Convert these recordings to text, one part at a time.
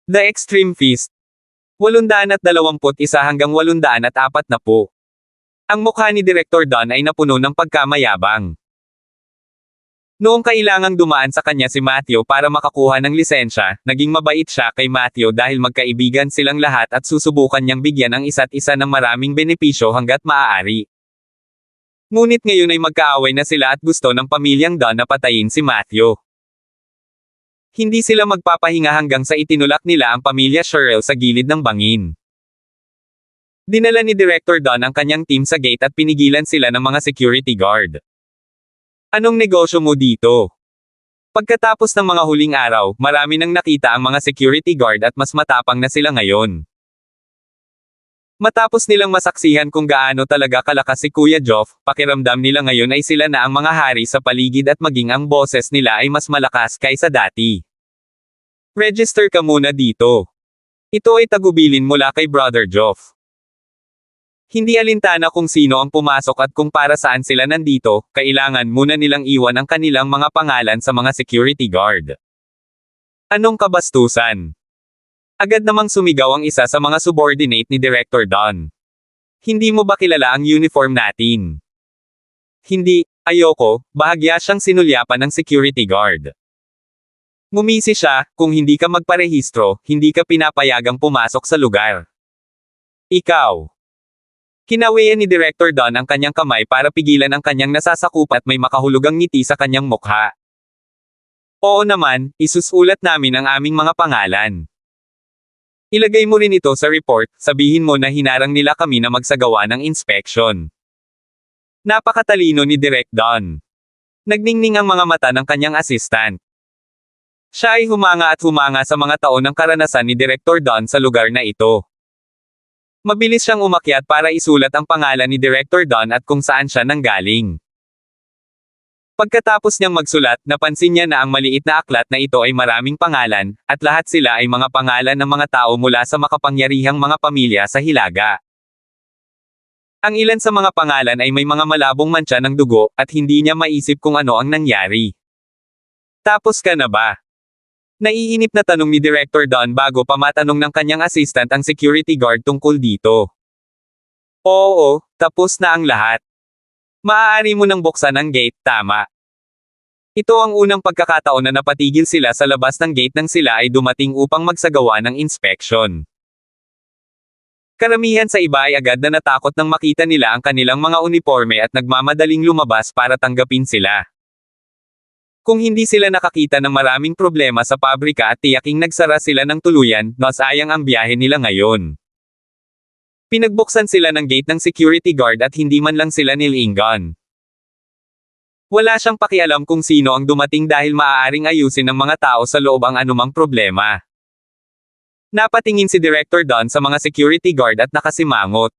The Extreme Feast. 821 hanggang 840. Ang mukha ni Director Don ay napuno ng pagkamayabang. Noong kailangang dumaan sa kanya si Matthew para makakuha ng lisensya, naging mabait siya kay Matthew dahil magkaibigan silang lahat at susubukan niyang bigyan ang isa't isa ng maraming benepisyo hanggat maaari. Ngunit ngayon ay magkaaway na sila at gusto ng pamilyang Don na patayin si Matthew. Hindi sila magpapahinga hanggang sa itinulak nila ang pamilya Sherrill sa gilid ng bangin. Dinala ni Director Don ang kanyang team sa gate at pinigilan sila ng mga security guard. Anong negosyo mo dito? Pagkatapos ng mga huling araw, marami nang nakita ang mga security guard at mas matapang na sila ngayon. Matapos nilang masaksihan kung gaano talaga kalakas si Kuya Geoff, pakiramdam nila ngayon ay sila na ang mga hari sa paligid at maging ang boses nila ay mas malakas kaysa dati. Register ka muna dito. Ito ay tagubilin mula kay Brother Geoff. Hindi alintana kung sino ang pumasok at kung para saan sila nandito, kailangan muna nilang iwan ang kanilang mga pangalan sa mga security guard. Anong kabastusan? Agad namang sumigaw ang isa sa mga subordinate ni Director Don. Hindi mo ba kilala ang uniform natin? Hindi, ayoko, bahagya siyang sinulyapan ng security guard. Ngumisi siya, kung hindi ka magparehistro, hindi ka pinapayagang pumasok sa lugar. Ikaw. Kinawian ni Director Don ang kanyang kamay para pigilan ang kanyang nasasakup at may makahulugang ngiti sa kanyang mukha. Oo naman, isusulat namin ang aming mga pangalan. Ilagay mo rin ito sa report, sabihin mo na hinarang nila kami na magsagawa ng inspection. Napakatalino ni Direk Don. Nagningning ang mga mata ng kanyang assistant. Siya ay humanga at humanga sa mga taon ng karanasan ni Director Don sa lugar na ito. Mabilis siyang umakyat para isulat ang pangalan ni Director Don at kung saan siya nanggaling. Pagkatapos niyang magsulat, napansin niya na ang maliit na aklat na ito ay maraming pangalan, at lahat sila ay mga pangalan ng mga tao mula sa makapangyarihang mga pamilya sa Hilaga. Ang ilan sa mga pangalan ay may mga malabong mantsa ng dugo, at hindi niya maisip kung ano ang nangyari. Tapos ka na ba? Naiinip na tanong ni Director Don bago pa matanong ng kanyang assistant ang security guard tungkol dito. Oo, tapos na ang lahat. Maaari mo nang buksan ang gate, tama. Ito ang unang pagkakataon na napatigil sila sa labas ng gate nang sila ay dumating upang magsagawa ng inspection. Karamihan sa iba ay agad na natakot nang makita nila ang kanilang mga uniforme at nagmamadaling lumabas para tanggapin sila. Kung hindi sila nakakita ng maraming problema sa pabrika at tiyaking nagsara sila ng tuluyan, nasayang ang biyahe nila ngayon. Pinagbuksan sila ng gate ng security guard at hindi man lang sila nilingon. Wala siyang pakialam kung sino ang dumating dahil maaaring ayusin ng mga tao sa loob ang anumang problema. Napatingin si Director Don sa mga security guard at nakasimangot.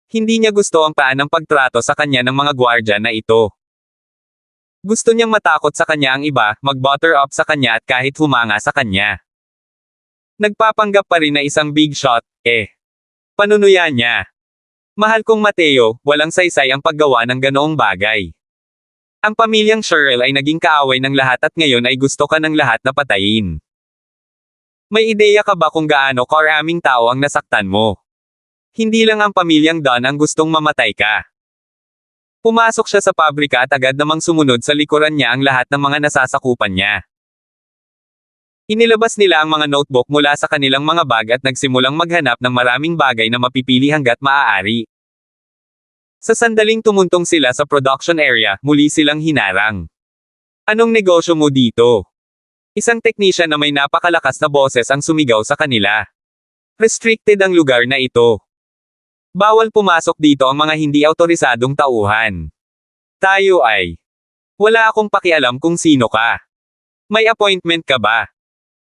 Hindi niya gusto ang paanang pagtrato sa kanya ng mga gwardya na ito. Gusto niyang matakot sa kanya ang iba, mag-butter up sa kanya at kahit humanga sa kanya. Nagpapanggap pa rin na isang big shot, panunuya niya. Mahal kong Mateo, walang saysay ang paggawa ng ganoong bagay. Ang pamilyang Sherrill ay naging kaaway ng lahat at ngayon ay gusto ka ng lahat na patayin. May ideya ka ba kung gaano karaming tao ang nasaktan mo? Hindi lang ang pamilyang Don ang gustong mamatay ka. Pumasok siya sa pabrika at agad namang sumunod sa likuran niya ang lahat ng mga nasasakupan niya. Inilabas nila ang mga notebook mula sa kanilang mga bag at nagsimulang maghanap ng maraming bagay na mapipili hanggat maaari. Sa sandaling tumuntong sila sa production area, muli silang hinarang. Anong negosyo mo dito? Isang technician na may napakalakas na boses ang sumigaw sa kanila. Restricted ang lugar na ito. Bawal pumasok dito ang mga hindi awtorisadong tauhan. Tayo ay. Wala akong pakialam kung sino ka. May appointment ka ba?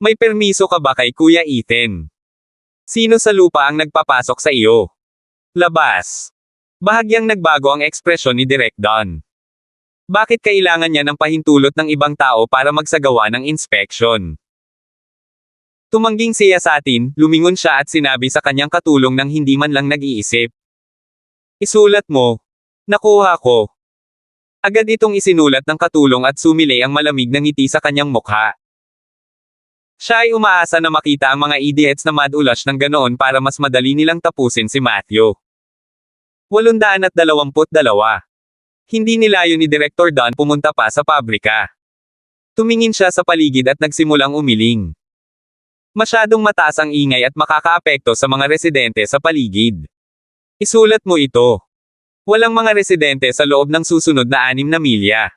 May permiso ka ba kay Kuya Ethan? Sino sa lupa ang nagpapasok sa iyo? Labas. Bahagyang nagbago ang ekspresyon ni Direk Don. Bakit kailangan niya ng pahintulot ng ibang tao para magsagawa ng inspection? Tumangging siya sa atin, lumingon siya at sinabi sa kanyang katulong nang hindi man lang nag-iisip. Isulat mo. Nakuha ko. Agad itong isinulat ng katulong at sumilay ang malamig na ngiti sa kanyang mukha. Siya ay umaasa na makita ang mga idiots na mad-ulash ng ganoon para mas madali nilang tapusin si Matthew. 822. Hindi nilayon ni Director Don pumunta pa sa pabrika. Tumingin siya sa paligid at nagsimulang umiling. Masyadong mataas ang ingay at makakaapekto sa mga residente sa paligid. Isulat mo ito. Walang mga residente sa loob ng susunod na 6 na milya.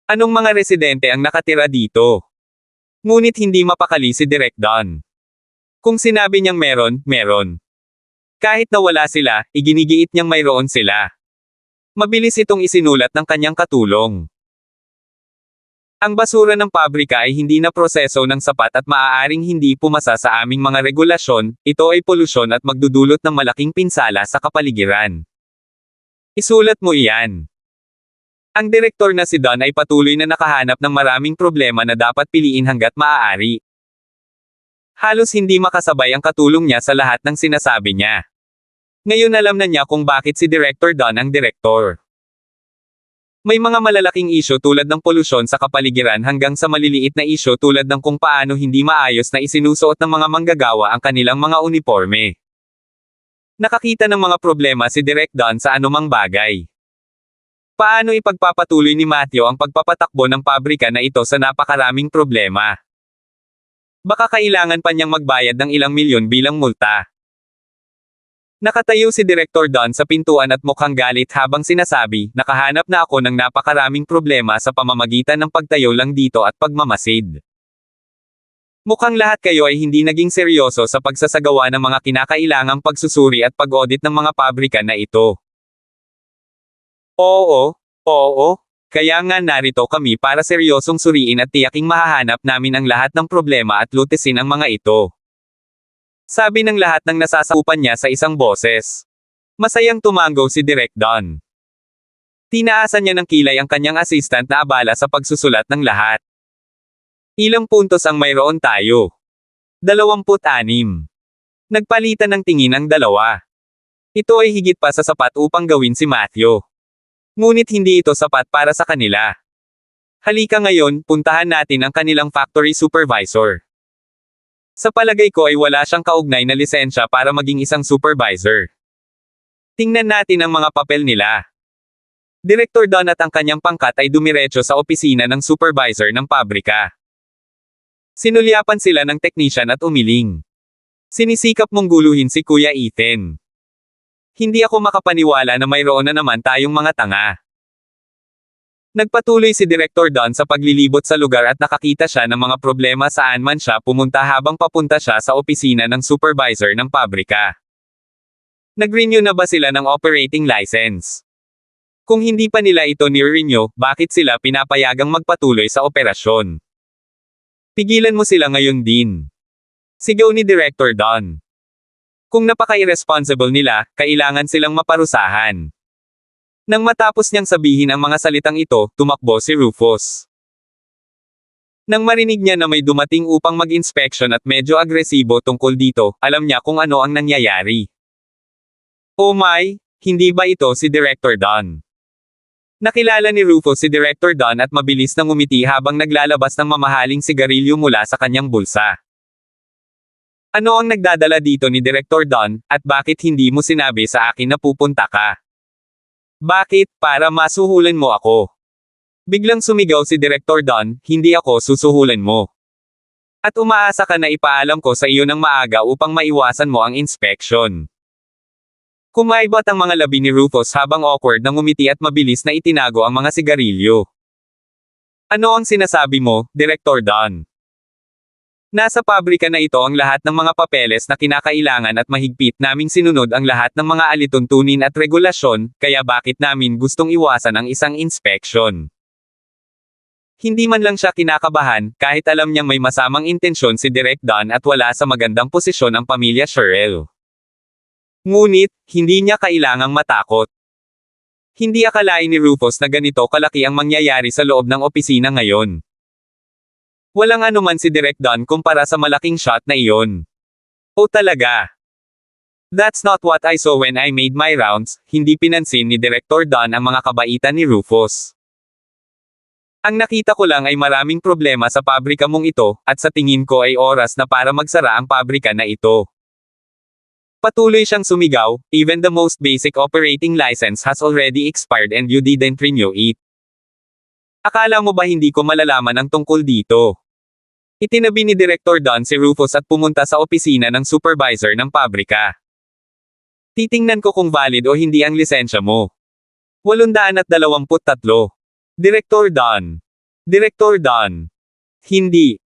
Anong mga residente ang nakatira dito? Ngunit hindi mapakali si Direk Don. Kung sinabi niyang meron. Kahit na wala sila, iginigiit niyang mayroon sila. Mabilis itong isinulat ng kanyang katulong. Ang basura ng pabrika ay hindi na proseso ng sapat at maaaring hindi pumasa sa aming mga regulasyon, ito ay polusyon at magdudulot ng malaking pinsala sa kapaligiran. Isulat mo iyan. Ang direktor na si Don ay patuloy na nakahanap ng maraming problema na dapat piliin hanggat maaari. Halos hindi makasabay ang katulong niya sa lahat ng sinasabi niya. Ngayon alam na niya kung bakit si Director Don ang direktor. May mga malalaking isyu tulad ng polusyon sa kapaligiran hanggang sa maliliit na isyu tulad ng kung paano hindi maayos na isinusuot ng mga manggagawa ang kanilang mga uniforme. Nakakita ng mga problema si Direk Don sa anumang bagay. Paano ipagpapatuloy ni Matthew ang pagpapatakbo ng pabrika na ito sa napakaraming problema? Baka kailangan pa niyang magbayad ng ilang milyon bilang multa. Nakatayo si Director Don sa pintuan at mukhang galit habang sinasabi, nakahanap na ako ng napakaraming problema sa pamamagitan ng pagtayo lang dito at pagmamasid. Mukhang lahat kayo ay hindi naging seryoso sa pagsasagawa ng mga kinakailangang pagsusuri at pag-audit ng mga pabrika na ito. Oo. Kaya nga narito kami para seryosong suriin at tiyaking mahahanap namin ang lahat ng problema at lutisin ang mga ito. Sabi ng lahat ng nasasakupan niya sa isang boses. Masayang tumango si Direk Don. Tinaasan niya ng kilay ang kanyang assistant na abala sa pagsusulat ng lahat. Ilang puntos ang mayroon tayo? 26. Nagpalitan ng tingin ang dalawa. Ito ay higit pa sa sapat upang gawin si Matthew. Ngunit hindi ito sapat para sa kanila. Halika ngayon, puntahan natin ang kanilang factory supervisor. Sa palagay ko ay wala siyang kaugnay na lisensya para maging isang supervisor. Tingnan natin ang mga papel nila. Director Don at ang kanyang pangkat ay dumiretso sa opisina ng supervisor ng pabrika. Sinulyapan sila ng technician at umiling. Sinisikap mong guluhin si Kuya Ethan. Hindi ako makapaniwala na mayroon na naman tayong mga tanga. Nagpatuloy si Director Don sa paglilibot sa lugar at nakakita siya ng mga problema saan man siya pumunta habang papunta siya sa opisina ng supervisor ng pabrika. Nag-renew na ba sila ng operating license? Kung hindi pa nila ito ni-renew, bakit sila pinapayagang magpatuloy sa operasyon? Pigilan mo sila ngayon din. Sigaw ni Director Don. Kung napaka-irresponsible nila, kailangan silang maparusahan. Nang matapos niyang sabihin ang mga salitang ito, tumakbo si Rufus. Nang marinig niya na may dumating upang mag-inspection at medyo agresibo tungkol dito, alam niya kung ano ang nangyayari. Oh my, hindi ba ito si Director Don? Nakilala ni Rufus si Director Don at mabilis na ngumiti habang naglalabas ng mamahaling sigarilyo mula sa kanyang bulsa. Ano ang nagdadala dito ni Director Don, at bakit hindi mo sinabi sa akin na pupunta ka? Bakit, para masuhulan mo ako? Biglang sumigaw si Director Don, hindi ako susuhulan mo. At umaasa ka na ipaalam ko sa iyo ng maaga upang maiwasan mo ang inspection. Kumaibot ang mga labi ni Rufus habang awkward na ngumiti at mabilis na itinago ang mga sigarilyo. Ano ang sinasabi mo, Director Don? Nasa pabrika na ito ang lahat ng mga papeles na kinakailangan at mahigpit naming sinunod ang lahat ng mga alituntunin at regulasyon, kaya bakit namin gustong iwasan ang isang inspection? Hindi man lang siya kinakabahan, kahit alam niyang may masamang intensyon si Direk Don at wala sa magandang posisyon ang pamilya Sherrill. Ngunit, hindi niya kailangang matakot. Hindi akalain ni Rufus na ganito kalaki ang mangyayari sa loob ng opisina ngayon. Walang anuman si Direk Don kumpara sa malaking shot na iyon. O talaga? That's not what I saw when I made my rounds, hindi pinansin ni Director Don ang mga kabaitan ni Rufus. Ang nakita ko lang ay maraming problema sa pabrika mong ito, at sa tingin ko ay oras na para magsara ang pabrika na ito. Patuloy siyang sumigaw, even the most basic operating license has already expired and you didn't renew it. Akala mo ba hindi ko malalaman ang tungkol dito? Itinabi ni Director Don si Rufus at pumunta sa opisina ng supervisor ng pabrika. Titingnan ko kung valid o hindi ang lisensya mo. 823. Director Don. Director Don. Hindi.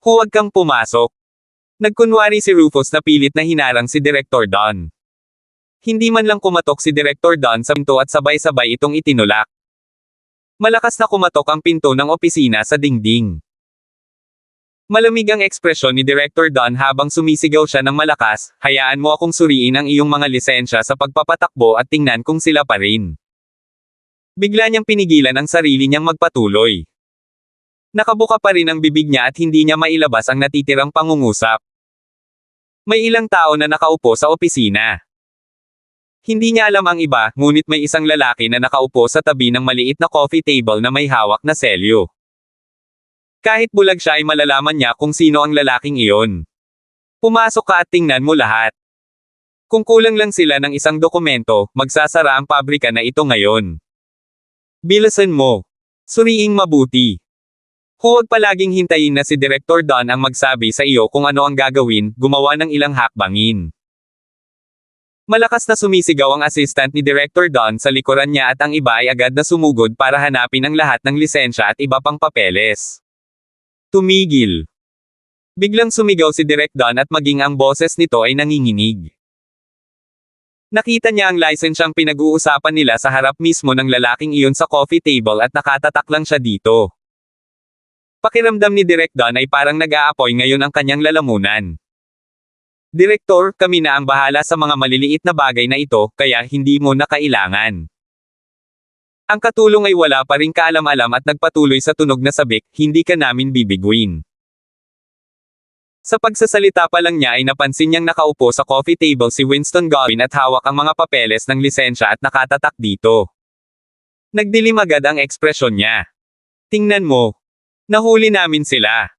Huwag kang pumasok. Nagkunwari si Rufus na pilit na hinarang si Director Don. Hindi man lang kumatok si Director Don sa pinto at sabay-sabay itong itinulak. Malakas na kumatok ang pinto ng opisina sa dingding. Malamig ang ekspresyon ni Director Don habang sumisigaw siya ng malakas, hayaan mo akong suriin ang iyong mga lisensya sa pagpapatakbo at tingnan kung sila pa rin. Bigla niyang pinigilan ang sarili niyang magpatuloy. Nakabuka pa rin ang bibig niya at hindi niya mailabas ang natitirang pangungusap. May ilang tao na nakaupo sa opisina. Hindi niya alam ang iba, ngunit may isang lalaki na nakaupo sa tabi ng maliit na coffee table na may hawak na selyo. Kahit bulag siya ay malalaman niya kung sino ang lalaking iyon. Pumasok ka at tingnan mo lahat. Kung kulang lang sila ng isang dokumento, magsasara ang pabrika na ito ngayon. Bilisan mo. Suriing mabuti. Huwag palaging hintayin na si Director Don ang magsabi sa iyo kung ano ang gagawin, gumawa ng ilang hakbangin. Malakas na sumisigaw ang assistant ni Director Don sa likuran niya at ang iba ay agad na sumugod para hanapin ang lahat ng lisensya at iba pang papeles. Tumigil. Biglang sumigaw si Direk Don at maging ang boses nito ay nanginginig. Nakita niya ang lisensyang pinag-uusapan nila sa harap mismo ng lalaking iyon sa coffee table at nakatatak lang siya dito. Pakiramdam ni Direk Don ay parang nag-aapoy ngayon ang kanyang lalamunan. Direktor, kami na ang bahala sa mga maliliit na bagay na ito, kaya hindi mo na kailangan. Ang katulong ay wala pa ring kaalam-alam at nagpatuloy sa tunog na sabik, hindi ka namin bibiguin. Sa pagsasalita pa lang niya ay napansin niyang nakaupo sa coffee table si Winston Godwin at hawak ang mga papeles ng lisensya at nakatatak dito. Nagdilim agad ang ekspresyon niya. Tingnan mo. Nahuli namin sila.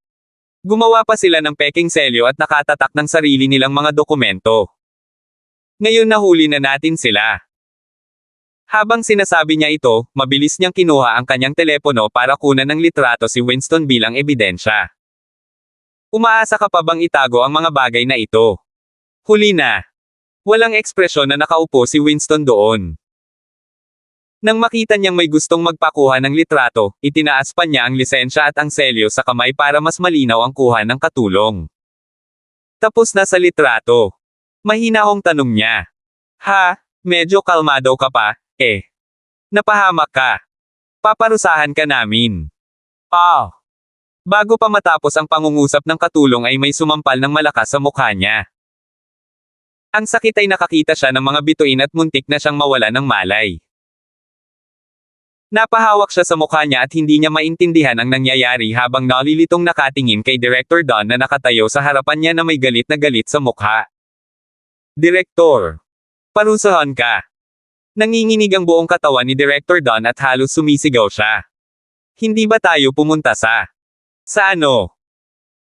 Gumawa pa sila ng peking selyo at nakatatak ng sarili nilang mga dokumento. Ngayon nahuli na natin sila. Habang sinasabi niya ito, mabilis niyang kinuha ang kanyang telepono para kunan ng litrato si Winston bilang ebidensya. Umaasa ka pa bang itago ang mga bagay na ito? Huli na. Walang ekspresyon na nakaupo si Winston doon. Nang makita niyang may gustong magpakuha ng litrato, itinaas pa niya ang lisensya at ang selyo sa kamay para mas malinaw ang kuha ng katulong. Tapos na sa litrato. Mahinahong tanong niya. Ha, medyo kalmado ka pa, eh. Napahamak ka. Paparusahan ka namin. Ah. Bago pa matapos ang pangungusap ng katulong ay may sumampal ng malakas sa mukha niya. Ang sakit ay nakakita siya ng mga bituin at muntik na siyang mawala ng malay. Napahawak siya sa mukha niya at hindi niya maintindihan ang nangyayari habang nalilitong nakatingin kay Director Don na nakatayo sa harapan niya na may galit na galit sa mukha. Direktor. Parusahan ka. Nanginginig ang buong katawan ni Director Don at halos sumisigaw siya. Hindi ba tayo pumunta sa ano?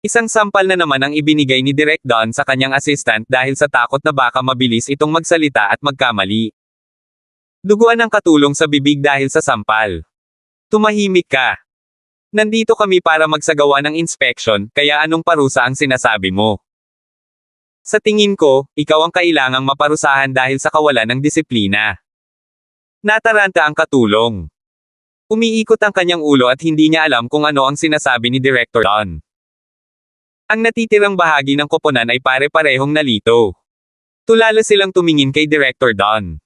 Isang sampal na naman ang ibinigay ni Direk Don sa kanyang assistant dahil sa takot na baka mabilis itong magsalita at magkamali. Duguan ang katulong sa bibig dahil sa sampal. Tumahimik ka. Nandito kami para magsagawa ng inspection, kaya anong parusa ang sinasabi mo? Sa tingin ko, ikaw ang kailangang maparusahan dahil sa kawalan ng disiplina. Nataranta ang katulong. Umiikot ang kanyang ulo at hindi niya alam kung ano ang sinasabi ni Director Don. Ang natitirang bahagi ng koponan ay pare-parehong nalito. Tulala silang tumingin kay Director Don.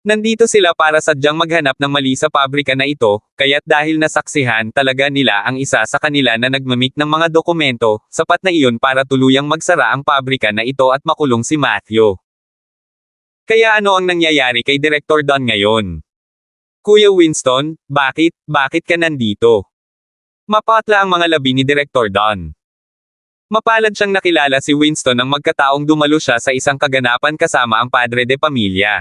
Nandito sila para sadyang maghanap ng mali sa pabrika na ito, kaya't dahil nasaksihan talaga nila ang isa sa kanila na nagmamik ng mga dokumento, sapat na iyon para tuluyang magsara ang pabrika na ito at makulong si Matthew. Kaya ano ang nangyayari kay Director Don ngayon? Kuya Winston, bakit ka nandito? Mapatla ang mga labi ni Director Don. Mapalad siyang nakilala si Winston nang magkataong dumalo siya sa isang kaganapan kasama ang padre de pamilya.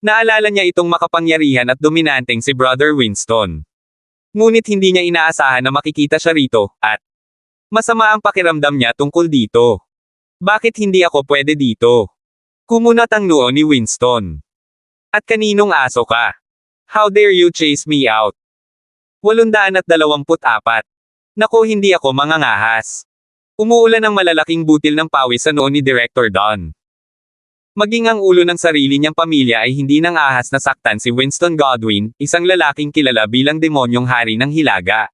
Naalala niya itong makapangyarihan at dominanteng si Brother Winston. Ngunit hindi niya inaasahan na makikita siya rito, at masama ang pakiramdam niya tungkol dito. Bakit hindi ako pwede dito? Kumunat ang noo ni Winston. At kaninong aso ka? How dare you chase me out? 824. Naku, hindi ako mangangahas. Umuulan ng malalaking butil ng pawis sa noo ni Director Don. Maging ang ulo ng sarili niyang pamilya ay hindi nang ahas na saktan si Winston Godwin, isang lalaking kilala bilang demonyong hari ng Hilaga.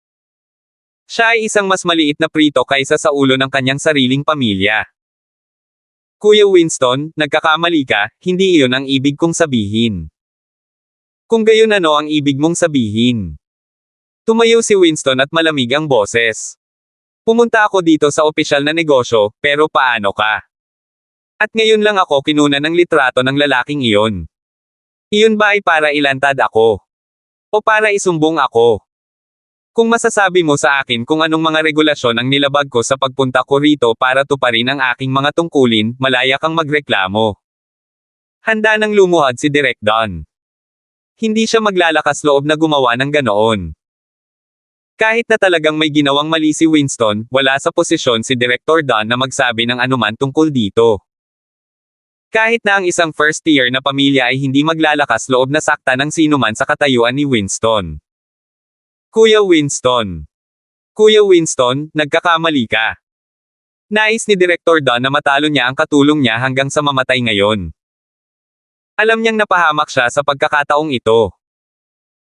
Siya ay isang mas maliit na prito kaysa sa ulo ng kanyang sariling pamilya. Kuya Winston, nagkakamali ka, hindi iyon ang ibig kong sabihin. Kung gayon, ano ang ibig mong sabihin? Tumayo si Winston at malamig ang boses. Pumunta ako dito sa opisyal na negosyo, pero paano ka? At ngayon lang ako kinunan ng litrato ng lalaking iyon. Iyon ba ay para ilantad ako? O para isumbong ako? Kung masasabi mo sa akin kung anong mga regulasyon ang nilabag ko sa pagpunta ko rito para tuparin ang aking mga tungkulin, malaya kang magreklamo. Handa nang lumuhad si Direk Don. Hindi siya maglalakas loob na gumawa ng ganoon. Kahit na talagang may ginawang mali si Winston, wala sa posisyon si Director Don na magsabi ng anuman tungkol dito. Kahit na ang isang first-tier na pamilya ay hindi maglalakas loob na sakta ng sinuman sa katayuan ni Winston. Kuya Winston. Kuya Winston, nagkakamali ka. Nais ni Director Don na matalo niya ang katulong niya hanggang sa mamatay ngayon. Alam niyang napahamak siya sa pagkakataong ito.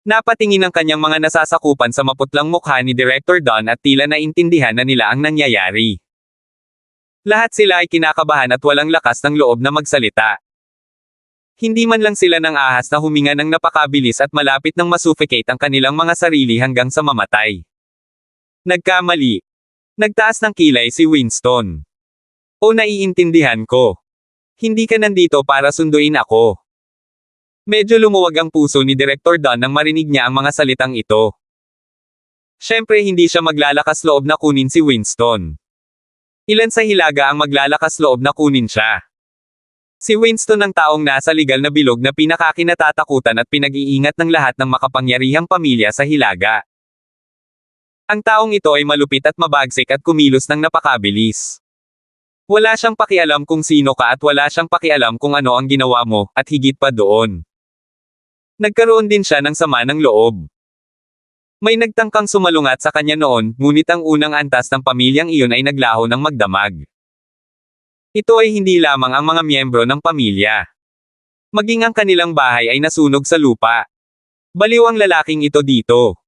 Napatingin ang kanyang mga nasasakupan sa maputlang mukha ni Director Don at tila naintindihan na nila ang nangyayari. Lahat sila ay kinakabahan at walang lakas ng loob na magsalita. Hindi man lang sila nang ahas na huminga ng napakabilis at malapit nang masuffocate ang kanilang mga sarili hanggang sa mamatay. Nagkamali. Nagtaas ng kilay si Winston. O naiintindihan ko. Hindi ka nandito para sunduin ako. Medyo lumuwag ang puso ni Director Don nang marinig niya ang mga salitang ito. Siyempre hindi siya maglalakas loob na kunin si Winston. Ilan sa Hilaga ang maglalakas loob na kunin siya? Si Winston ang taong nasa legal na bilog na pinakakinatatakutan at pinag-iingat ng lahat ng makapangyarihang pamilya sa Hilaga. Ang taong ito ay malupit at mabagsik at kumilos ng napakabilis. Wala siyang pakialam kung sino ka at wala siyang pakialam kung ano ang ginawa mo, at higit pa doon. Nagkaroon din siya ng sama ng loob. May nagtangkang sumalungat sa kanya noon, ngunit ang unang antas ng pamilyang iyon ay naglaho ng magdamag. Ito ay hindi lamang ang mga miyembro ng pamilya. Maging ang kanilang bahay ay nasunog sa lupa. Baliw ang lalaking ito dito.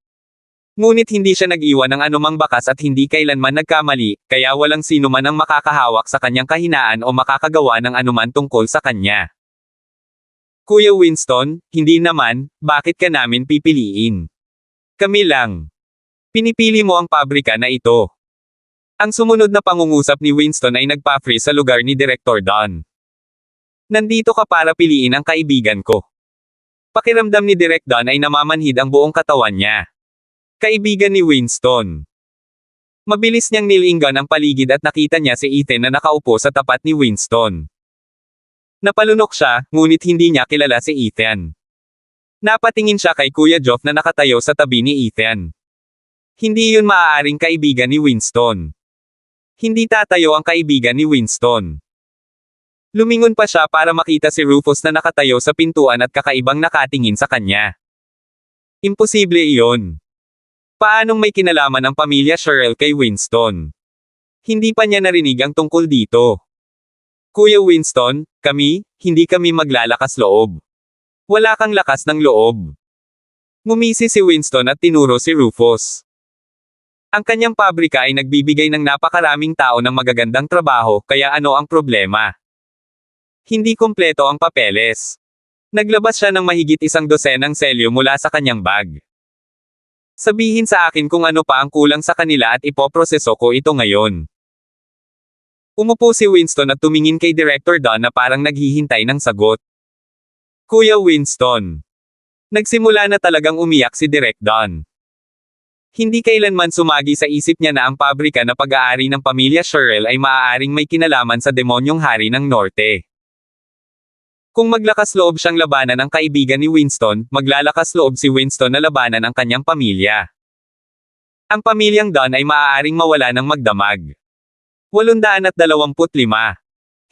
Ngunit hindi siya nag-iwan ng anumang bakas at hindi kailanman nagkamali, kaya walang sino man ang makakahawak sa kanyang kahinaan o makakagawa ng anuman tungkol sa kanya. Kuya Winston, hindi naman, bakit ka namin pipiliin? Kami lang. Pinipili mo ang pabrika na ito. Ang sumunod na pangungusap ni Winston ay nagpa-freeze sa lugar ni Director Don. Nandito ka para piliin ang kaibigan ko. Pakiramdam ni Direk Don ay namamanhid ang buong katawan niya. Kaibigan ni Winston. Mabilis niyang nilinggan ang paligid at nakita niya si Ethan na nakaupo sa tapat ni Winston. Napalunok siya, ngunit hindi niya kilala si Ethan. Napatingin siya kay Kuya Geoff na nakatayo sa tabi ni Ethan. Hindi yun maaaring kaibigan ni Winston. Hindi tatayo ang kaibigan ni Winston. Lumingon pa siya para makita si Rufus na nakatayo sa pintuan at kakaibang nakatingin sa kanya. Imposible iyon. Paanong may kinalaman ang pamilya Sherrill kay Winston? Hindi pa niya narinig ang tungkol dito. Kuya Winston, hindi kami maglalakas loob. Wala kang lakas ng loob. Ngumisi si Winston at tinuro si Rufus. Ang kanyang pabrika ay nagbibigay ng napakaraming tao ng magagandang trabaho, kaya ano ang problema? Hindi kumpleto ang papeles. Naglabas siya ng mahigit 100 selyo mula sa kanyang bag. Sabihin sa akin kung ano pa ang kulang sa kanila at ipoproseso ko ito ngayon. Umupo si Winston at tumingin kay Director Don na parang naghihintay ng sagot. Kuya Winston. Nagsimula na talagang umiyak si Direk Don. Hindi kailanman sumagi sa isip niya na ang pabrika na pag-aari ng pamilya Sherrill ay maaaring may kinalaman sa demonyong hari ng Norte. Kung maglakas loob siyang labanan ang kaibigan ni Winston, maglalakas loob si Winston na labanan ang kanyang pamilya. Ang pamilyang Dunn ay maaaring mawala ng magdamag. 825.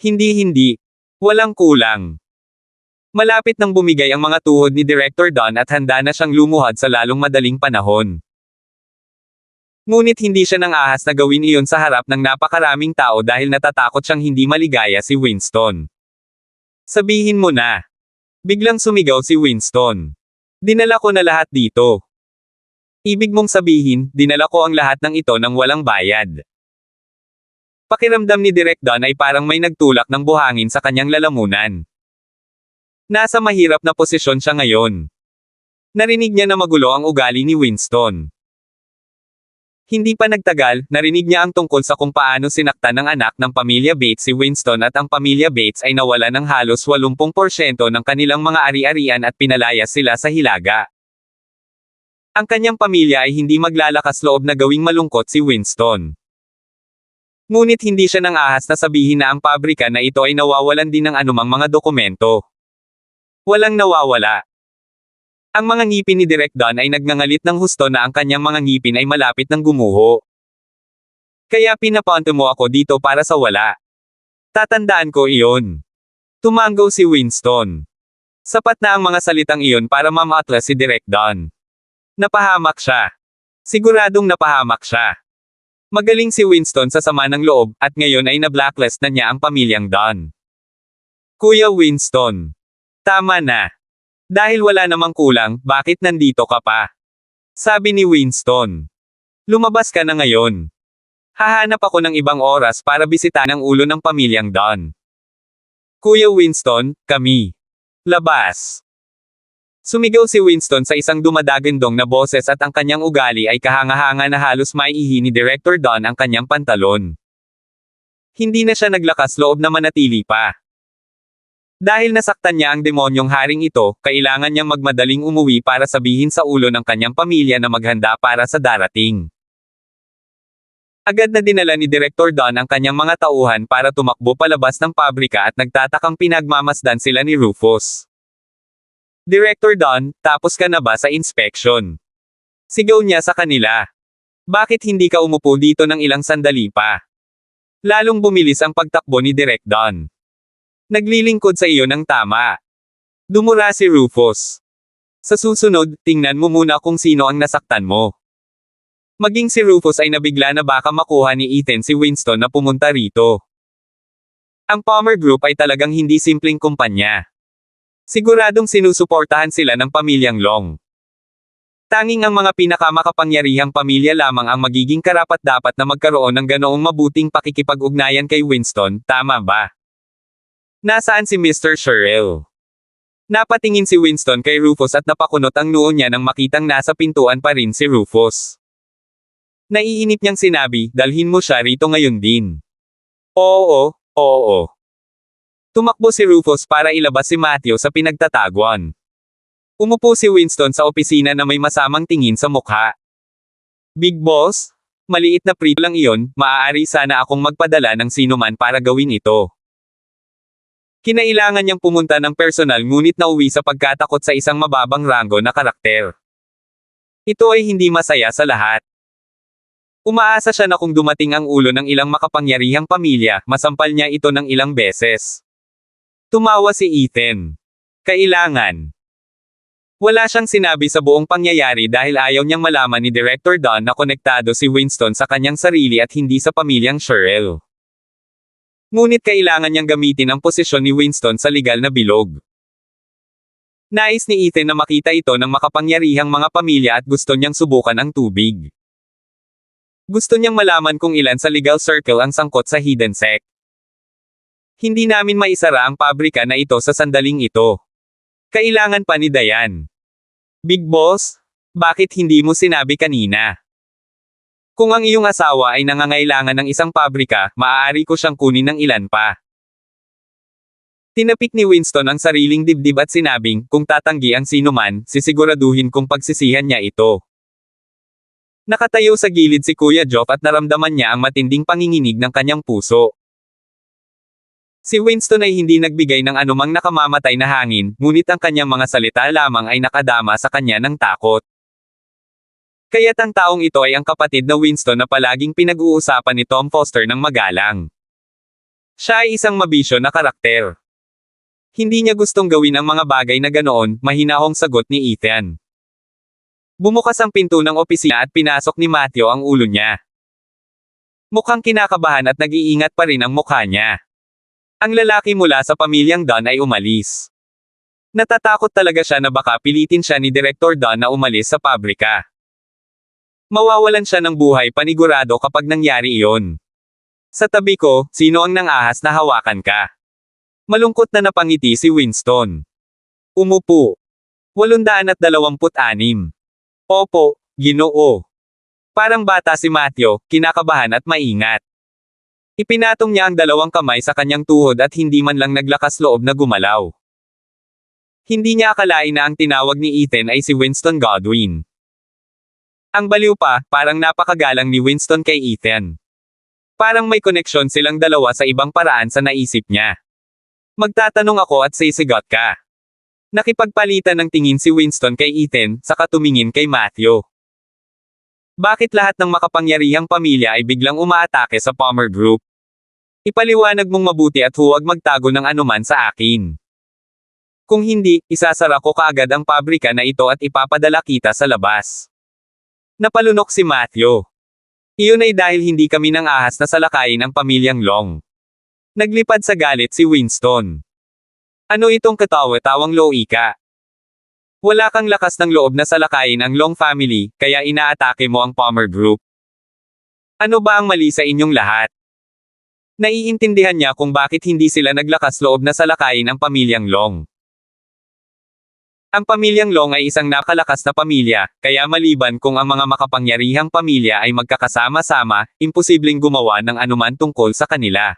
Hindi. Walang kulang. Malapit nang bumigay ang mga tuhod ni Director Dunn at handa na siyang lumuhad sa lalong madaling panahon. Ngunit hindi siya nang ahas na gawin iyon sa harap ng napakaraming tao dahil natatakot siyang hindi maligaya si Winston. Sabihin mo na. Biglang sumigaw si Winston. Dinala ko na lahat dito. Ibig mong sabihin, dinala ko ang lahat ng ito nang walang bayad. Pakiramdam ni Direk Dunn ay parang may nagtulak ng buhangin sa kanyang lalamunan. Nasa mahirap na posisyon siya ngayon. Narinig niya na magulo ang ugali ni Winston. Hindi pa nagtagal, narinig niya ang tungkol sa kung paano sinaktan ng anak ng pamilya Bates si Winston at ang pamilya Bates ay nawala ng halos 80% ng kanilang mga ari-arian at pinalayas sila sa hilaga. Ang kanyang pamilya ay hindi maglalakas loob na gawing malungkot si Winston. Ngunit hindi siya nang ahas na sabihin na ang pabrika na ito ay nawawalan din ng anumang mga dokumento. Walang nawawala. Ang mga ngipin ni Direk Dunn ay nagngangalit ng husto na ang kanyang mga ngipin ay malapit ng gumuho. Kaya pinapunta mo ako dito para sa wala. Tatandaan ko iyon. Tumanggaw si Winston. Sapat na ang mga salitang iyon para mamatlas si Direk Dunn. Napahamak siya. Siguradong napahamak siya. Magaling si Winston sa sama ng loob, at ngayon ay na-blacklist na niya ang pamilyang Dunn. Kuya Winston. Tama na. Dahil wala namang kulang, bakit nandito ka pa? Sabi ni Winston. Lumabas ka na ngayon. Hahanap ako ng ibang oras para bisitahin ang ulo ng pamilyang Dunn. Kuya Winston, kami. Labas. Sumigaw si Winston sa isang dumadagandong na boses at ang kanyang ugali ay kahanga-hanga na halos maiihi ni Director Dunn ang kanyang pantalon. Hindi na siya naglakas loob na manatili pa. Dahil nasaktan niya ang demonyong haring ito, kailangan niyang magmadaling umuwi para sabihin sa ulo ng kanyang pamilya na maghanda para sa darating. Agad na dinala ni Director Dunn ang kanyang mga tauhan para tumakbo palabas ng pabrika at nagtatakang pinagmamasdan sila ni Rufus. Director Dunn, tapos ka na ba sa inspection? Sigaw niya sa kanila. Bakit hindi ka umupo dito ng ilang sandali pa? Lalong bumilis ang pagtakbo ni Direk Dunn. Naglilingkod sa iyo ng tama. Dumura si Rufus. Sa susunod, tingnan mo muna kung sino ang nasaktan mo. Maging si Rufus ay nabigla na baka makuha ni Ethan si Winston na pumunta rito. Ang Palmer Group ay talagang hindi simpleng kumpanya. Siguradong sinusuportahan sila ng pamilyang Long. Tanging ang mga pinakamakapangyarihang pamilya lamang ang magiging karapat-dapat na magkaroon ng ganoong mabuting pakikipag-ugnayan kay Winston, tama ba? Nasaan si Mr. Sherrill? Napatingin si Winston kay Rufus at napakunot ang noo niya nang makitang nasa pintuan pa rin si Rufus. Naiinip niyang sinabi, dalhin mo siya rito ngayon din. Oo. Tumakbo si Rufus para ilabas si Matthew sa pinagtataguan. Umupo si Winston sa opisina na may masamang tingin sa mukha. Big Boss? Maliit na prito lang iyon, maaari sana akong magpadala ng sinuman para gawin ito. Kinailangan niyang pumunta ng personal ngunit nauwi sa pagkatakot sa isang mababang ranggo na karakter. Ito ay hindi masaya sa lahat. Umaasa siya na kung dumating ang ulo ng ilang makapangyarihang pamilya, masampal niya ito ng ilang beses. Tumawa si Ethan. Kailangan. Wala siyang sinabi sa buong pangyayari dahil ayaw niyang malaman ni Director Dunn na konektado si Winston sa kanyang sarili at hindi sa pamilyang Sherrill. Ngunit kailangan niyang gamitin ang posisyon ni Winston sa legal na bilog. Nais ni Ethan na makita ito ng makapangyarihang mga pamilya at gusto niyang subukan ang tubig. Gusto niyang malaman kung ilan sa legal circle ang sangkot sa hidden sect. Hindi namin maisara ang pabrika na ito sa sandaling ito. Kailangan pa ni Diane. Big Boss, bakit hindi mo sinabi kanina? Kung ang iyong asawa ay nangangailangan ng isang pabrika, maaari ko siyang kunin ng ilan pa. Tinapik ni Winston ang sariling dibdib at sinabing, kung tatanggi ang sinuman, sisiguraduhin kong pagsisihan niya ito. Nakatayo sa gilid si Kuya Geoff at naramdaman niya ang matinding panginginig ng kanyang puso. Si Winston ay hindi nagbigay ng anumang nakamamatay na hangin, ngunit ang kanyang mga salita lamang ay nakadama sa kanya ng takot. Kaya't ang taong ito ay ang kapatid na Winston na palaging pinag-uusapan ni Tom Foster ng magalang. Siya ay isang mabisyo na karakter. Hindi niya gustong gawin ang mga bagay na ganoon, mahinahong sagot ni Ethan. Bumukas ang pinto ng opisina at pinasok ni Matthew ang ulo niya. Mukhang kinakabahan at nag-iingat pa rin ang mukha niya. Ang lalaki mula sa pamilyang Dunn ay umalis. Natatakot talaga siya na baka pilitin siya ni Direktor Dunn na umalis sa pabrika. Mawawalan siya ng buhay panigurado kapag nangyari iyon. Sa tabi ko, sino ang nangahas na hawakan ka? Malungkot na napangiti si Winston. Umupo. 826. Opo, Ginoo. Parang bata si Matthew, kinakabahan at maingat. Ipinatong niya ang dalawang kamay sa kanyang tuhod at hindi man lang naglakas loob na gumalaw. Hindi niya akalain na ang tinawag ni Ethan ay si Winston Godwin. Ang baliw pa, parang napakagalang ni Winston kay Ethan. Parang may koneksyon silang dalawa sa ibang paraan sa naisip niya. Magtatanong ako at sisigot ka. Nakipagpalitan ng tingin si Winston kay Ethan, saka tumingin kay Matthew. Bakit lahat ng makapangyarihang pamilya ay biglang umaatake sa Palmer Group? Ipaliwanag mong mabuti at huwag magtago ng anuman sa akin. Kung hindi, isasara ko kaagad ang pabrika na ito at ipapadala kita sa labas. Napalunok si Matthew. Iyon ay dahil hindi kami nang ahas na salakayin ang pamilyang Long. Naglipad sa galit si Winston. Ano itong katawa-tawang loika? Wala kang lakas ng loob na salakayin ang Long family, kaya inaatake mo ang Palmer Group. Ano ba ang mali sa inyong lahat? Naiintindihan niya kung bakit hindi sila naglakas loob na salakayin ang pamilyang Long. Ang pamilyang Long ay isang nakalakas na pamilya, kaya maliban kung ang mga makapangyarihang pamilya ay magkakasama-sama, imposibleng gumawa ng anuman tungkol sa kanila.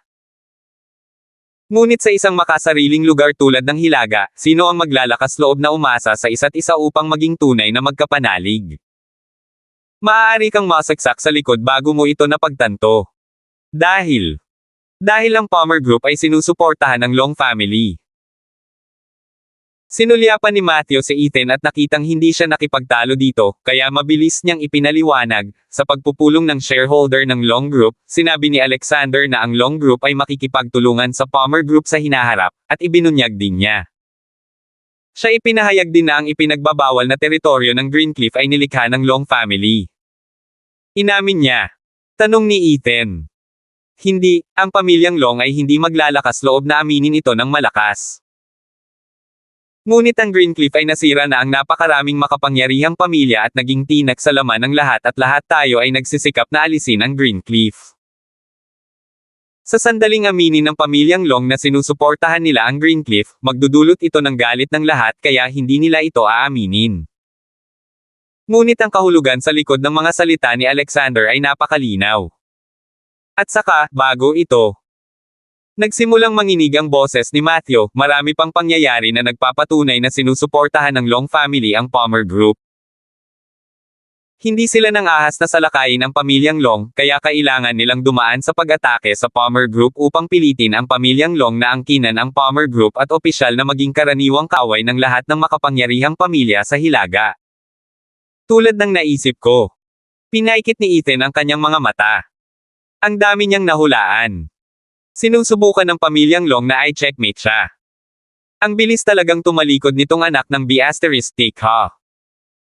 Ngunit sa isang makasariling lugar tulad ng Hilaga, sino ang maglalakas loob na umasa sa isa't isa upang maging tunay na magkapanalig? Maaari kang masaksak sa likod bago mo ito napagtanto. Dahil ang Palmer Group ay sinusuportahan ng Long family. Sinulyapan ni Matthew si Ethan at nakitang hindi siya nakipagtalo dito, kaya mabilis niyang ipinaliwanag. Sa pagpupulong ng shareholder ng Long Group, sinabi ni Alexander na ang Long Group ay makikipagtulungan sa Palmer Group sa hinaharap, at ibinunyag din niya. Siya ipinahayag din na ang ipinagbabawal na teritoryo ng Greencliff ay nilikha ng Long family. Inamin niya. Tanong ni Ethan. Hindi, ang pamilyang Long ay hindi maglalakas loob na aminin ito ng malakas. Ngunit ang Greencliff ay nasira na ang napakaraming makapangyarihang pamilya at naging tinak sa laman ng lahat at lahat tayo ay nagsisikap na alisin ang Greencliff. Sa sandaling aminin ng pamilyang Long na sinusuportahan nila ang Greencliff, magdudulot ito ng galit ng lahat kaya hindi nila ito aaminin. Ngunit ang kahulugan sa likod ng mga salita ni Alexander ay napakalinaw. At saka, bago ito, nagsimulang manginig ang boses ni Matthew, marami pang pangyayari na nagpapatunay na sinusuportahan ng Long family ang Palmer Group. Hindi sila nang ahas na salakayin ang pamilyang Long, kaya kailangan nilang dumaan sa pag-atake sa Palmer Group upang pilitin ang pamilyang Long na angkinan ang Palmer Group at opisyal na maging karaniwang kaaway ng lahat ng makapangyarihang pamilya sa Hilaga. Tulad ng naisip ko. Pinaikit ni Ethan ang kanyang mga mata. Ang dami niyang nahulaan. Sinusubukan ng pamilyang Long na i-checkmate siya. Ang bilis talagang tumalikod nitong anak ng B****, ha?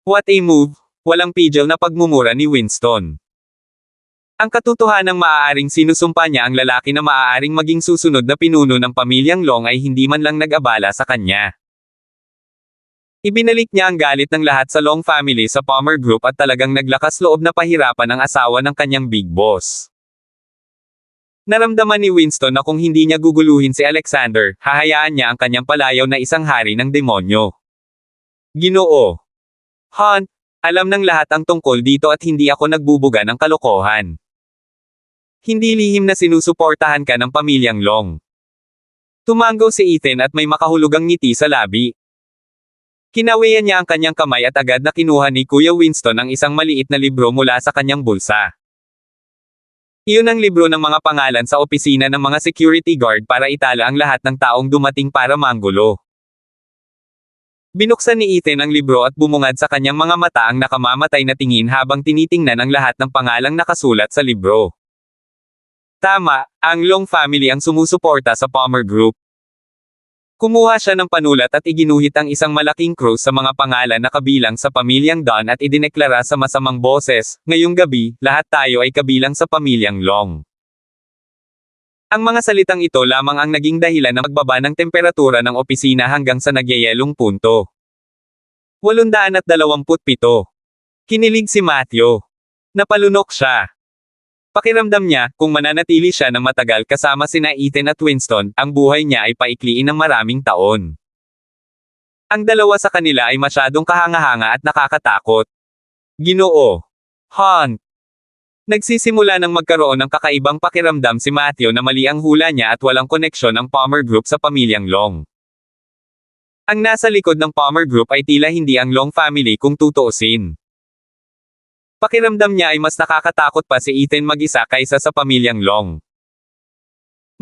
What a move, walang pidyaw na pagmumura ni Winston. Ang katotohanang maaaring sinusumpa niya ang lalaki na maaaring maging susunod na pinuno ng pamilyang Long ay hindi man lang nag-abala sa kanya. Ibinalik niya ang galit ng lahat sa Long family sa Palmer Group at talagang naglakas loob na pahirapan ang asawa ng kanyang big boss. Naramdaman ni Winston na kung hindi niya guguluhin si Alexander, hahayaan niya ang kanyang palayaw na isang hari ng demonyo. Ginoo. Han, alam ng lahat ang tungkol dito at hindi ako nagbubuga ng kalokohan. Hindi lihim na sinusuportahan ka ng pamilyang Long. Tumanggaw si Ethan at may makahulugang ngiti sa labi. Kinawian niya ang kanyang kamay at agad na kinuha ni Kuya Winston ang isang maliit na libro mula sa kanyang bulsa. Iyon ang libro ng mga pangalan sa opisina ng mga security guard para itala ang lahat ng taong dumating para manggulo. Binuksan ni Ethan ang libro at bumungad sa kanyang mga mata ang nakamamatay na tingin habang tinitingnan ang lahat ng pangalang nakasulat sa libro. Tama, ang Long family ang sumusuporta sa Palmer Group. Kumuha siya ng panulat at iginuhit ang isang malaking krus sa mga pangalan na kabilang sa pamilyang Don at idineklara sa masamang boses, ngayong gabi, lahat tayo ay kabilang sa pamilyang Long. Ang mga salitang ito lamang ang naging dahilan ng magbaba ng temperatura ng opisina hanggang sa nagyayelong punto. 827. Kinilig si Matthew. Napalunok siya. Pakiramdam niya, kung mananatili siya ng matagal kasama sina Ethan at Winston, ang buhay niya ay paikliin ng maraming taon. Ang dalawa sa kanila ay masyadong kahanga-hanga at nakakatakot. Ginoo. Hunt. Nagsisimula ng magkaroon ng kakaibang pakiramdam si Matthew na mali ang hula niya at walang koneksyon ang Palmer Group sa pamilyang Long. Ang nasa likod ng Palmer Group ay tila hindi ang Long family kung tutuusin. Pakiramdam niya ay mas nakakatakot pa si Ethan mag-isa kaysa sa pamilyang Long.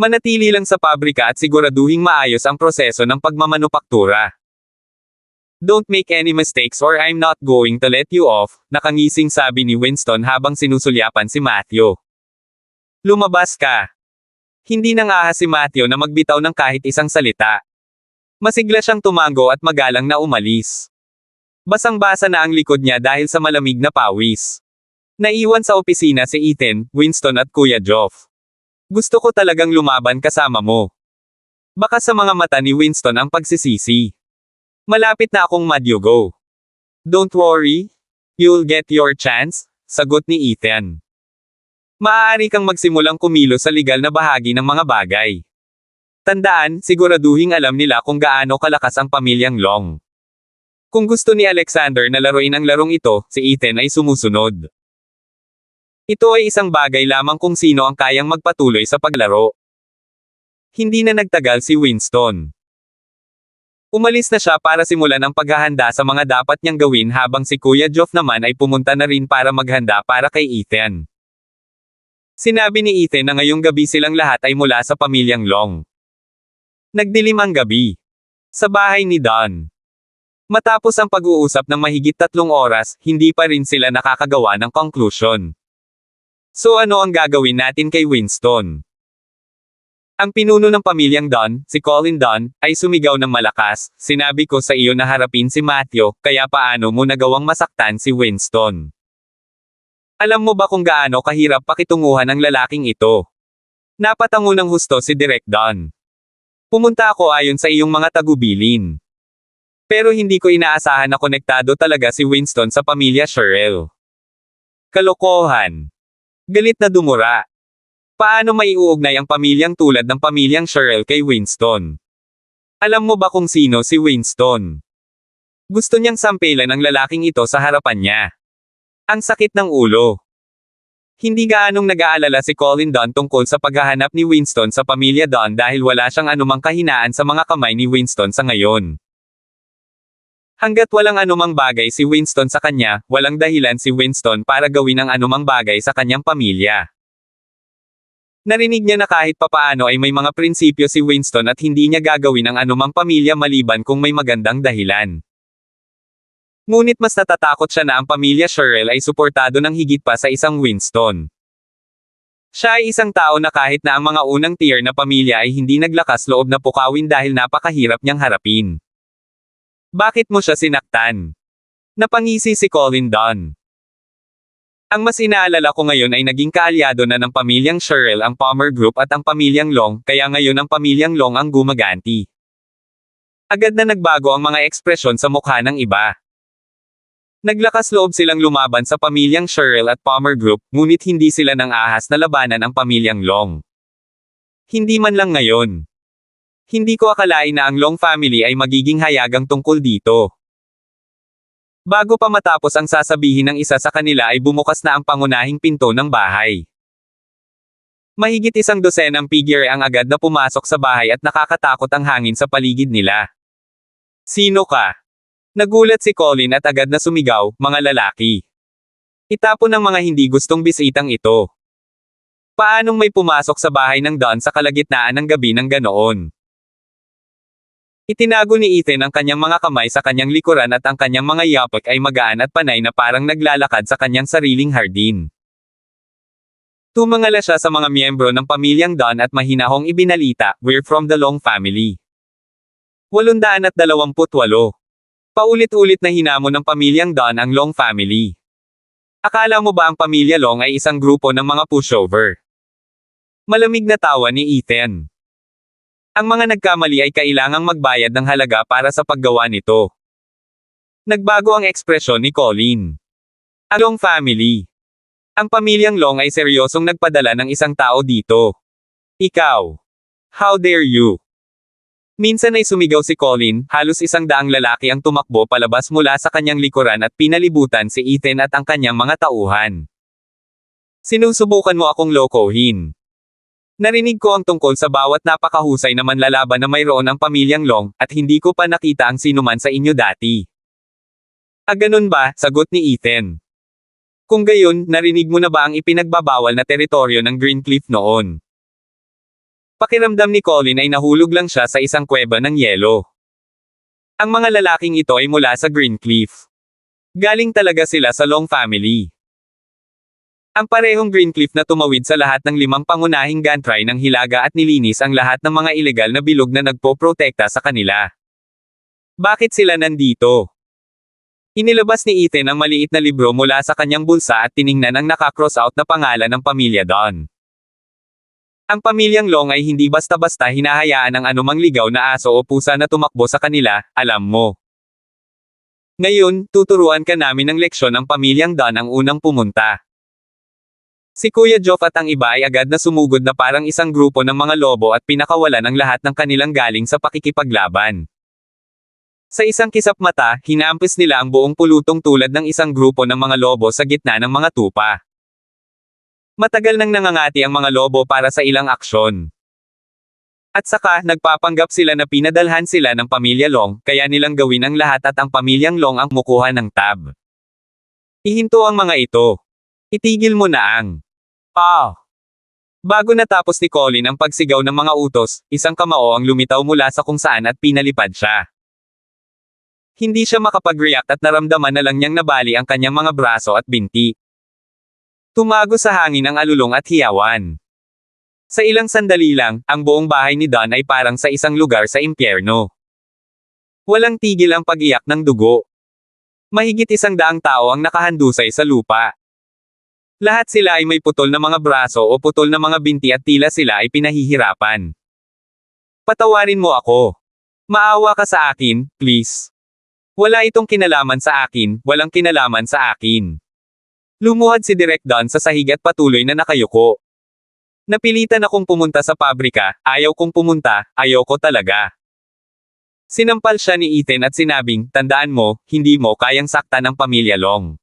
Manatili lang sa pabrika at siguraduhing maayos ang proseso ng pagmamanupaktura. Don't make any mistakes or I'm not going to let you off, nakangising sabi ni Winston habang sinusulyapan si Matthew. Lumabas ka. Hindi nang ahas si Matthew na magbitaw ng kahit isang salita. Masigla siyang tumango at magalang na umalis. Basang-basa na ang likod niya dahil sa malamig na pawis. Naiwan sa opisina si Ethan, Winston at Kuya Geoff. Gusto ko talagang lumaban kasama mo. Baka sa mga mata ni Winston ang pagsisisi. Malapit na akong madyugo. Don't worry. You'll get your chance, sagot ni Ethan. Maaari kang magsimulang kumilos sa legal na bahagi ng mga bagay. Tandaan, siguraduhing alam nila kung gaano kalakas ang pamilyang Long. Kung gusto ni Alexander na laruin ang larong ito, si Ethan ay sumusunod. Ito ay isang bagay lamang kung sino ang kayang magpatuloy sa paglaro. Hindi na nagtagal si Winston. Umalis na siya para simulan ang paghahanda sa mga dapat niyang gawin habang si Kuya Geoff naman ay pumunta na rin para maghanda para kay Ethan. Sinabi ni Ethan na ngayong gabi silang lahat ay mula sa pamilyang Long. Nagdilim ang gabi. Sa bahay ni Don. Matapos ang pag-uusap ng mahigit 3 oras, hindi pa rin sila nakakagawa ng conclusion. So ano ang gagawin natin kay Winston? Ang pinuno ng pamilyang Don, si Colin Don, ay sumigaw ng malakas, sinabi ko sa iyo na harapin si Matthew, kaya paano mo nagawang masaktan si Winston? Alam mo ba kung gaano kahirap pakitunguhan ang lalaking ito? Napatango ng husto si Direk Don. Pumunta ako ayon sa iyong mga tagubilin. Pero hindi ko inaasahan na konektado talaga si Winston sa pamilya Sherrill. Kalokohan. Galit na dumura. Paano maiuugnay ang pamilyang tulad ng pamilyang Sherrill kay Winston? Alam mo ba kung sino si Winston? Gusto niyang sampelan ang lalaking ito sa harapan niya. Ang sakit ng ulo. Hindi gaanong nag-aalala si Colin Don tungkol sa paghahanap ni Winston sa pamilya Don dahil wala siyang anumang kahinaan sa mga kamay ni Winston sa ngayon. Hanggat walang anumang bagay si Winston sa kanya, walang dahilan si Winston para gawin ang anumang bagay sa kanyang pamilya. Narinig niya na kahit papaano ay may mga prinsipyo si Winston at hindi niya gagawin ang anumang pamilya maliban kung may magandang dahilan. Ngunit mas natatakot siya na ang pamilya Sherrill ay suportado ng higit pa sa isang Winston. Siya ay isang tao na kahit na ang mga unang tier na pamilya ay hindi naglakas loob na pukawin dahil napakahirap niyang harapin. Bakit mo siya sinaktan? Napangisi si Colin Don. Ang mas inaalala ko ngayon ay naging kaalyado na ng pamilyang Sherrill ang Palmer Group at ang pamilyang Long, kaya ngayon ang pamilyang Long ang gumaganti. Agad na nagbago ang mga ekspresyon sa mukha ng iba. Naglakas loob silang lumaban sa pamilyang Sherrill at Palmer Group, ngunit hindi sila nang ahas na labanan ang pamilyang Long. Hindi man lang ngayon. Hindi ko akalain na ang Long family ay magiging hayagang tungkol dito. Bago pa matapos ang sasabihin ng isa sa kanila ay bumukas na ang pangunahing pinto ng bahay. Mahigit 100 figure ang agad na pumasok sa bahay at nakakatakot ang hangin sa paligid nila. Sino ka? Nagulat si Colin at agad na sumigaw, mga lalaki. Itapon ng mga hindi gustong bisitang ito. Paanong may pumasok sa bahay ng Don sa kalagitnaan ng gabi ng ganoon? Itinago ni Ethan ang kanyang mga kamay sa kanyang likuran at ang kanyang mga yapak ay magaan at panay na parang naglalakad sa kanyang sariling hardin. Tumangala siya sa mga miyembro ng pamilyang Don at mahinahong ibinalita, "We're from the Long family." 828. Paulit-ulit na hinamon ng pamilyang Don ang Long family. Akala mo ba ang pamilya Long ay isang grupo ng mga pushover? Malamig na tawa ni Ethan. Ang mga nagkamali ay kailangang magbayad ng halaga para sa paggawa nito. Nagbago ang ekspresyon ni Colin. Ang Long family. Ang pamilyang Long ay seryosong nagpadala ng isang tao dito. Ikaw. How dare you? Minsan ay sumigaw si Colin, halos 100 lalaki ang tumakbo palabas mula sa kanyang likuran at pinalibutan si Ethan at ang kanyang mga tauhan. Sinusubukan mo akong lokohin. Narinig ko ang tungkol sa bawat napakahusay na manlalaban na mayroon ang pamilyang Long, at hindi ko pa nakita ang sinuman sa inyo dati. Ganun ba? Sagot ni Ethan. Kung gayon, narinig mo na ba ang ipinagbabawal na teritoryo ng Greencliff noon? Pakiramdam ni Colin ay nahulog lang siya sa isang kuweba ng yelo. Ang mga lalaking ito ay mula sa Greencliff. Galing talaga sila sa Long family. Ang parehong Greencliff na tumawid sa lahat ng 5 pangunahing gantry ng Hilaga at nilinis ang lahat ng mga ilegal na bilog na nagpoprotekta sa kanila. Bakit sila nandito? Inilabas ni Ethan ang maliit na libro mula sa kanyang bulsa at tiningnan ang naka-cross out na pangalan ng pamilya Don. Ang pamilyang Long ay hindi basta-basta hinahayaan ng anumang ligaw na aso o pusa na tumakbo sa kanila, alam mo. Ngayon, tuturuan ka namin ng leksyon ang pamilyang Don ang unang pumunta. Si Kuya Geoff at ang iba ay agad na sumugod na parang isang grupo ng mga lobo at pinakawalan ang lahat ng kanilang galing sa pakikipaglaban. Sa isang kisap mata, hinampis nila ang buong pulutong tulad ng isang grupo ng mga lobo sa gitna ng mga tupa. Matagal nang nangangati ang mga lobo para sa ilang aksyon. At saka, nagpapanggap sila na pinadalhan sila ng pamilya Long, kaya nilang gawin ang lahat at ang pamilyang Long ang mukuha ng tab. Ihinto ang mga ito. Itigil mo na ang Bago natapos ni Colin ang pagsigaw ng mga utos, isang kamao ang lumitaw mula sa kung saan at pinalipad siya. Hindi siya makapag-react at naramdaman na lang niyang nabali ang kanyang mga braso at binti. Tumago sa hangin ang alulong at hiyawan. Sa ilang sandali lang, ang buong bahay ni Don ay parang sa isang lugar sa impyerno. Walang tigil ang pag-iyak ng dugo. Mahigit 100 tao ang nakahandusay sa lupa. Lahat sila ay may putol na mga braso o putol na mga binti at tila sila ay pinahihirapan. Patawarin mo ako. Maawa ka sa akin, please. Wala itong kinalaman sa akin, walang kinalaman sa akin. Lumuhad si Direk Don sa sahig at patuloy na nakayuko. Napilitan akong pumunta sa pabrika, ayaw kong pumunta, ayaw ko talaga. Sinampal siya ni Ethan at sinabing, tandaan mo, hindi mo kayang saktan ang pamilya Long.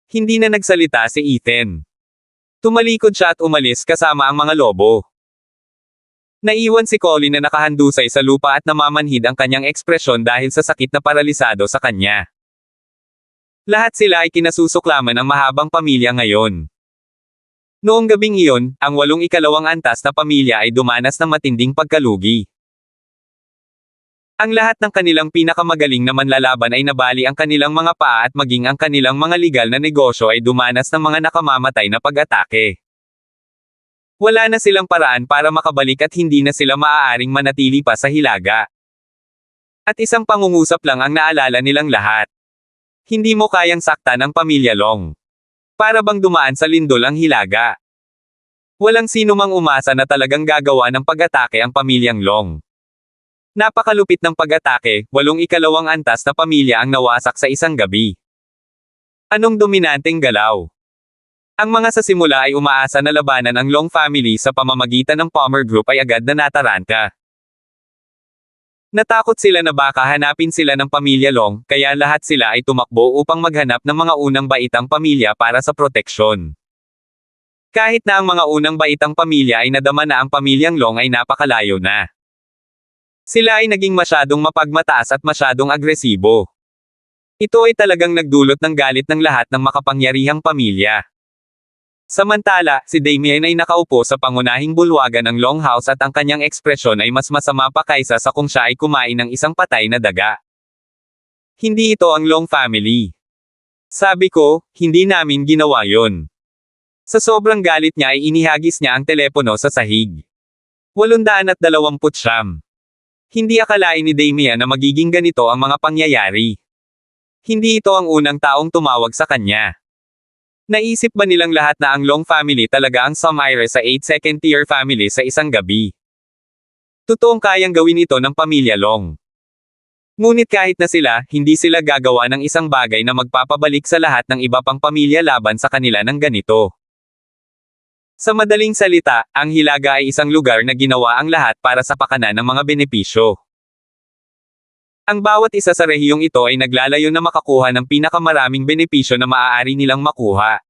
Hindi na nagsalita si Ethan. Tumalikod siya at umalis kasama ang mga lobo. Naiwan si Colin na nakahandusay sa lupa at namamanhid ang kanyang ekspresyon dahil sa sakit na paralisado sa kanya. Lahat sila ay kinasusuklaman ng mahabang pamilya ngayon. Noong gabing iyon, ang 8 ikalawang antas na pamilya ay dumanas ng matinding pagkalugi. Ang lahat ng kanilang pinakamagaling na manlalaban ay nabali ang kanilang mga paa at maging ang kanilang mga legal na negosyo ay dumanas ng mga nakamamatay na pag-atake. Wala na silang paraan para makabalik at hindi na sila maaaring manatili pa sa Hilaga. At isang pangungusap lang ang naalala nilang lahat. Hindi mo kayang saktan ang pamilya Long. Para bang dumaan sa lindol ang Hilaga. Walang sino mang umasa na talagang gagawa ng pag-atake ang pamilyang Long. Napakalupit ng pag-atake, 8 ikalawang antas na pamilya ang nawasak sa isang gabi. Anong dominanteng galaw? Ang mga sa simula ay umaasa na labanan ang Long family sa pamamagitan ng Palmer Group ay agad na nataranta. Natakot sila na baka hanapin sila ng pamilya Long, kaya lahat sila ay tumakbo upang maghanap ng mga unang baitang pamilya para sa proteksyon. Kahit na ang mga unang baitang pamilya ay nadama na ang pamilyang Long ay napakalayo na. Sila ay naging masyadong mapagmataas at masyadong agresibo. Ito ay talagang nagdulot ng galit ng lahat ng makapangyarihang pamilya. Samantala, si Damien ay nakaupo sa pangunahing bulwagan ng longhouse at ang kanyang ekspresyon ay mas masama pa kaysa sa kung siya ay kumain ng isang patay na daga. Hindi ito ang Long family. Sabi ko, hindi namin ginawa yon. Sa sobrang galit niya ay inihagis niya ang telepono sa sahig. 829. Hindi akalain ni Damien na magiging ganito ang mga pangyayari. Hindi ito ang unang taong tumawag sa kanya. Naisip ba nilang lahat na ang Long family talaga ang sumire sa 8 second-tier family sa isang gabi? Totoong kayang gawin ito ng pamilya Long. Ngunit kahit na sila, hindi sila gagawa ng isang bagay na magpapabalik sa lahat ng iba pang pamilya laban sa kanila ng ganito. Sa madaling salita, ang Hilaga ay isang lugar na ginawa ang lahat para sa pakanan ng mga benepisyo. Ang bawat isa sa rehiyong ito ay naglalayo na makakuha ng pinakamaraming benepisyo na maaari nilang makuha.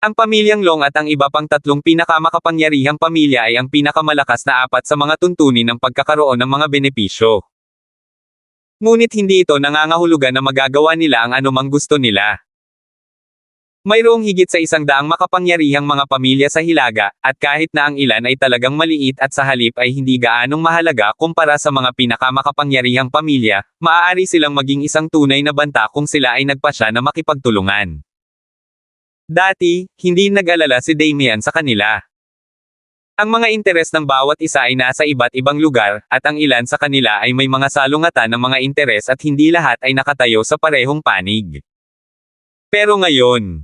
Ang pamilyang Long at ang iba pang 3 pinakamakapangyarihang pamilya ay ang pinakamalakas na 4 sa mga tuntunin ng pagkakaroon ng mga benepisyo. Ngunit hindi ito nangangahulugan na magagawa nila ang anumang gusto nila. Mayroong higit sa 100 makapangyarihang mga pamilya sa Hilaga, at kahit na ang ilan ay talagang maliit at sa halip ay hindi gaanong mahalaga kumpara sa mga pinakamakapangyarihang pamilya, maaari silang maging isang tunay na banta kung sila ay nagpasya na makipagtulungan. Dati, hindi nag-alala si Damien sa kanila. Ang mga interes ng bawat isa ay nasa iba't ibang lugar, at ang ilan sa kanila ay may mga salungatan ng mga interes at hindi lahat ay nakatayo sa parehong panig. Pero ngayon,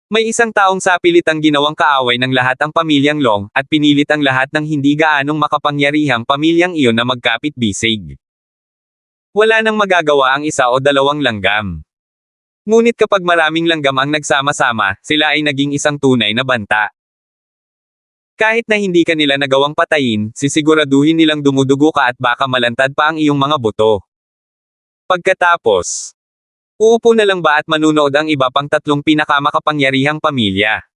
may isang taong sapilitang ginawang kaaway ng lahat ang pamilyang Long, at pinilit ang lahat ng hindi gaanong makapangyarihang pamilyang iyon na magkapit-bisig. Wala nang magagawa ang 1 o 2 langgam. Ngunit kapag maraming langgam ang nagsama-sama, sila ay naging isang tunay na banta. Kahit na hindi ka nila nagawang patayin, sisiguraduhin nilang dumudugo ka at baka malantad pa ang iyong mga buto. Pagkatapos, uupo na lang ba at manunood ang iba pang 3 pinakamakapangyarihang pamilya?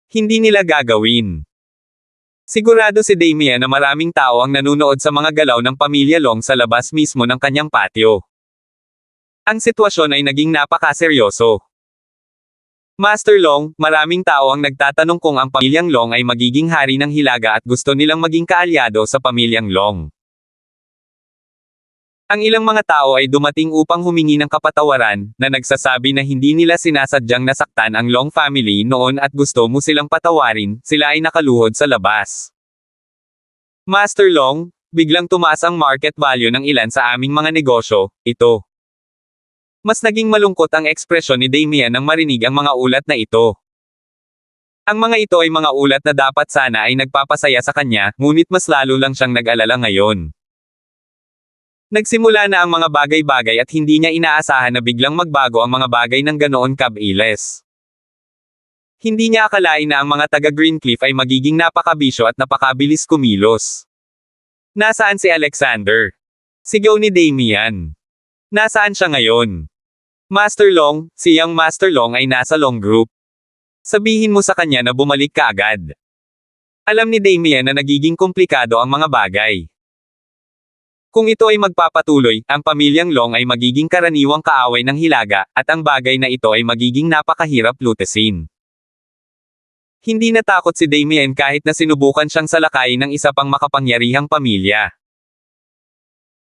Hindi nila gagawin. Sigurado si Damien na maraming tao ang nanunood sa mga galaw ng pamilya Long sa labas mismo ng kanyang patio. Ang sitwasyon ay naging napakaseryoso. Master Long, maraming tao ang nagtatanong kung ang pamilyang Long ay magiging hari ng Hilaga at gusto nilang maging kaalyado sa pamilyang Long. Ang ilang mga tao ay dumating upang humingi ng kapatawaran, na nagsasabi na hindi nila sinasadyang nasaktan ang Long family noon at gusto mo silang patawarin, sila ay nakaluhod sa labas. Master Long, biglang tumaas ang market value ng ilan sa aming mga negosyo, ito. Mas naging malungkot ang ekspresyon ni Damien nang marinig ang mga ulat na ito. Ang mga ito ay mga ulat na dapat sana ay nagpapasaya sa kanya, ngunit mas lalo lang siyang nag-alala ngayon. Nagsimula na ang mga bagay-bagay at hindi niya inaasahan na biglang magbago ang mga bagay ng ganoon kabilis. Hindi niya akalain na ang mga taga Greencliff ay magiging napakabisyo at napakabilis kumilos. Nasaan si Alexander? Sigaw ni Damien. Nasaan siya ngayon? Master Long, siyang Master Long ay nasa Long Group. Sabihin mo sa kanya na bumalik ka agad. Alam ni Damien na nagiging komplikado ang mga bagay. Kung ito ay magpapatuloy, ang pamilyang Long ay magiging karaniwang kaaway ng Hilaga, at ang bagay na ito ay magiging napakahirap lutesin. Hindi natakot si Damien kahit na sinubukan siyang salakayin ng isa pang makapangyarihang pamilya.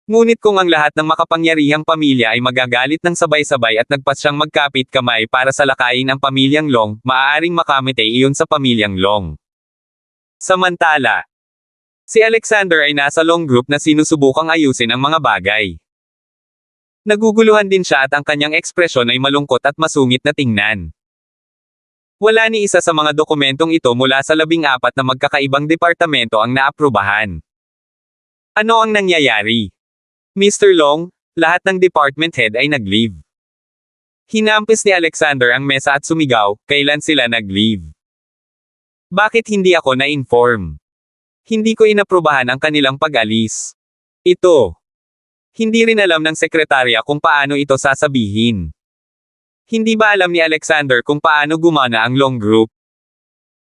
Ngunit kung ang lahat ng makapangyarihang pamilya ay magagalit ng sabay-sabay at nagpas siyang magkapit kamay para salakayin ang pamilyang Long, maaaring makamite iyon sa pamilyang Long. Samantala, si Alexander ay nasa Long Group na sinusubukang ayusin ang mga bagay. Naguguluhan din siya at ang kanyang ekspresyon ay malungkot at masungit na tingnan. Wala ni isa sa mga dokumentong ito mula sa 14 na magkakaibang departamento ang naaprubahan. Ano ang nangyayari? Mr. Long, lahat ng department head ay nag-leave. Hinampis ni Alexander ang mesa at sumigaw, kailan sila nag-leave? Bakit hindi ako na-inform? Hindi ko inaprubahan ang kanilang pag-alis. Ito. Hindi rin alam ng sekretarya kung paano ito sasabihin. Hindi ba alam ni Alexander kung paano gumana ang Long Group?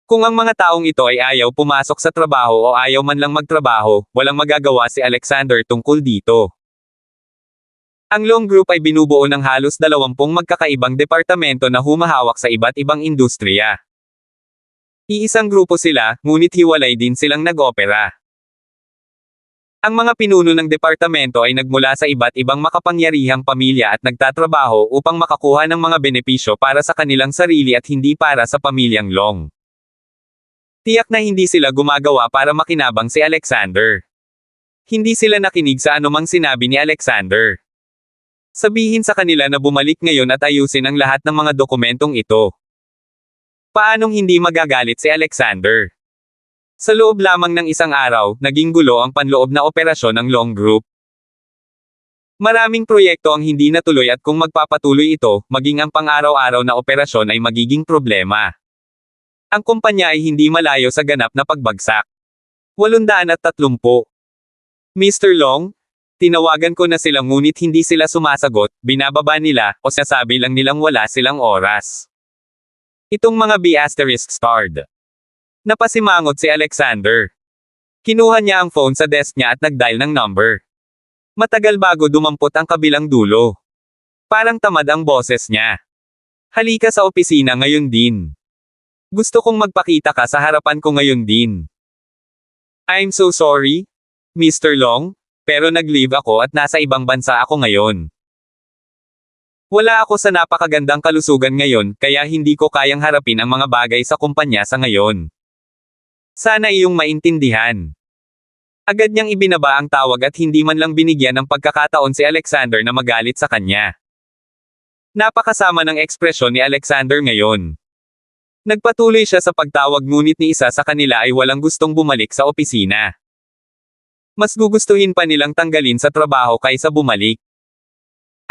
Kung ang mga taong ito ay ayaw pumasok sa trabaho o ayaw man lang magtrabaho, walang magagawa si Alexander tungkol dito. Ang Long Group ay binubuo ng halos 20 magkakaibang departamento na humahawak sa iba't ibang industriya. Iisang grupo sila, ngunit hiwalay din silang nag-opera. Ang mga pinuno ng departamento ay nagmula sa iba't ibang makapangyarihang pamilya at nagtatrabaho upang makakuha ng mga benepisyo para sa kanilang sarili at hindi para sa pamilyang Long. Tiyak na hindi sila gumagawa para makinabang si Alexander. Hindi sila nakinig sa anumang sinabi ni Alexander. Sabihin sa kanila na bumalik ngayon at ayusin ang lahat ng mga dokumentong ito. Paanong hindi magagalit si Alexander? Sa loob lamang ng isang araw, naging gulo ang panloob na operasyon ng Long Group. Maraming proyekto ang hindi natuloy at kung magpapatuloy ito, maging ang pang-araw-araw na operasyon ay magiging problema. Ang kumpanya ay hindi malayo sa ganap na pagbagsak. 830. Mr. Long? Tinawagan ko na sila ngunit hindi sila sumasagot, binababa nila, o sasabi lang nilang wala silang oras. Itong mga B*****. Napasimangot si Alexander. Kinuha niya ang phone sa desk niya at nag-dial ng number. Matagal bago dumampot ang kabilang dulo. Parang tamad ang boses niya. Halika sa opisina ngayon din. Gusto kong magpakita ka sa harapan ko ngayon din. I'm so sorry, Mr. Long. Pero nag-leave ako at nasa ibang bansa ako ngayon. Wala ako sa napakagandang kalusugan ngayon, kaya hindi ko kayang harapin ang mga bagay sa kumpanya sa ngayon. Sana iyong maintindihan. Agad niyang ibinaba ang tawag at hindi man lang binigyan ng pagkakataon si Alexander na magalit sa kanya. Napakasama ng ekspresyon ni Alexander ngayon. Nagpatuloy siya sa pagtawag ngunit ni isa sa kanila ay walang gustong bumalik sa opisina. Mas gugustuhin pa nilang tanggalin sa trabaho kaysa bumalik.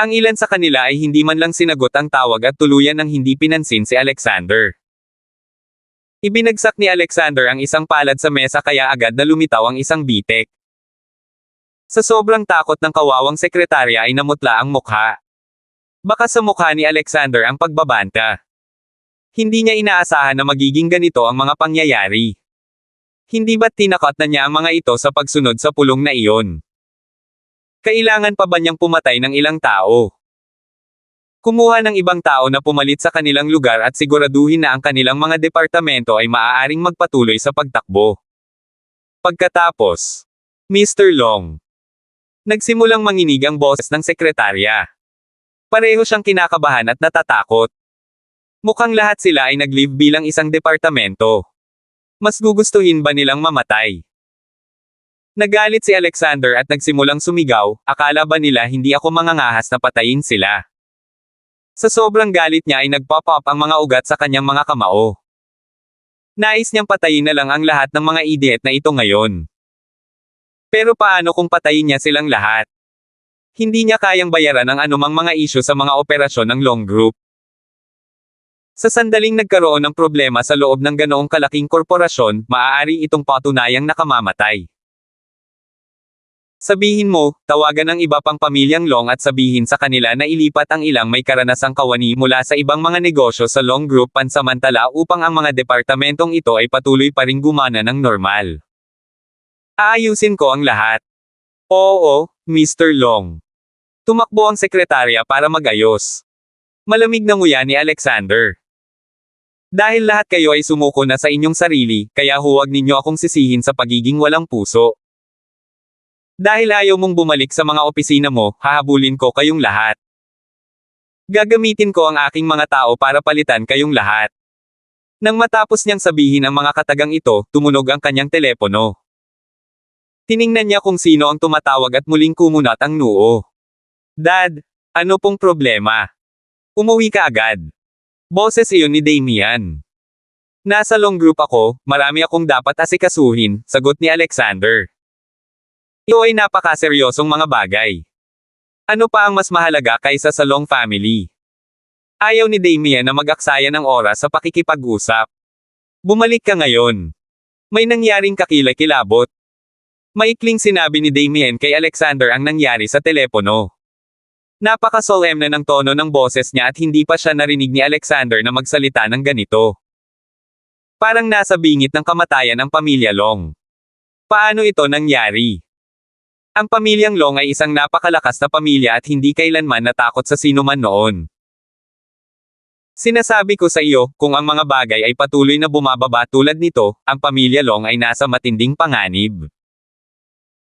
Ang ilan sa kanila ay hindi man lang sinagot ang tawag at tuluyan ng hindi pinansin si Alexander. Ibinagsak ni Alexander ang isang palad sa mesa kaya agad na lumitaw ang isang bitek. Sa sobrang takot ng kawawang sekretarya ay namutla ang mukha. Baka sa mukha ni Alexander ang pagbabanta. Hindi niya inaasahan na magiging ganito ang mga pangyayari. Hindi ba't tinakot na niya ang mga ito sa pagsunod sa pulong na iyon? Kailangan pa ba niyang pumatay ng ilang tao? Kumuha ng ibang tao na pumalit sa kanilang lugar at siguraduhin na ang kanilang mga departamento ay maaaring magpatuloy sa pagtakbo. Pagkatapos, Mr. Long. Nagsimulang manginig ang boses ng sekretarya. Pareho siyang kinakabahan at natatakot. Mukhang lahat sila ay nag-leave bilang isang departamento. Mas gugustuhin ba nilang mamatay? Nagalit si Alexander at nagsimulang sumigaw, akala ba nila hindi ako mangangahas na patayin sila? Sa sobrang galit niya ay nag-pop up ang mga ugat sa kanyang mga kamao. Nais niyang patayin na lang ang lahat ng mga idiot na ito ngayon. Pero paano kung patayin niya silang lahat? Hindi niya kayang bayaran ang anumang mga isyu sa mga operasyon ng Long Group. Sa sandaling nagkaroon ng problema sa loob ng ganoong kalaking korporasyon, maaari itong patunayang nakamamatay. Sabihin mo, tawagan ng iba pang pamilyang Long at sabihin sa kanila na ilipat ang ilang may karanasang kawani mula sa ibang mga negosyo sa Long Group pansamantala upang ang mga departamentong ito ay patuloy pa ring gumana ng normal. Aayusin ko ang lahat. Oo, Mr. Long. Tumakbo ang sekretarya para mag-ayos. Malamig na nguya ni Alexander. Dahil lahat kayo ay sumuko na sa inyong sarili, kaya huwag ninyo akong sisihin sa pagiging walang puso. Dahil ayaw mong bumalik sa mga opisina mo, hahabulin ko kayong lahat. Gagamitin ko ang aking mga tao para palitan kayong lahat. Nang matapos niyang sabihin ang mga katagang ito, tumunog ang kanyang telepono. Tiningnan niya kung sino ang tumatawag at muling kumunat ang noo. Dad, ano pong problema? Umuwi ka agad. Boses iyon ni Damian. Nasa Long Group ako, marami akong dapat asikasuhin, sagot ni Alexander. Ito ay napakaseryosong mga bagay. Ano pa ang mas mahalaga kaysa sa Long family? Ayaw ni Damian na mag-aksaya ng oras sa pakikipag-usap. Bumalik ka ngayon. May nangyaring kakilakilabot. Maikling sinabi ni Damian kay Alexander ang nangyari sa telepono. Napaka-solemn na ng tono ng boses niya at hindi pa siya narinig ni Alexander na magsalita ng ganito. Parang nasa bingit ng kamatayan ang pamilya Long. Paano ito nangyari? Ang pamilyang Long ay isang napakalakas na pamilya at hindi kailanman natakot sa sinuman noon. Sinasabi ko sa iyo, kung ang mga bagay ay patuloy na bumababa tulad nito, ang pamilya Long ay nasa matinding panganib.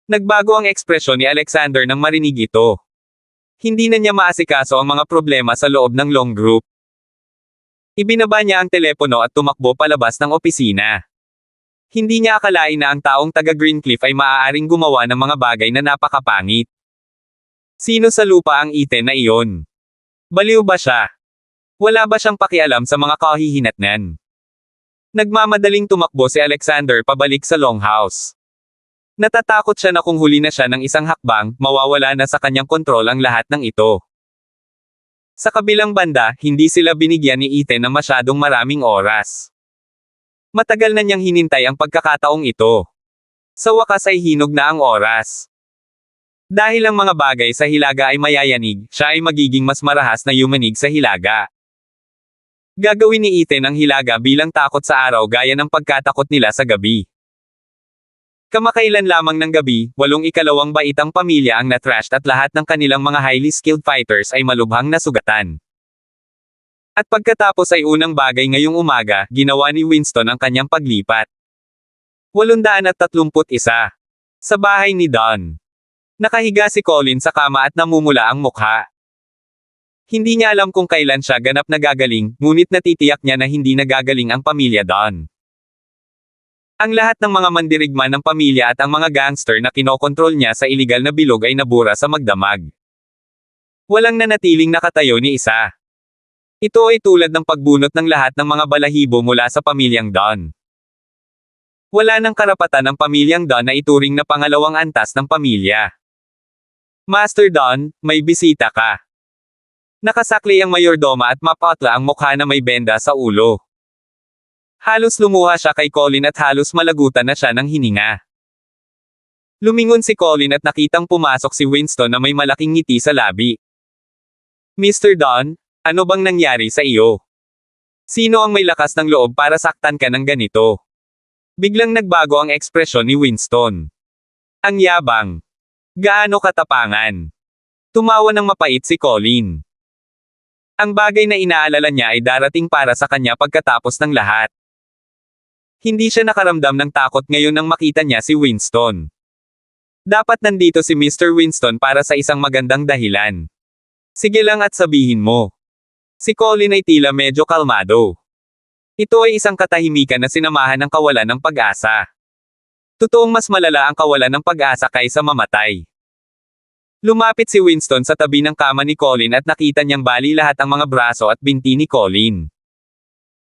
Nagbago ang ekspresyon ni Alexander nang marinig ito. Hindi na niya maasikaso ang mga problema sa loob ng Long Group. Ibinaba niya ang telepono at tumakbo palabas ng opisina. Hindi niya akalain na ang taong taga Greencliff ay maaaring gumawa ng mga bagay na napakapangit. Sino sa lupa ang Ethan na iyon? Baliw ba siya? Wala ba siyang pakialam sa mga kahihinatnan? Nagmamadaling tumakbo si Alexander pabalik sa Longhouse. Natatakot siya na kung huli na siya ng isang hakbang, mawawala na sa kanyang kontrol ang lahat ng ito. Sa kabilang banda, hindi sila binigyan ni Ethan ng masyadong maraming oras. Matagal na niyang hinintay ang pagkakataong ito. Sa wakas ay hinog na ang oras. Dahil ang mga bagay sa hilaga ay mayayanig, siya ay magiging mas marahas na yumanig sa hilaga. Gagawin ni Ethan ang hilaga bilang takot sa araw gaya ng pagkatakot nila sa gabi. Kamakailan lamang ng gabi, 82 baitang pamilya ang natrashed at lahat ng kanilang mga highly skilled fighters ay malubhang nasugatan. At pagkatapos ay unang bagay ngayong umaga, ginawa ni Winston ang kanyang paglipat. 831. Sa bahay ni Don. Nakahiga si Colin sa kama at namumula ang mukha. Hindi niya alam kung kailan siya ganap nagagaling, ngunit natitiyak niya na hindi nagagaling ang pamilya Don. Ang lahat ng mga mandirigma ng pamilya at ang mga gangster na kinokontrol niya sa iligal na bilog ay nabura sa magdamag. Walang nanatiling nakatayo ni isa. Ito ay tulad ng pagbunot ng lahat ng mga balahibo mula sa pamilyang Don. Wala nang karapatan ng pamilyang Don na ituring na pangalawang antas ng pamilya. Master Don, may bisita ka. Nakasakli ang mayordoma at mapatla ang mukha na may benda sa ulo. Halos lumuha siya kay Colin at halos malagutan na siya ng hininga. Lumingon si Colin at nakitang pumasok si Winston na may malaking ngiti sa labi. Mr. Don, ano bang nangyari sa iyo? Sino ang may lakas ng loob para saktan ka ng ganito? Biglang nagbago ang ekspresyon ni Winston. Ang yabang. Gaano katapangan? Tumawa ng mapait si Colin. Ang bagay na inaalala niya ay darating para sa kanya pagkatapos ng lahat. Hindi siya nakaramdam ng takot ngayon nang makita niya si Winston. Dapat nandito si Mr. Winston para sa isang magandang dahilan. Sige lang at sabihin mo. Si Colin ay tila medyo kalmado. Ito ay isang katahimikan na sinamahan ng kawalan ng pag-asa. Totoong mas malala ang kawalan ng pag-asa kaysa mamatay. Lumapit si Winston sa tabi ng kama ni Colin at nakita niyang bali lahat ang mga braso at binti ni Colin.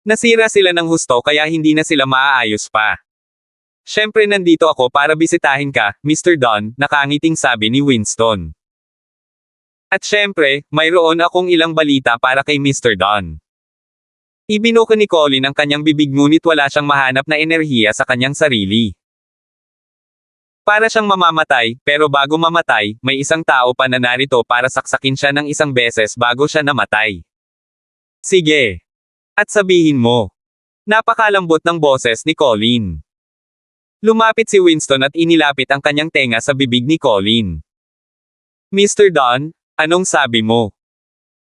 Nasira sila ng husto kaya hindi na sila maaayos pa. Siyempre nandito ako para bisitahin ka, Mr. Don, nakangiting sabi ni Winston. At siyempre, mayroon akong ilang balita para kay Mr. Don. Ibinuka ni Colin ang kanyang bibig ngunit wala siyang mahanap na enerhiya sa kanyang sarili. Para siyang mamamatay, pero bago mamatay, may isang tao pa na narito para saksakin siya ng isang beses bago siya namatay. Sige. At sabihin mo. Napakalambot ng boses ni Colin. Lumapit si Winston at inilapit ang kanyang tenga sa bibig ni Colin. Mr. Don, anong sabi mo?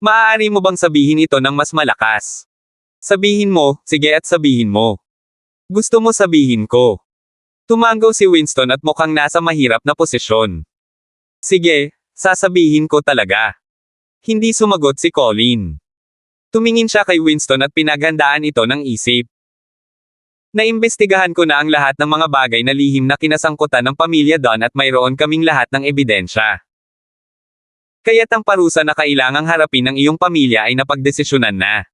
Maaari mo bang sabihin ito ng mas malakas? Sabihin mo, sige at sabihin mo. Gusto mo sabihin ko. Tumanggaw si Winston at mukhang nasa mahirap na posisyon. Sige, sasabihin ko talaga. Hindi sumagot si Colin. Tumingin siya kay Winston at pinaghandaan ito ng isip. Naimbestigahan ko na ang lahat ng mga bagay na lihim na kinasangkutan ng pamilya Don at mayroon kaming lahat ng ebidensya. Kaya't ang parusa na kailangang harapin ng iyong pamilya ay napagdesisyonan na.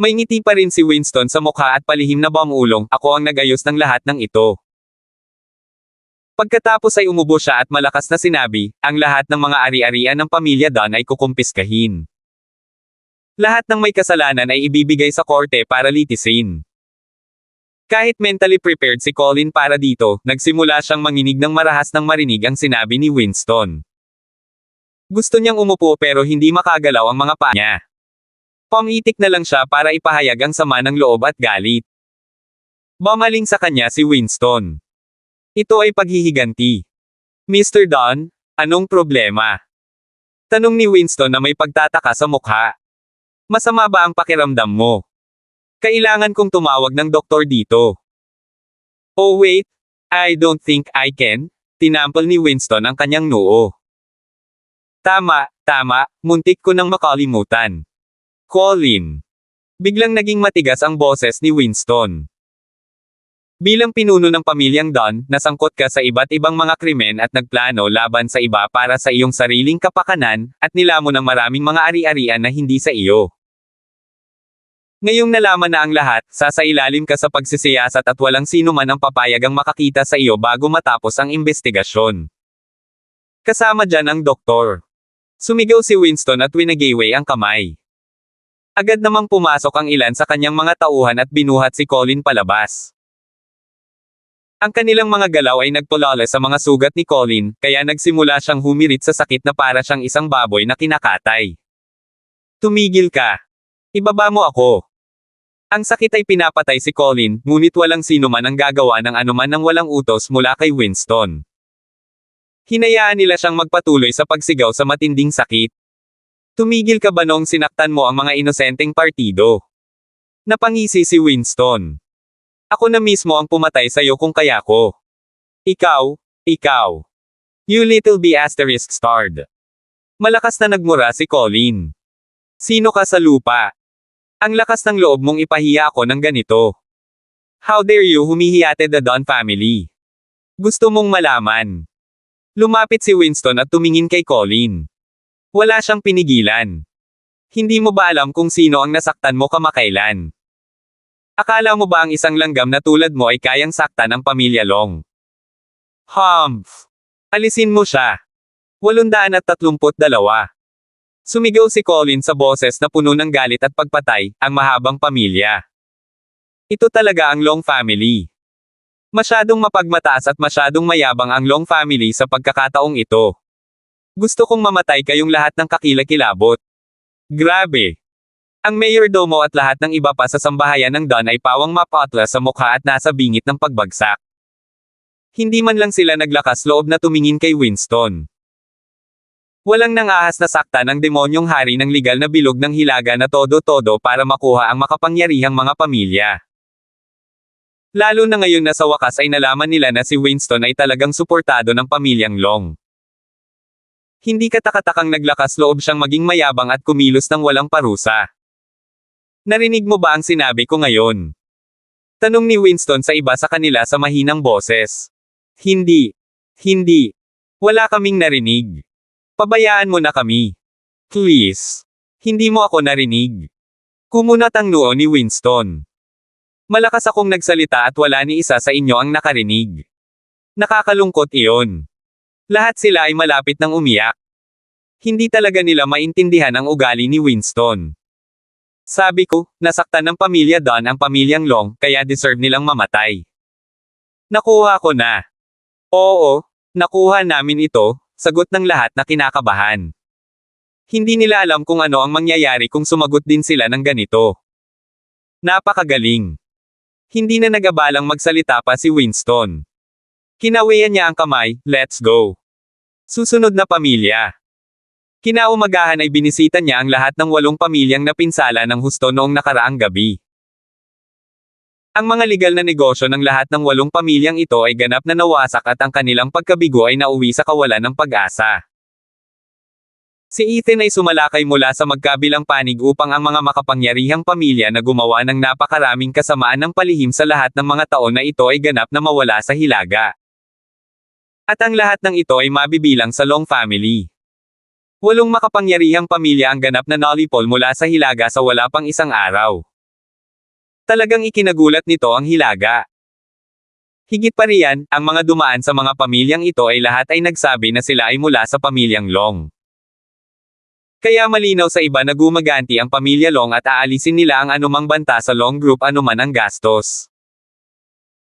May ngiti pa rin si Winston sa mukha at palihim na bumulong, ako ang nagayos ng lahat ng ito. Pagkatapos ay umubo siya at malakas na sinabi, ang lahat ng mga ari-arian ng pamilya Don ay kukumpiskahin. Lahat ng may kasalanan ay ibibigay sa korte para litisin. Kahit mentally prepared si Colin para dito, nagsimula siyang manginig ng marahas nang marinig ang sinabi ni Winston. Gusto niyang umupo pero hindi makagalaw ang mga paa niya. Pumitik na lang siya para ipahayag ang sama ng loob at galit. Bumaling sa kanya si Winston. Ito ay paghihiganti. Mr. Don, anong problema? Tanong ni Winston na may pagtataka sa mukha. Masama ba ang pakiramdam mo? Kailangan kong tumawag ng doktor dito. Oh wait, I don't think I can. Tinampal ni Winston ang kanyang noo. Tama, muntik ko nang makalimutan. Colin. Biglang naging matigas ang boses ni Winston. Bilang pinuno ng pamilyang Don, nasangkot ka sa iba't ibang mga krimen at nagplano laban sa iba para sa iyong sariling kapakanan, at nilamon ng maraming mga ari-arian na hindi sa iyo. Ngayong nalaman na ang lahat, sasailalim ka sa pagsisiyasat at walang sino man ang papayagang makakita sa iyo bago matapos ang investigasyon. Kasama dyan ang doktor. Sumigaw si Winston at winagayway ang kamay. Agad namang pumasok ang ilan sa kanyang mga tauhan at binuhat si Colin palabas. Ang kanilang mga galaw ay nagpulala sa mga sugat ni Colin, kaya nagsimula siyang humirit sa sakit na para siyang isang baboy na kinakatay. Tumigil ka. Ibaba mo ako. Ang sakit ay pinapatay si Colin, ngunit walang sino man ang gagawa ng anuman nang walang utos mula kay Winston. Hinayaan nila siyang magpatuloy sa pagsigaw sa matinding sakit. Tumigil ka ba noong sinaktan mo ang mga inosenteng partido? Napangisi si Winston. Ako na mismo ang pumatay sa'yo kung kaya ko. Ikaw. You little be asterisk starred. Malakas na nagmura si Colin. Sino ka sa lupa? Ang lakas ng loob mong ipahiya ako ng ganito. How dare you humihiyate the Don family? Gusto mong malaman. Lumapit si Winston at tumingin kay Colin. Wala siyang pinigilan. Hindi mo ba alam kung sino ang nasaktan mo kamakailan? Akala mo ba ang isang langgam na tulad mo ay kayang saktan ang pamilya Long? Humph! Alisin mo siya. 832. Sumigaw si Colin sa boses na puno ng galit at pagpatay, ang mahabang pamilya. Ito talaga ang Long family. Masyadong mapagmataas at masyadong mayabang ang Long family sa pagkakataong ito. Gusto kong mamatay kayong lahat ng kakilakilabot. Grabe! Ang mayordomo at lahat ng iba pa sa sambahayan ng Don ay pawang mapatla sa mukha at nasa bingit ng pagbagsak. Hindi man lang sila naglakas loob na tumingin kay Winston. Walang nangahas na sakta ng demonyong hari ng ligal na bilog ng hilaga na todo-todo para makuha ang makapangyarihang mga pamilya. Lalo na ngayon na sa wakas ay nalaman nila na si Winston ay talagang suportado ng pamilyang Long. Hindi katakatakang naglakas loob siyang maging mayabang at kumilos ng walang parusa. Narinig mo ba ang sinabi ko ngayon? Tanong ni Winston sa iba sa kanila sa mahinang boses. Hindi. Wala kaming narinig. Pabayaan mo na kami. Please. Hindi mo ako narinig. Kumunat ang noo ni Winston. Malakas akong nagsalita at wala ni isa sa inyo ang nakarinig. Nakakalungkot iyon. Lahat sila ay malapit ng umiyak. Hindi talaga nila maintindihan ang ugali ni Winston. Sabi ko, nasaktan ng pamilya Don ang pamilyang Long, kaya deserve nilang mamatay. Nakuha ko na. Oo, nakuha namin ito, sagot ng lahat na kinakabahan. Hindi nila alam kung ano ang mangyayari kung sumagot din sila ng ganito. Napakagaling. Hindi na nagabalang magsalita pa si Winston. Kinawian niya ang kamay, let's go. Susunod na pamilya. Kinaumagahan ay binisita niya ang lahat ng 8 pamilyang napinsala ng husto noong nakaraang gabi. Ang mga legal na negosyo ng lahat ng 8 pamilyang ito ay ganap na nawasak at ang kanilang pagkabigo ay nauwi sa kawalan ng pag-asa. Si Ethan ay sumalakay mula sa magkabilang panig upang ang mga makapangyarihang pamilya na gumawa ng napakaraming kasamaan ng palihim sa lahat ng mga taon na ito ay ganap na mawala sa hilaga. At ang lahat ng ito ay mabibilang sa Long family. 8 makapangyarihang pamilya ang ganap na nalipol mula sa hilaga sa wala pang isang araw. Talagang ikinagulat nito ang hilaga. Higit pa riyan, ang mga dumaan sa mga pamilyang ito ay lahat ay nagsabi na sila ay mula sa pamilyang Long. Kaya malinaw sa iba na gumaganti ang pamilya Long at aalisin nila ang anumang banta sa Long Group anuman ang gastos.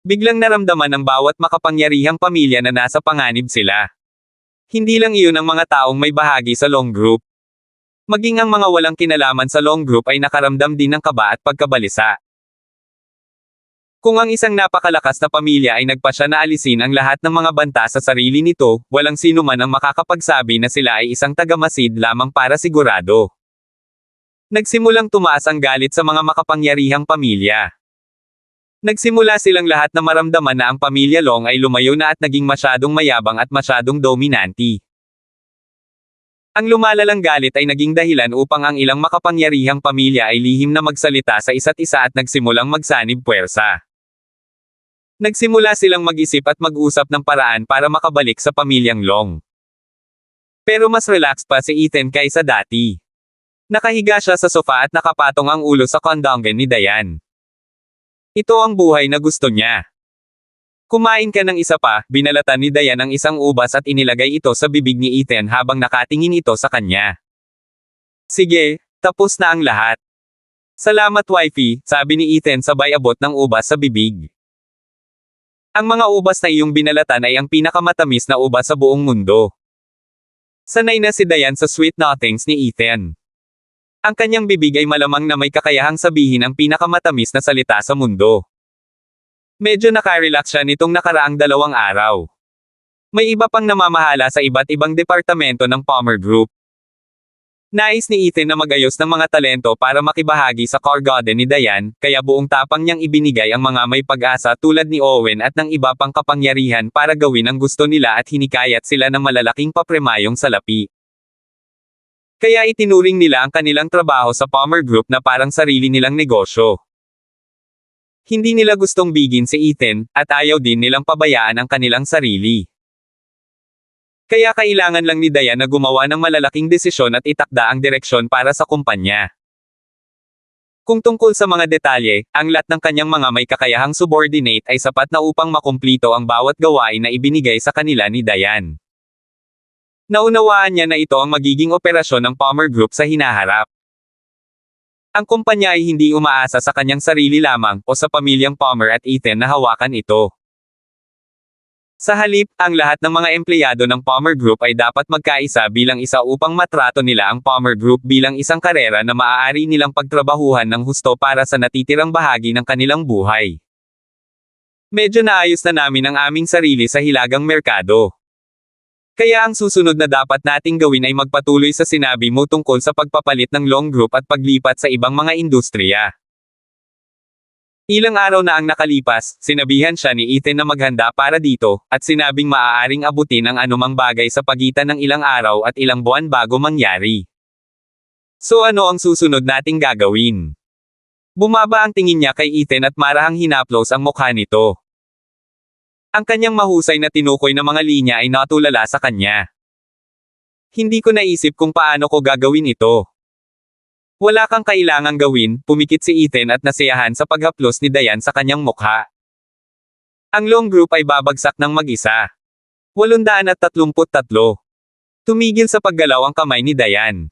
Biglang naramdaman ng bawat makapangyarihang pamilya na nasa panganib sila. Hindi lang iyon ang mga taong may bahagi sa Long Group. Maging ang mga walang kinalaman sa Long Group ay nakaramdam din ng kaba at pagkabalisa. Kung ang isang napakalakas na pamilya ay nagpasya na alisin ang lahat ng mga banta sa sarili nito, walang sino man ang makakapagsabi na sila ay isang tagamasid lamang para sigurado. Nagsimulang tumaas ang galit sa mga makapangyarihang pamilya. Nagsimula silang lahat na maramdaman na ang pamilya Long ay lumayo na at naging masyadong mayabang at masyadong dominanti. Ang lumalalang galit ay naging dahilan upang ang ilang makapangyarihang pamilya ay lihim na magsalita sa isa't isa at nagsimulang magsanib puwersa. Nagsimula silang mag-isip at mag-usap ng paraan para makabalik sa pamilyang Long. Pero mas relax pa si Ethan kaysa dati. Nakahiga siya sa sofa at nakapatong ang ulo sa kondongan ni Diane. Ito ang buhay na gusto niya. Kumain ka ng isa pa, binalatan ni Diane ang isang ubas at inilagay ito sa bibig ni Ethan habang nakatingin ito sa kanya. Sige, tapos na ang lahat. Salamat wifey, sabi ni Ethan sabay abot ng ubas sa bibig. Ang mga ubas na iyong binalatan ay ang pinakamatamis na ubas sa buong mundo. Sanay na si Diane sa sweet nothings ni Ethan. Ang kanyang bibig ay malamang na may kakayahang sabihin ang pinakamatamis na salita sa mundo. Medyo nakarelax siya nitong nakaraang 2 araw. May iba pang namamahala sa iba't ibang departamento ng Palmer Group. Nais ni Ethan na magayos ng mga talento para makibahagi sa car garden ni Diane, kaya buong tapang niyang ibinigay ang mga may pag-asa tulad ni Owen at ng iba pang kapangyarihan para gawin ang gusto nila at hinikayat sila ng malalaking papremayong salapi. Kaya itinuring nila ang kanilang trabaho sa Palmer Group na parang sarili nilang negosyo. Hindi nila gustong bigin si Ethan, at ayaw din nilang pabayaan ang kanilang sarili. Kaya kailangan lang ni Diane na gumawa ng malalaking desisyon at itakda ang direksyon para sa kumpanya. Kung tungkol sa mga detalye, ang lahat ng kanyang mga may kakayahang subordinate ay sapat na upang makumplito ang bawat gawain na ibinigay sa kanila ni Diane. Naunawaan niya na ito ang magiging operasyon ng Palmer Group sa hinaharap. Ang kumpanya ay hindi umaasa sa kanyang sarili lamang o sa pamilyang Palmer at Ethan na hawakan ito. Sa halip, ang lahat ng mga empleyado ng Palmer Group ay dapat magkaisa bilang isa upang matrato nila ang Palmer Group bilang isang karera na maaari nilang pagtrabahuhan ng husto para sa natitirang bahagi ng kanilang buhay. Medyo naayos na namin ang aming sarili sa hilagang merkado. Kaya ang susunod na dapat nating gawin ay magpatuloy sa sinabi mo tungkol sa pagpapalit ng Long Group at paglipat sa ibang mga industriya. Ilang araw na ang nakalipas, sinabihan siya ni Ethan na maghanda para dito, at sinabing maaaring abutin ang anumang bagay sa pagitan ng ilang araw at ilang buwan bago mangyari. So ano ang susunod nating gagawin? Bumaba ang tingin niya kay Ethan at marahang hinaplos ang mukha nito. Ang kanyang mahusay na tinukoy na mga linya ay natulala sa kanya. Hindi ko naisip kung paano ko gagawin ito. Wala kang kailangang gawin, pumikit si Ethan at nasiyahan sa paghaplos ni Diane sa kanyang mukha. Ang Long Group ay babagsak ng mag-isa. 833. Tumigil sa paggalaw ang kamay ni Diane.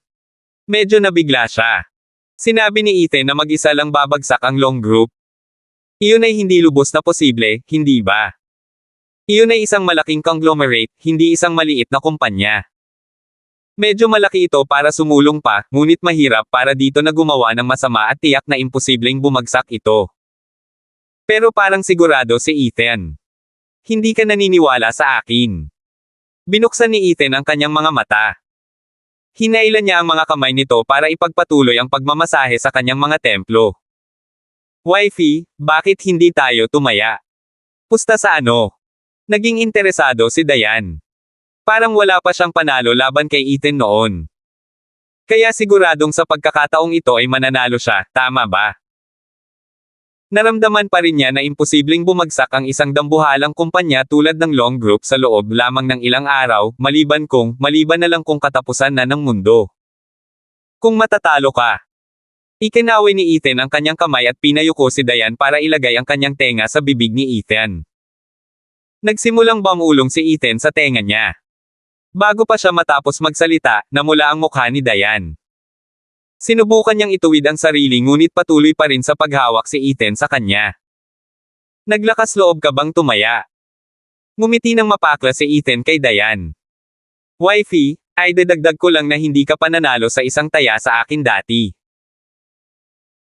Medyo nabigla siya. Sinabi ni Ethan na mag-isa lang babagsak ang Long Group. Iyon ay hindi lubos na posible, hindi ba? Iyon ay isang malaking conglomerate, hindi isang maliit na kumpanya. Medyo malaki ito para sumulong pa, ngunit mahirap para dito na gumawa ng masama at tiyak na imposibleng bumagsak ito. Pero parang sigurado si Ethan. Hindi ka naniniwala sa akin. Binuksan ni Ethan ang kanyang mga mata. Hinailan niya ang mga kamay nito para ipagpatuloy ang pagmamasahe sa kanyang mga templo. Wifey, bakit hindi tayo tumaya? Pusta sa ano? Naging interesado si Diane. Parang wala pa siyang panalo laban kay Ethan noon. Kaya siguradong sa pagkakataong ito ay mananalo siya, tama ba? Naramdaman pa rin niya na imposibleng bumagsak ang isang dambuhalang kumpanya tulad ng Long Group sa loob lamang ng ilang araw, maliban na lang kung katapusan na ng mundo. Kung matatalo ka. Ikinaway ni Ethan ang kanyang kamay at pinayuko si Diane para ilagay ang kanyang tenga sa bibig ni Ethan. Nagsimulang bumulong si Ethan sa tenga niya. Bago pa siya matapos magsalita, namula ang mukha ni Diane. Sinubukan niyang ituwid ang sarili ngunit patuloy pa rin sa paghawak si Ethan sa kanya. Naglakas loob ka bang tumaya? Ngumiti ng mapakla si Ethan kay Diane. Wifey, ay dadagdag ko lang na hindi ka pananalo sa isang taya sa akin dati.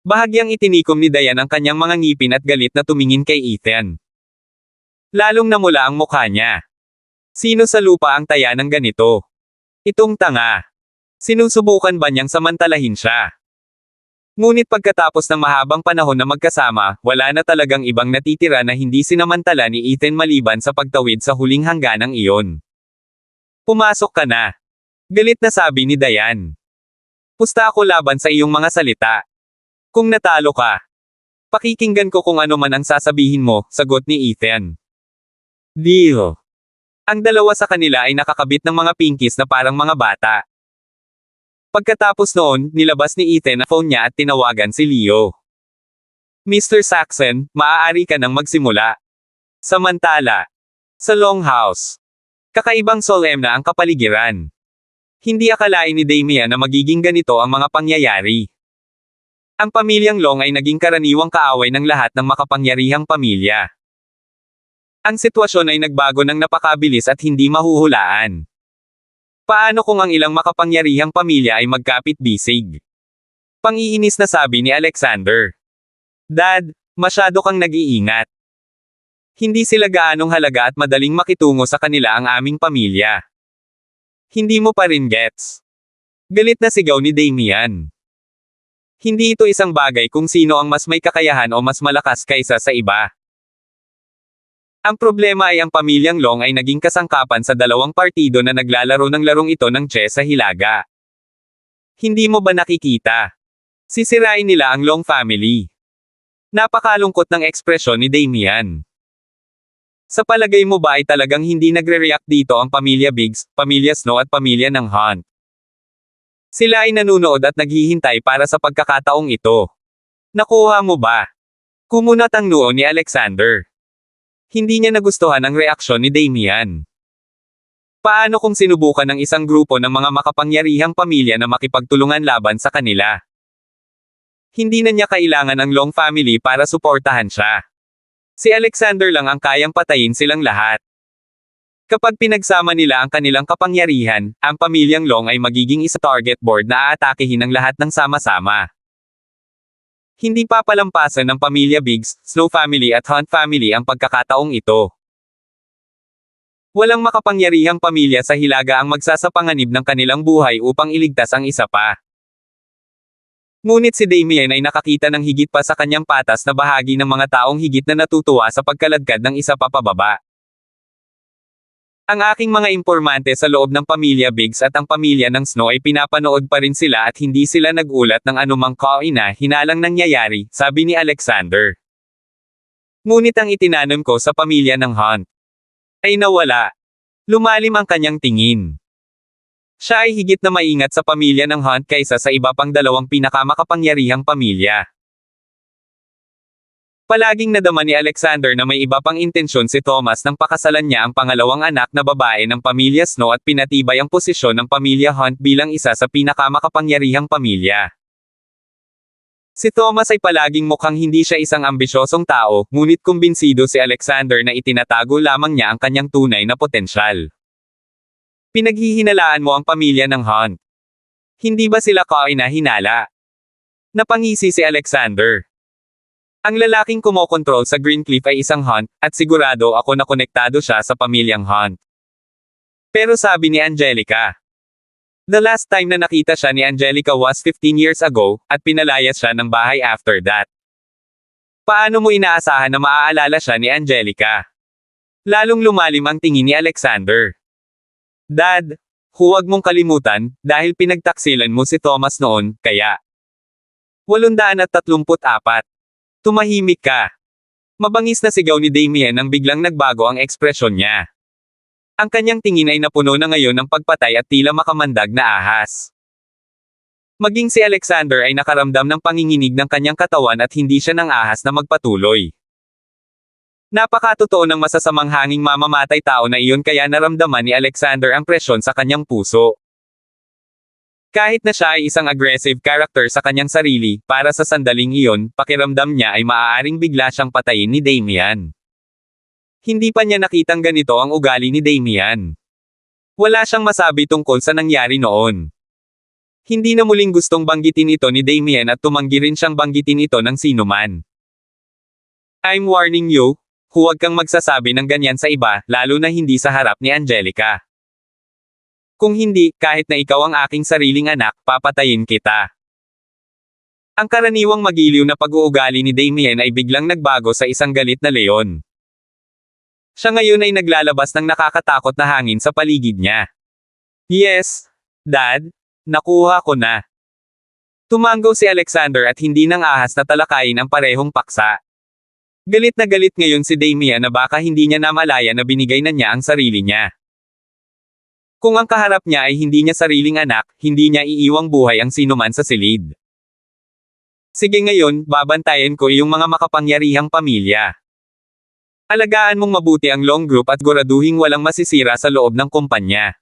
Bahagyang itinikom ni Diane ang kanyang mga ngipin at galit na tumingin kay Ethan. Lalong namula ang mukha niya. Sino sa lupa ang taya ng ganito? Itong tanga. Sinusubukan ba niyang samantalahin siya? Ngunit pagkatapos ng mahabang panahon na magkasama, wala na talagang ibang natitira na hindi sinamantala ni Ethan maliban sa pagtawid sa huling hangganang iyon. Pumasok ka na. Galit na sabi ni Diane. Pusta ako laban sa iyong mga salita. Kung natalo ka, pakikinggan ko kung ano man ang sasabihin mo, sagot ni Ethan. Deal. Ang dalawa sa kanila ay nakakabit ng mga pinkies na parang mga bata. Pagkatapos noon, nilabas ni Ethan ang phone niya at tinawagan si Leo. Mr. Saxon, maaari ka nang magsimula. Samantala, sa Longhouse, kakaibang solemn na ang kapaligiran. Hindi akalain ni Damian na magiging ganito ang mga pangyayari. Ang pamilyang Long ay naging karaniwang kaaway ng lahat ng makapangyarihang pamilya. Ang sitwasyon ay nagbago ng napakabilis at hindi mahuhulaan. Paano kung ang ilang makapangyarihang pamilya ay magkapit-bisig? Pang-iinis na sabi ni Alexander. Dad, masyado kang nag-iingat. Hindi sila gaanong halaga at madaling makitungo sa kanila ang aming pamilya. Hindi mo pa rin gets. Galit na sigaw ni Damian. Hindi ito isang bagay kung sino ang mas may kakayahan o mas malakas kaysa sa iba. Ang problema ay ang pamilyang Long ay naging kasangkapan sa dalawang partido na naglalaro ng larong ito ng chess sa Hilaga. Hindi mo ba nakikita? Sisirain nila ang Long family. Napakalungkot ng ekspresyon ni Damian. Sa palagay mo ba ay talagang hindi nagre-react dito ang pamilya Biggs, pamilya Snow at pamilya ng Hunt? Sila ay nanunood at naghihintay para sa pagkakataong ito. Nakuha mo ba? Kumunat ang noo ni Alexander. Hindi niya nagustuhan ang reaksyon ni Damian. Paano kung sinubukan ng isang grupo ng mga makapangyarihang pamilya na makipagtulungan laban sa kanila? Hindi na niya kailangan ang Long family para suportahan siya. Si Alexander lang ang kayang patayin silang lahat. Kapag pinagsama nila ang kanilang kapangyarihan, ang pamilyang Long ay magiging isa target board na aatakehin ng lahat ng sama-sama. Hindi papalampasan ng pamilya Biggs, Snow family at Hunt family ang pagkakataong ito. Walang makapangyarihang pamilya sa Hilaga ang magsasapanganib ng kanilang buhay upang iligtas ang isa pa. Ngunit si Damian ay nakakita ng higit pa sa kanyang patas na bahagi ng mga taong higit na natutuwa sa pagkaladkad ng isa pa pababa. Ang aking mga impormante sa loob ng pamilya Biggs at ang pamilya ng Snow ay pinapanood pa rin sila at hindi sila nagulat ng anumang kaina-hinalang nangyayari, sabi ni Alexander. Ngunit ang itinanim ko sa pamilya ng Hunt ay nawala. Lumalim ang kanyang tingin. Siya ay higit na maingat sa pamilya ng Hunt kaysa sa iba pang dalawang pinakamakapangyarihang pamilya. Palaging nadama ni Alexander na may iba pang intensyon si Thomas nang pakasalan niya ang pangalawang anak na babae ng pamilya Snow at pinatibay ang posisyon ng pamilya Hunt bilang isa sa pinakamakapangyarihang pamilya. Si Thomas ay palaging mukhang hindi siya isang ambisyosong tao, ngunit kumbinsido si Alexander na itinatago lamang niya ang kanyang tunay na potensyal. Pinaghihinalaan mo ang pamilya ng Hunt. Hindi ba sila kaina-hinala? Napangisi si Alexander. Ang lalaking kumokontrol sa Greencliff ay isang Hunt, at sigurado ako na konektado siya sa pamilyang Hunt. Pero sabi ni Angelica, the last time na nakita siya ni Angelica was 15 years ago, at pinalayas siya ng bahay after that. Paano mo inaasahan na maaalala siya ni Angelica? Lalong lumalim ang tingin ni Alexander. Dad, huwag mong kalimutan, dahil pinagtaksilan mo si Thomas noon, kaya 834. Tumahimik ka. Mabangis na sigaw ni Damian nang biglang nagbago ang ekspresyon niya. Ang kanyang tingin ay napuno na ngayon ng pagpatay at tila makamandag na ahas. Maging si Alexander ay nakaramdam ng panginginig ng kanyang katawan at hindi siya nang ahas na magpatuloy. Napakatotoo ng masasamang hanging mamamatay tao na iyon kaya naramdaman ni Alexander ang presyon sa kanyang puso. Kahit na siya ay isang aggressive character sa kanyang sarili, para sa sandaling iyon, pakiramdam niya ay maaaring bigla siyang patayin ni Damian. Hindi pa niya nakitang ganito ang ugali ni Damian. Wala siyang masabi tungkol sa nangyari noon. Hindi na muling gustong banggitin ito ni Damien at tumanggi rin siyang banggitin ito ng sinuman. I'm warning you, huwag kang magsasabi ng ganyan sa iba, lalo na hindi sa harap ni Angelica. Kung hindi, kahit na ikaw ang aking sariling anak, papatayin kita. Ang karaniwang magiliw na pag-uugali ni Damien ay biglang nagbago sa isang galit na leon. Siya ngayon ay naglalabas ng nakakatakot na hangin sa paligid niya. Yes, Dad, nakuha ko na. Tumanggaw si Alexander at hindi nang ahas na talakayin ang parehong paksa. Galit na galit ngayon si Damien na baka hindi niya namalaya na binigay na niya ang sarili niya. Kung ang kaharap niya ay hindi niya sariling anak, hindi niya iiwang buhay ang sinuman sa silid. Sige ngayon, babantayan ko iyong mga makapangyarihang pamilya. Alagaan mong mabuti ang Long Group at guraduhing walang masisira sa loob ng kumpanya.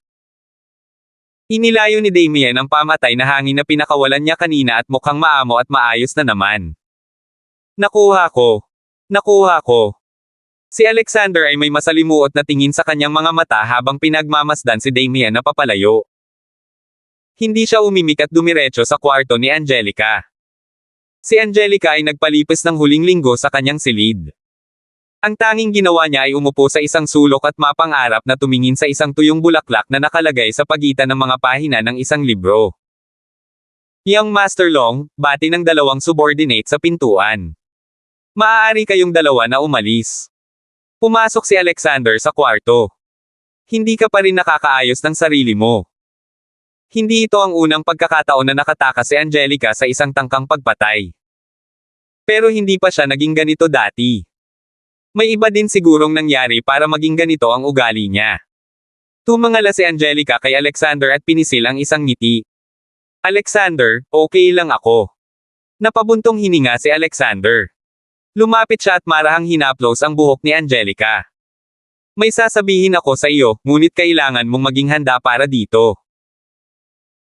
Inilayo ni Damien ang pamatay na hangin na pinakawalan niya kanina at mukhang maamo at maayos na naman. Nakuha ko. Nakuha ko. Si Alexander ay may masalimuot na tingin sa kanyang mga mata habang pinagmamasdan si Damien na papalayo. Hindi siya umimik at dumiretso sa kwarto ni Angelica. Si Angelica ay nagpalipis ng huling linggo sa kanyang silid. Ang tanging ginawa niya ay umupo sa isang sulok at mapang-arap na tumingin sa isang tuyong bulaklak na nakalagay sa pagitan ng mga pahina ng isang libro. Young Master Long, bati ng dalawang subordinate sa pintuan. Maaari kayong dalawa na umalis. Pumasok si Alexander sa kwarto. Hindi ka pa rin nakakaayos ng sarili mo. Hindi ito ang unang pagkakataon na nakatakas si Angelica sa isang tangkang pagpatay. Pero hindi pa siya naging ganito dati. May iba din sigurong nangyari para maging ganito ang ugali niya. Tumangala si Angelica kay Alexander at pinisil ang isang ngiti. Alexander, okay lang ako. Napabuntong hininga si Alexander. Lumapit siya at marahang hinaplos ang buhok ni Angelica. May sasabihin ako sa iyo, ngunit kailangan mong maging handa para dito.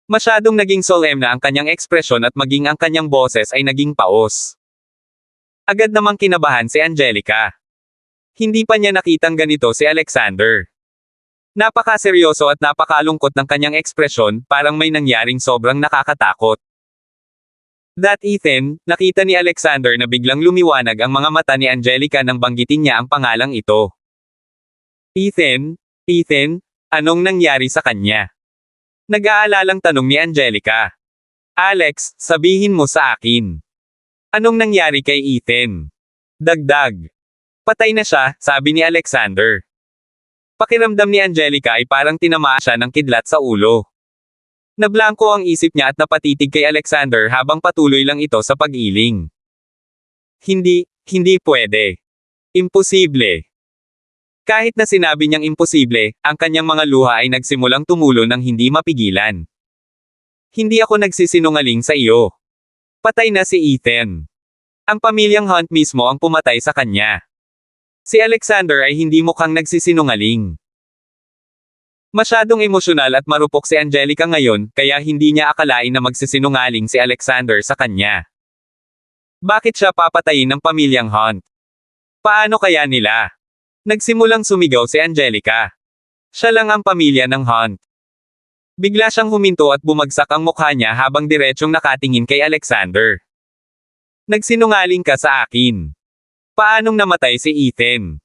Masyadong naging solemn na ang kanyang ekspresyon at maging ang kanyang boses ay naging paos. Agad namang kinabahan si Angelica. Hindi pa niya nakitang ganito si Alexander. Napakaseryoso at napakalungkot ng kanyang ekspresyon, parang may nangyaring sobrang nakakatakot. That Ethan, nakita ni Alexander na biglang lumiwanag ang mga mata ni Angelica nang banggitin niya ang pangalang ito. Ethan, anong nangyari sa kanya? Nag-aalalang tanong ni Angelica. Alex, sabihin mo sa akin. Anong nangyari kay Ethan? Dagdag. Patay na siya, sabi ni Alexander. Pakiramdam ni Angelica ay parang tinamaan siya ng kidlat sa ulo. Nablangko ang isip niya at napatitig kay Alexander habang patuloy lang ito sa pag-iling. Hindi pwede. Imposible. Kahit na sinabi niyang imposible, ang kanyang mga luha ay nagsimulang tumulo ng hindi mapigilan. Hindi ako nagsisinungaling sa iyo. Patay na si Ethan. Ang pamilyang Hunt mismo ang pumatay sa kanya. Si Alexander ay hindi mukhang nagsisinungaling. Masyadong emosyonal at marupok si Angelica ngayon, kaya hindi niya akalain na magsisinungaling si Alexander sa kanya. Bakit siya papatayin ng pamilyang Hunt? Paano kaya nila? Nagsimulang sumigaw si Angelica. Siya lang ang pamilya ng Hunt. Bigla siyang huminto at bumagsak ang mukha niya habang diretsyong nakatingin kay Alexander. Nagsinungaling ka sa akin. Paanong namatay si Ethan?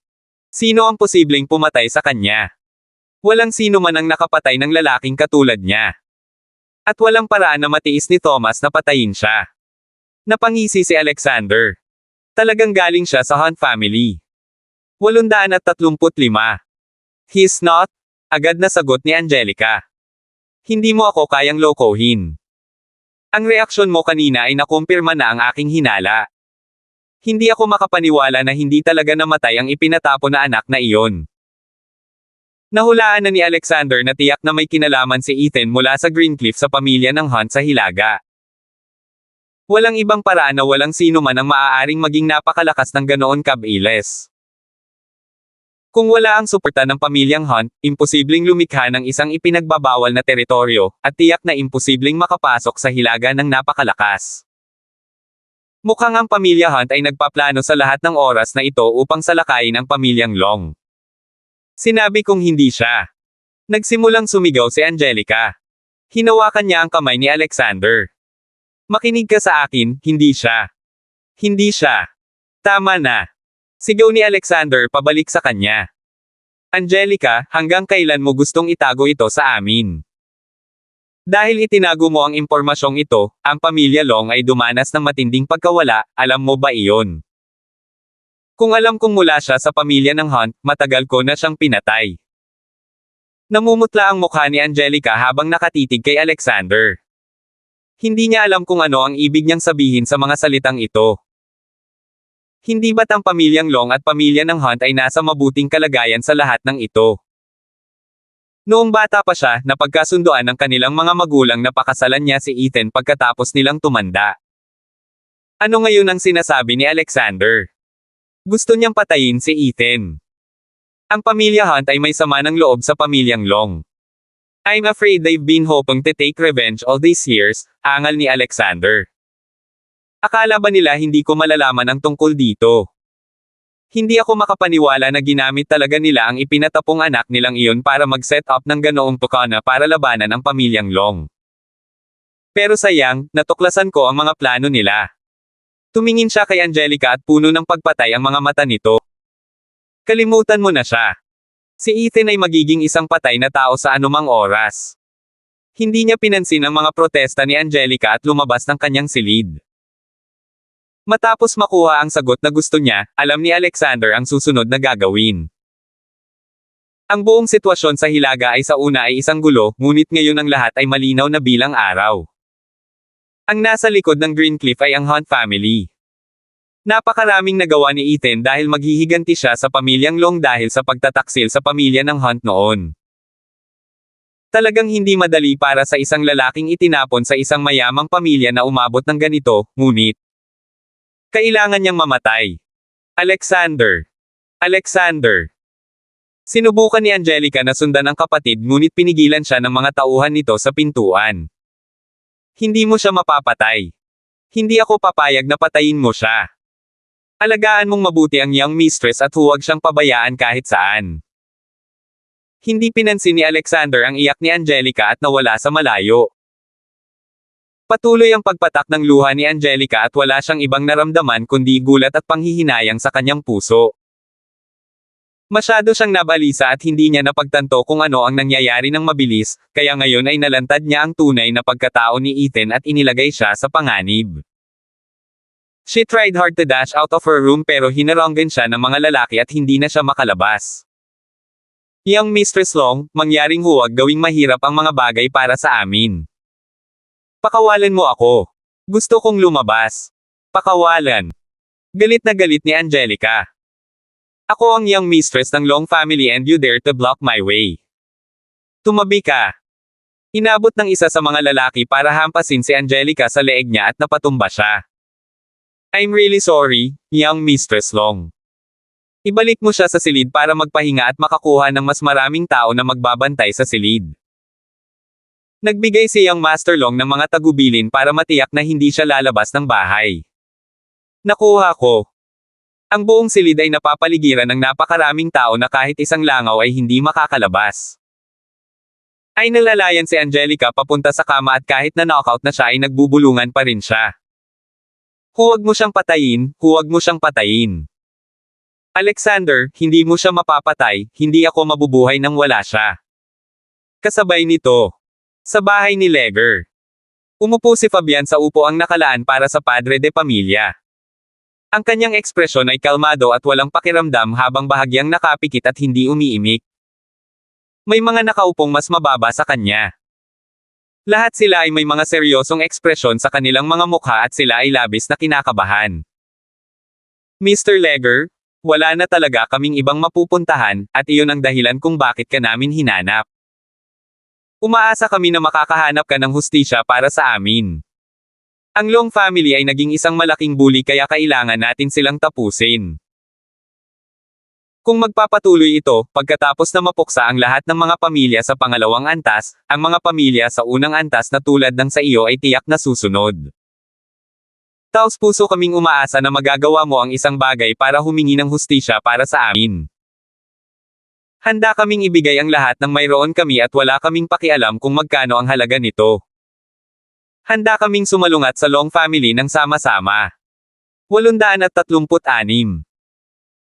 Sino ang posibleng pumatay sa kanya? Walang sino man ang nakapatay ng lalaking katulad niya. At walang paraan na matiis ni Thomas na patayin siya. Napangisi si Alexander. Talagang galing siya sa Hunt family. 835. He's not? Agad na sagot ni Angelica. Hindi mo ako kayang lokohin. Ang reaksyon mo kanina ay nakumpirma na ang aking hinala. Hindi ako makapaniwala na hindi talaga namatay ang ipinatapo na anak na iyon. Nahulaan na ni Alexander na tiyak na may kinalaman si Ethan mula sa Greencliff sa pamilya ng Hunt sa Hilaga. Walang ibang paraan na walang sino man ang maaaring maging napakalakas ng ganoon kabilis. Kung wala ang suporta ng pamilyang Hunt, imposibleng lumikha ng isang ipinagbabawal na teritoryo, at tiyak na imposibleng makapasok sa hilaga ng napakalakas. Mukhang ang pamilya Hunt ay nagpaplano sa lahat ng oras na ito upang salakayin ang pamilyang Long. Sinabi kong hindi siya. Nagsimulang sumigaw si Angelica. Hinawakan niya ang kamay ni Alexander. Makinig ka sa akin, hindi siya. Hindi siya. Tama na. Sigaw ni Alexander pabalik sa kanya. Angelica, hanggang kailan mo gustong itago ito sa amin? Dahil itinago mo ang impormasyong ito, ang pamilya Long ay dumanas ng matinding pagkawala, alam mo ba iyon? Kung alam kong mula siya sa pamilya ng Hunt, matagal ko na siyang pinatay. Namumutla ang mukha ni Angelica habang nakatitig kay Alexander. Hindi niya alam kung ano ang ibig niyang sabihin sa mga salitang ito. Hindi ba't ang pamilyang Long at pamilya ng Hunt ay nasa mabuting kalagayan sa lahat ng ito? Noong bata pa siya, napagkasunduan ng kanilang mga magulang na pakasalan niya si Ethan pagkatapos nilang tumanda. Ano ngayon ang sinasabi ni Alexander? Gusto niyang patayin si Ethan. Ang pamilya Hunt ay may sama ng loob sa pamilyang Long. I'm afraid they've been hoping to take revenge all these years, angal ni Alexander. Akala ba nila hindi ko malalaman ang tungkol dito? Hindi ako makapaniwala na ginamit talaga nila ang ipinatapong anak nilang iyon para mag-set up ng ganoong tukana para labanan ang pamilyang Long. Pero sayang, natuklasan ko ang mga plano nila. Tumingin siya kay Angelica at puno ng pagpatay ang mga mata nito. Kalimutan mo na siya. Si Ethan ay magiging isang patay na tao sa anumang oras. Hindi niya pinansin ang mga protesta ni Angelica at lumabas ng kanyang silid. Matapos makuha ang sagot na gusto niya, alam ni Alexander ang susunod na gagawin. Ang buong sitwasyon sa Hilaga ay sa una ay isang gulo, ngunit ngayon ang lahat ay malinaw na bilang araw. Ang nasa likod ng Greencliff ay ang Hunt family. Napakaraming nagawa ni Ethan dahil maghihiganti siya sa pamilyang Long dahil sa pagtataksil sa pamilya ng Hunt noon. Talagang hindi madali para sa isang lalaking itinapon sa isang mayamang pamilya na umabot ng ganito, ngunit kailangan niyang mamatay. Alexander. Alexander. Sinubukan ni Angelica na sundan ang kapatid ngunit pinigilan siya ng mga tauhan nito sa pintuan. Hindi mo siya mapapatay. Hindi ako papayag na patayin mo siya. Alagaan mong mabuti ang young mistress at huwag siyang pabayaan kahit saan. Hindi pinansin ni Alexander ang iyak ni Angelica at nawala sa malayo. Patuloy ang pagpatak ng luha ni Angelica at wala siyang ibang naramdaman kundi gulat at panghihinayang sa kanyang puso. Masyado siyang nabalisa at hindi niya napagtanto kung ano ang nangyayari ng mabilis, kaya ngayon ay nalantad niya ang tunay na pagkatao ni Ethan at inilagay siya sa panganib. She tried hard to dash out of her room pero hinaranggan siya ng mga lalaki at hindi na siya makalabas. Young Mistress Long, mangyaring huwag gawing mahirap ang mga bagay para sa amin. Pakawalan mo ako. Gusto kong lumabas. Pakawalan. Galit na galit ni Angelica. Ako ang young mistress ng Long family and you dare to block my way. Tumabi ka. Inabot ng isa sa mga lalaki para hampasin si Angelica sa leeg niya at napatumba siya. I'm really sorry, young Mistress Long. Ibalik mo siya sa silid para magpahinga at makakuha ng mas maraming tao na magbabantay sa silid. Nagbigay si Young Master Long ng mga tagubilin para matiyak na hindi siya lalabas ng bahay. Nakuha ko. Ang buong silid ay napapaligiran ng napakaraming tao na kahit isang langaw ay hindi makakalabas. Ay nalalayan si Angelica papunta sa kama at kahit na knockout na siya ay nagbubulungan pa rin siya. Huwag mo siyang patayin, huwag mo siyang patayin. Alexander, hindi mo siya mapapatay, hindi ako mabubuhay nang wala siya. Kasabay nito. Sa bahay ni Leger. Umupo si Fabian sa upuang nakalaan para sa padre de pamilya. Ang kanyang ekspresyon ay kalmado at walang pakiramdam habang bahagyang nakapikit at hindi umiimik. May mga nakaupong mas mababa sa kanya. Lahat sila ay may mga seryosong ekspresyon sa kanilang mga mukha at sila ay labis na kinakabahan. Mr. Leger, wala na talaga kaming ibang mapupuntahan, at iyon ang dahilan kung bakit ka namin hinanap. Umaasa kami na makakahanap ka ng hustisya para sa amin. Ang Long family ay naging isang malaking bully kaya kailangan natin silang tapusin. Kung magpapatuloy ito, pagkatapos na mapuksa ang lahat ng mga pamilya sa pangalawang antas, ang mga pamilya sa unang antas na tulad ng sa iyo ay tiyak na susunod. Taos puso kaming umaasa na magagawa mo ang isang bagay para humingi ng hustisya para sa amin. Handa kaming ibigay ang lahat ng mayroon kami at wala kaming pakialam kung magkano ang halaga nito. Handa kaming sumalungat sa Long family ng sama-sama. 836.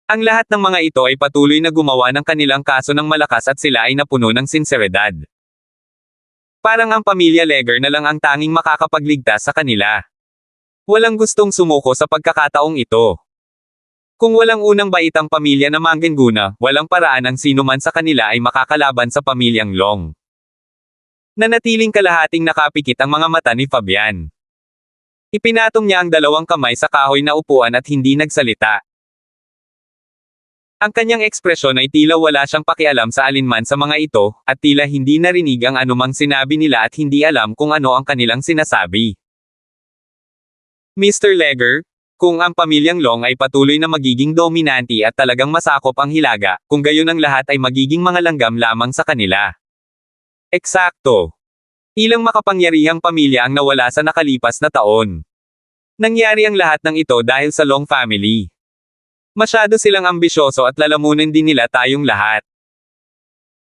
Ang lahat ng mga ito ay patuloy na gumawa ng kanilang kaso ng malakas at sila ay napuno ng sinseridad. Parang ang pamilya Leger na lang ang tanging makakapagligtas sa kanila. Walang gustong sumuko sa pagkakataong ito. Kung walang unang baitang pamilya na Manggenguna, walang paraan ang sino man sa kanila ay makakalaban sa pamilyang Long. Nanatiling kalahating nakapikit ang mga mata ni Fabian. Ipinatong niya ang dalawang kamay sa kahoy na upuan at hindi nagsalita. Ang kanyang ekspresyon ay tila wala siyang pakialam sa alinman sa mga ito, at tila hindi narinig ang anumang sinabi nila at hindi alam kung ano ang kanilang sinasabi. Mr. Leger, kung ang pamilyang Long ay patuloy na magiging dominante at talagang masakop ang Hilaga, kung gayon ang lahat ay magiging mga langgam lamang sa kanila. Eksakto. Ilang makapangyarihang pamilya ang nawala sa nakalipas na taon. Nangyari ang lahat ng ito dahil sa Long family. Masyado silang ambisyoso at lalamunin din nila tayong lahat.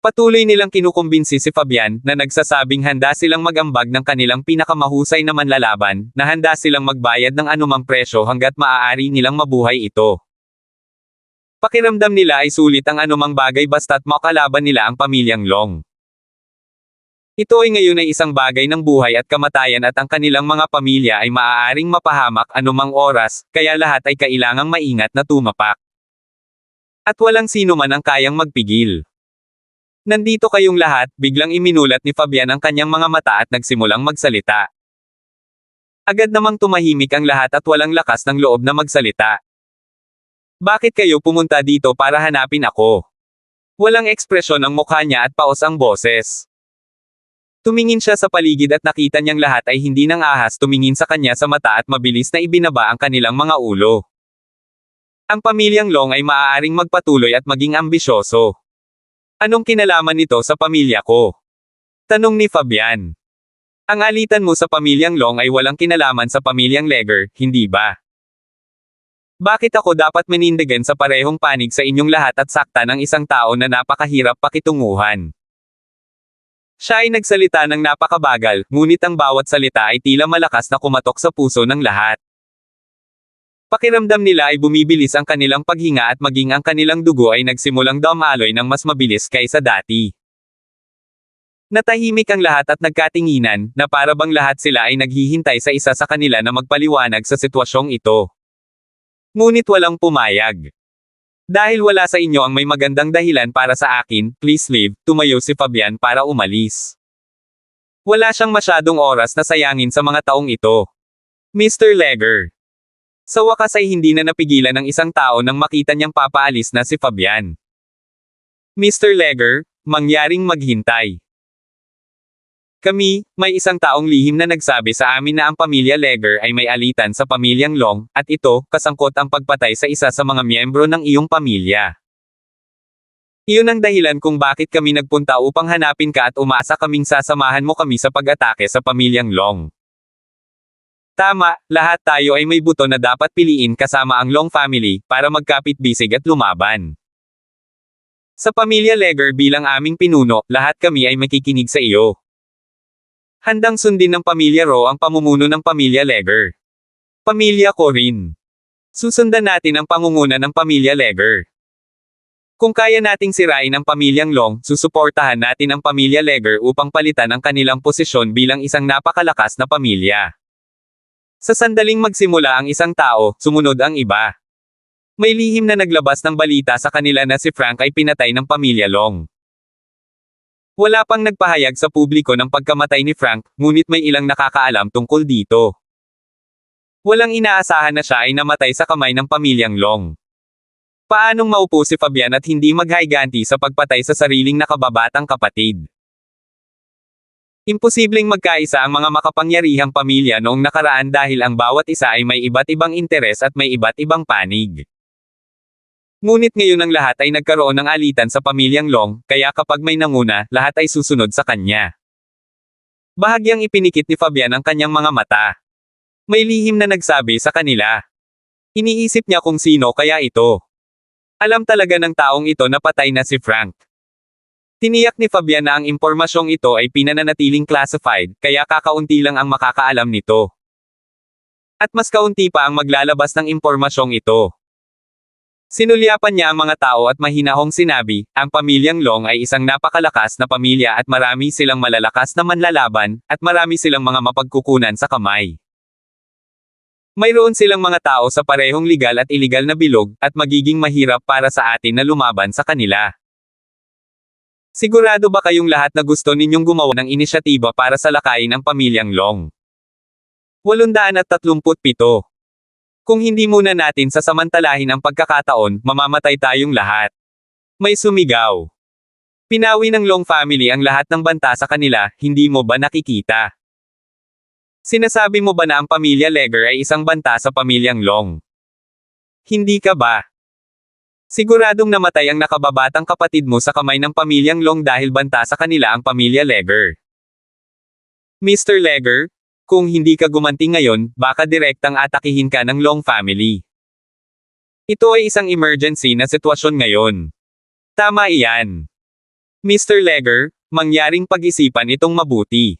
Patuloy nilang kinukumbinsi si Fabian na nagsasabing handa silang magambag ng kanilang pinakamahusay na manlalaban, na handa silang magbayad ng anumang presyo hanggat maaari nilang mabuhay ito. Pakiramdam nila ay sulit ang anumang bagay basta't makalaban nila ang pamilyang Long. Ito ay ngayon ay isang bagay ng buhay at kamatayan at ang kanilang mga pamilya ay maaaring mapahamak anumang oras, kaya lahat ay kailangang maingat na tumapak. At walang sino man ang kayang magpigil. Nandito kayong lahat, biglang iminulat ni Fabian ang kanyang mga mata at nagsimulang magsalita. Agad namang tumahimik ang lahat at walang lakas ng loob na magsalita. Bakit kayo pumunta dito para hanapin ako? Walang ekspresyon ang mukha niya at paos ang boses. Tumingin siya sa paligid at nakita niyang lahat ay hindi nang ahas tumingin sa kanya sa mata at mabilis na ibinaba ang kanilang mga ulo. Ang pamilyang Long ay maaaring magpatuloy at maging ambisyoso. Anong kinalaman nito sa pamilya ko? Tanong ni Fabian. Ang alitan mo sa pamilyang Long ay walang kinalaman sa pamilyang Leger, hindi ba? Bakit ako dapat manindigan sa parehong panig sa inyong lahat at sakta ng isang tao na napakahirap pakitunguhan? Siya ay nagsalita ng napakabagal, ngunit ang bawat salita ay tila malakas na kumatok sa puso ng lahat. Pakiramdam nila ay bumibilis ang kanilang paghinga at maging ang kanilang dugo ay nagsimulang dumaloy ng mas mabilis kaysa dati. Natahimik ang lahat at nagkatinginan, na para bang lahat sila ay naghihintay sa isa sa kanila na magpaliwanag sa sitwasyong ito. Ngunit walang pumayag. Dahil wala sa inyo ang may magandang dahilan para sa akin, please leave, tumayo si Fabian para umalis. Wala siyang masyadong oras na sayangin sa mga taong ito. Mr. Leger. Sa wakas ay hindi na napigilan ng isang tao nang makita niyang papaalis na si Fabian. Mr. Leger, mangyaring maghintay. Kami, may isang taong lihim na nagsabi sa amin na ang pamilya Leger ay may alitan sa pamilyang Long, at ito, kasangkot ang pagpatay sa isa sa mga miyembro ng iyong pamilya. Iyon ang dahilan kung bakit kami nagpunta upang hanapin ka at umaasa kaming sasamahan mo kami sa pag-atake sa pamilyang Long. Tama, lahat tayo ay may buto na dapat piliin kasama ang Long family, para magkapit-bisig at lumaban. Sa pamilya Leger bilang aming pinuno, lahat kami ay makikinig sa iyo. Handang sundin ng pamilya Ro ang pamumuno ng pamilya Leger. Pamilya ko rin. Susundan natin ang pangunguna ng pamilya Leger. Kung kaya nating sirain ang pamilyang Long, susuportahan natin ang pamilya Leger upang palitan ang kanilang posisyon bilang isang napakalakas na pamilya. Sa sandaling magsimula ang isang tao, sumunod ang iba. May lihim na naglabas ng balita sa kanila na si Frank ay pinatay ng pamilya Long. Wala pang nagpahayag sa publiko ng pagkamatay ni Frank, ngunit may ilang nakakaalam tungkol dito. Walang inaasahan na siya ay namatay sa kamay ng pamilyang Long. Paanong maupo si Fabian at hindi maghayganti sa pagpatay sa sariling nakababatang kapatid? Imposibleng magkaisa ang mga makapangyarihang pamilya noong nakaraan dahil ang bawat isa ay may iba't ibang interes at may iba't ibang panig. Ngunit ngayon ang lahat ay nagkaroon ng alitan sa pamilyang Long, kaya kapag may nanguna, lahat ay susunod sa kanya. Bahagyang ipinikit ni Fabian ang kanyang mga mata. May lihim na nagsabi sa kanila. Iniisip niya kung sino kaya ito. Alam talaga ng taong ito na patay na si Frank. Tiniyak ni Fabian na ang impormasyong ito ay pinananatiling classified, kaya kakaunti lang ang makakaalam nito. At mas kaunti pa ang maglalabas ng impormasyong ito. Sinulyapan niya ang mga tao at mahinahong sinabi, ang pamilyang Long ay isang napakalakas na pamilya at marami silang malalakas na manlalaban, at marami silang mga mapagkukunan sa kamay. Mayroon silang mga tao sa parehong legal at iligal na bilog, at magiging mahirap para sa atin na lumaban sa kanila. Sigurado ba kayong lahat na gusto ninyong gumawa ng inisyatiba para salakayin ang pamilyang Long? 837. Kung hindi muna natin sasamantalahin ang pagkakataon, mamamatay tayong lahat. May sumigaw. Pinawi ng Long family ang lahat ng banta sa kanila, hindi mo ba nakikita? Sinasabi mo ba na ang pamilya Leger ay isang banta sa pamilyang Long? Hindi ka ba? Siguradong namatay ang nakababatang kapatid mo sa kamay ng pamilyang Long dahil banta sa kanila ang pamilya Leger. Mr. Leger, kung hindi ka gumanti ngayon, baka direktang atakihin ka ng Long family. Ito ay isang emergency na sitwasyon ngayon. Tama iyan. Mr. Leger, mangyaring pag-isipan itong mabuti.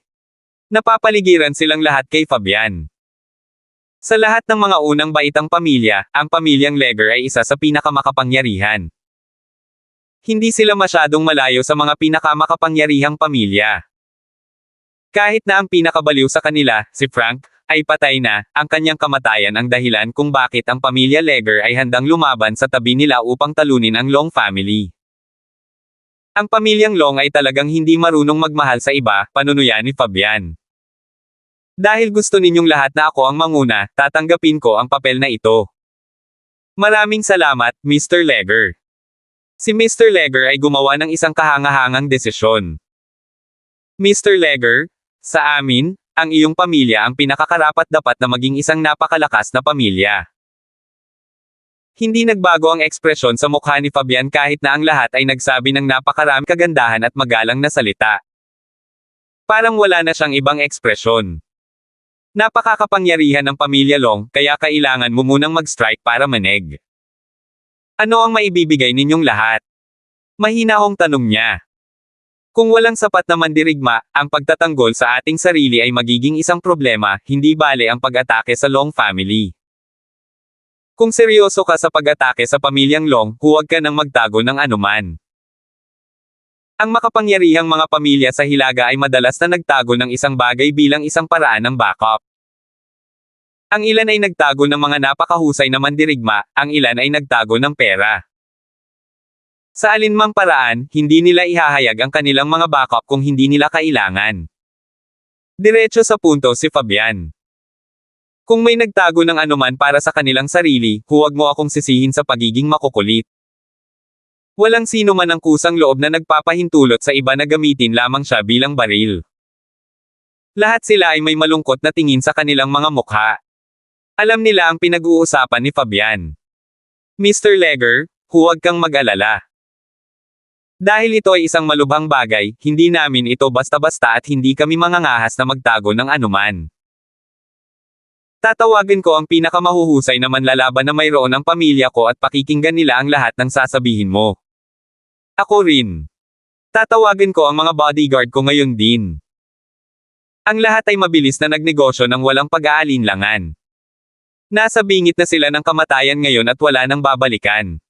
Napapaligiran silang lahat kay Fabian. Sa lahat ng mga unang baitang pamilya, ang pamilyang Leger ay isa sa pinakamakapangyarihan. Hindi sila masyadong malayo sa mga pinakamakapangyarihang pamilya. Kahit na ang pinakabaliw sa kanila, si Frank, ay patay na, ang kanyang kamatayan ang dahilan kung bakit ang pamilya Leger ay handang lumaban sa tabi nila upang talunin ang Long family. Ang pamilyang Long ay talagang hindi marunong magmahal sa iba, panunuya ni Fabian. Dahil gusto ninyong lahat na ako ang manguna, tatanggapin ko ang papel na ito. Maraming salamat, Mr. Leger. Si Mr. Leger ay gumawa ng isang kahangahangang desisyon. Mr. Leger, sa amin, ang iyong pamilya ang pinakakarapat-dapat na maging isang napakalakas na pamilya. Hindi nagbago ang ekspresyon sa mukha ni Fabian kahit na ang lahat ay nagsabi ng napakaraming kagandahan at magalang na salita. Parang wala na siyang ibang ekspresyon. Napakakapangyarihan ng pamilya Long, kaya kailangan mo munang mag-strike para maneg. Ano ang maibibigay ninyong lahat? Mahinahong tanong niya. Kung walang sapat na mandirigma, ang pagtatanggol sa ating sarili ay magiging isang problema, hindi bale ang pag-atake sa Long family. Kung seryoso ka sa pag-atake sa pamilyang Long, huwag ka nang magtago ng anuman. Ang makapangyarihang mga pamilya sa Hilaga ay madalas na nagtago ng isang bagay bilang isang paraan ng backup. Ang ilan ay nagtago ng mga napakahusay na mandirigma, ang ilan ay nagtago ng pera. Sa alinmang paraan, hindi nila ihahayag ang kanilang mga backup kung hindi nila kailangan. Diretso sa punto si Fabian. Kung may nagtago ng anuman para sa kanilang sarili, huwag mo akong sisihin sa pagiging makukulit. Walang sino man ang kusang loob na nagpapahintulot sa iba na gamitin lamang siya bilang baril. Lahat sila ay may malungkot na tingin sa kanilang mga mukha. Alam nila ang pinag-uusapan ni Fabian. Mr. Leger, huwag kang mag-alala. Dahil ito ay isang malubhang bagay, hindi namin ito basta-basta at hindi kami mangangahas na magtago ng anuman. Tatawagin ko ang pinakamahuhusay na manlalaban na mayroon ang pamilya ko at pakikinggan nila ang lahat ng sasabihin mo. Ako rin. Tatawagin ko ang mga bodyguard ko ngayon din. Ang lahat ay mabilis na nagnegosyo ng walang pag-aalinlangan. Nasa bingit na sila ng kamatayan ngayon at wala nang babalikan.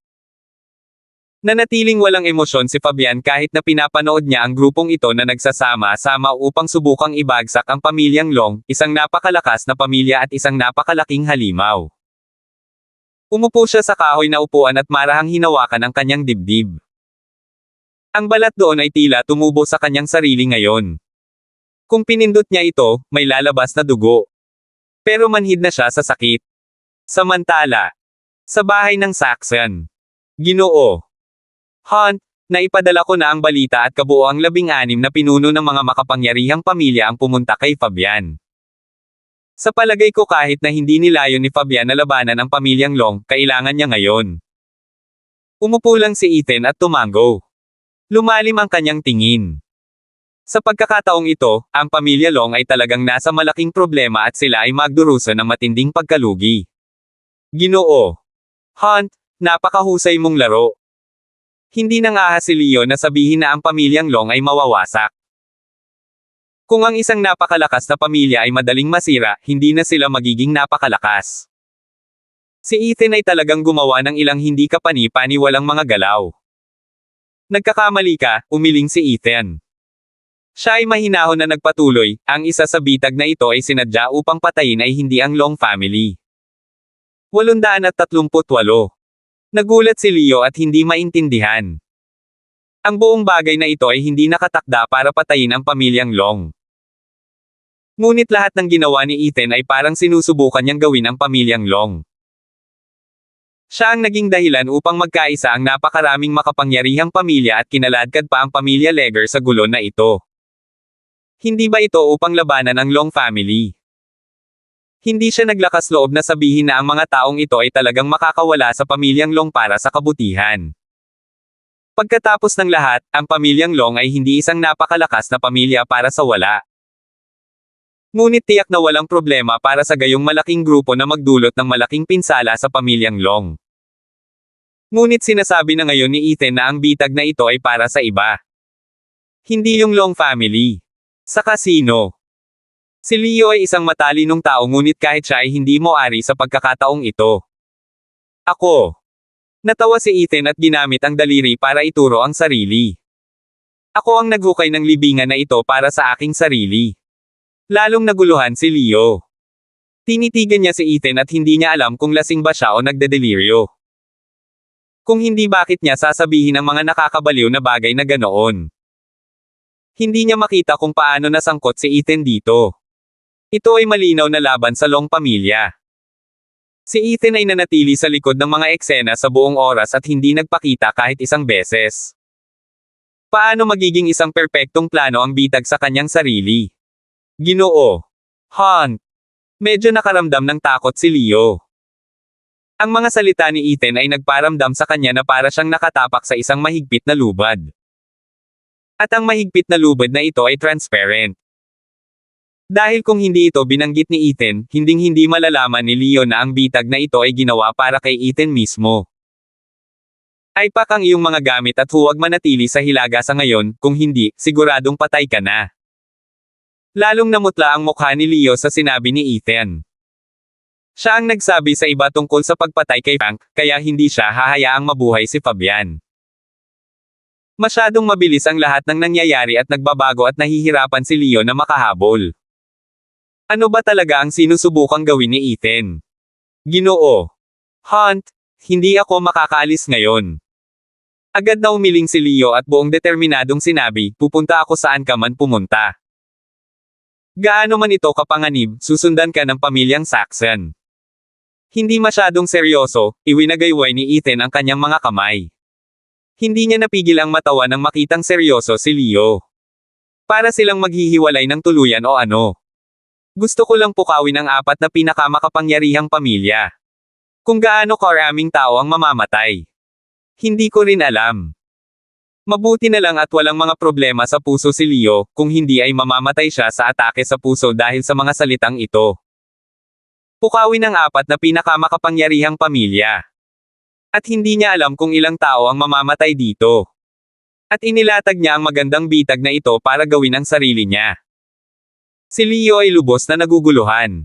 Nanatiling walang emosyon si Fabian kahit na pinapanood niya ang grupong ito na nagsasama-sama upang subukang ibagsak ang pamilyang Long, isang napakalakas na pamilya at isang napakalaking halimaw. Umupo siya sa kahoy na upuan at marahang hinawakan ang kanyang dibdib. Ang balat doon ay tila tumubo sa kanyang sarili ngayon. Kung pinindot niya ito, may lalabas na dugo. Pero manhid na siya sa sakit. Samantala, sa bahay ng Saxon. Ginoo Hunt, naipadala ko na ang balita at kabuoang 16 na pinuno ng mga makapangyarihang pamilya ang pumunta kay Fabian. Sa palagay ko kahit na hindi nilayon ni Fabian na labanan ang pamilyang Long, kailangan niya ngayon. Umupo lang si Ethan at tumango. Lumalim ang kanyang tingin. Sa pagkakataong ito, ang pamilya Long ay talagang nasa malaking problema at sila ay magdurusa ng matinding pagkalugi. Ginoo Hunt, napakahusay mong laro. Hindi nangahas si Leo na sabihin na ang pamilyang Long ay mawawasak. Kung ang isang napakalakas na pamilya ay madaling masira, hindi na sila magiging napakalakas. Si Ethan ay talagang gumawa ng ilang hindi kapani-paniwalang mga galaw. Nagkakamali ka, umiling si Ethan. Siya ay mahinahon na nagpatuloy, ang isa sa bitag na ito ay sinadya upang patayin ay hindi ang Long family. 838. Nagulat si Leo at hindi maintindihan. Ang buong bagay na ito ay hindi nakatakda para patayin ang pamilyang Long. Ngunit lahat ng ginawa ni Ethan ay parang sinusubukan niyang gawin ang pamilyang Long. Siya ang naging dahilan upang magkaisa ang napakaraming makapangyarihang pamilya at kinaladkad pa ang pamilya Legger sa gulo na ito. Hindi ba ito upang labanan ang Long family? Hindi siya naglakas loob na sabihin na ang mga taong ito ay talagang makakawala sa pamilyang Long para sa kabutihan. Pagkatapos ng lahat, ang pamilyang Long ay hindi isang napakalakas na pamilya para sa wala. Ngunit tiyak na walang problema para sa gayong malaking grupo na magdulot ng malaking pinsala sa pamilyang Long. Ngunit sinasabi na ngayon ni Ethan na ang bitag na ito ay para sa iba. Hindi yung Long family. Sa kasino. Si Leo ay isang matalinong tao ngunit kahit siya ay hindi mo-ari sa pagkakataong ito. Ako. Natawa si Ethan at ginamit ang daliri para ituro ang sarili. Ako ang naghukay ng libingan na ito para sa aking sarili. Lalong naguluhan si Leo. Tinitigan niya si Ethan at hindi niya alam kung lasing ba siya o nagdedeliryo. Kung hindi bakit niya sasabihin ang mga nakakabaliw na bagay na ganoon. Hindi niya makita kung paano nasangkot si Ethan dito. Ito ay malinaw na laban sa Long pamilya. Si Ethan ay nanatili sa likod ng mga eksena sa buong oras at hindi nagpakita kahit isang beses. Paano magiging isang perpektong plano ang bitag sa kanyang sarili? Ginoo. Hunt. Medyo nakaramdam ng takot si Leo. Ang mga salita ni Ethan ay nagparamdam sa kanya na para siyang nakatapak sa isang mahigpit na lubad. At ang mahigpit na lubad na ito ay transparent. Dahil kung hindi ito binanggit ni Ethan, hinding-hindi malalaman ni Leo na ang bitag na ito ay ginawa para kay Ethan mismo. Ay pak ang iyong mga gamit at huwag manatili sa hilaga sa ngayon, kung hindi, siguradong patay ka na. Lalong namutla ang mukha ni Leo sa sinabi ni Ethan. Siya ang nagsabi sa iba tungkol sa pagpatay kay Frank, kaya hindi siya hahayaang mabuhay si Fabian. Masyadong mabilis ang lahat ng nangyayari at nagbabago at nahihirapan si Leo na makahabol. Ano ba talaga ang sinusubukang gawin ni Ethan? Ginoo. Hunt, hindi ako makakaalis ngayon. Agad na umiling si Leo at buong determinadong sinabi, pupunta ako saan ka man pumunta. Gaano man ito kapanganib, susundan ka ng pamilyang Saxon. Hindi masyadong seryoso, iwinagayway ni Ethan ang kanyang mga kamay. Hindi niya napigil ang matawa nang makitang seryoso si Leo. Para silang maghihiwalay ng tuluyan o ano. Gusto ko lang pukawin ang 4 na pinakamakapangyarihang pamilya. Kung gaano karaming tao ang mamamatay. Hindi ko rin alam. Mabuti na lang at walang mga problema sa puso si Leo, kung hindi ay mamamatay siya sa atake sa puso dahil sa mga salitang ito. Pukawin ang 4 na pinakamakapangyarihang pamilya. At hindi niya alam kung ilang tao ang mamamatay dito. At inilatag niya ang magandang bitag na ito para gawin ang sarili niya. Si Leo ay lubos na naguguluhan.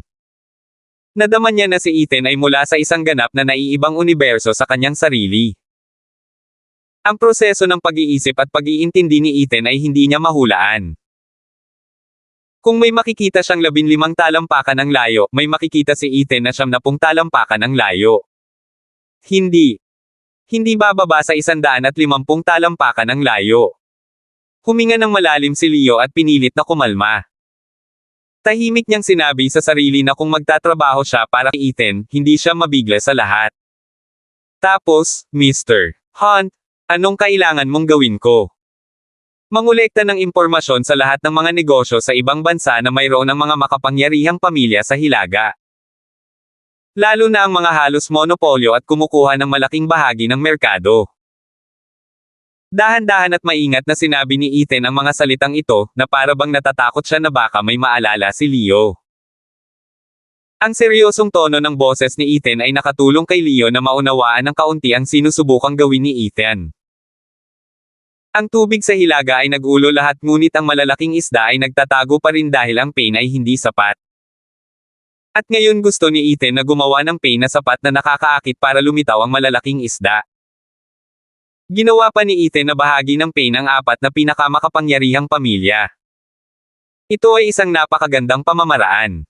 Nadama niya na si Ethan ay mula sa isang ganap na naiibang universo sa kanyang sarili. Ang proseso ng pag-iisip at pag-iintindi ni Ethan ay hindi niya mahulaan. Kung may makikita siyang 15 talampakan ang layo, may makikita si Ethan na 70 talampakan ang layo. Hindi. Hindi bababa sa 150 talampakan ang layo. Huminga ng malalim si Leo at pinilit na kumalma. Tahimik niyang sinabi sa sarili na kung magtatrabaho siya para kay Ethan, hindi siya mabigla sa lahat. Tapos, Mr. Hunt, anong kailangan mong gawin ko? Mangolekta ng impormasyon sa lahat ng mga negosyo sa ibang bansa na mayroon ng mga makapangyarihang pamilya sa Hilaga. Lalo na ang mga halos monopolyo at kumukuha ng malaking bahagi ng merkado. Dahan-dahan at maingat na sinabi ni Ethan ang mga salitang ito, na para bang natatakot siya na baka may maalala si Leo. Ang seryosong tono ng boses ni Ethan ay nakatulong kay Leo na maunawaan ng kaunti ang sinusubukang gawin ni Ethan. Ang tubig sa hilaga ay nagulo lahat ngunit ang malalaking isda ay nagtatago pa rin dahil ang pain ay hindi sapat. At ngayon gusto ni Ethan na gumawa ng pain na sapat na nakakaakit para lumitaw ang malalaking isda. Ginawa pa ni Ethan na bahagi ng pain ang apat na pinakamakapangyarihang pamilya. Ito ay isang napakagandang pamamaraan.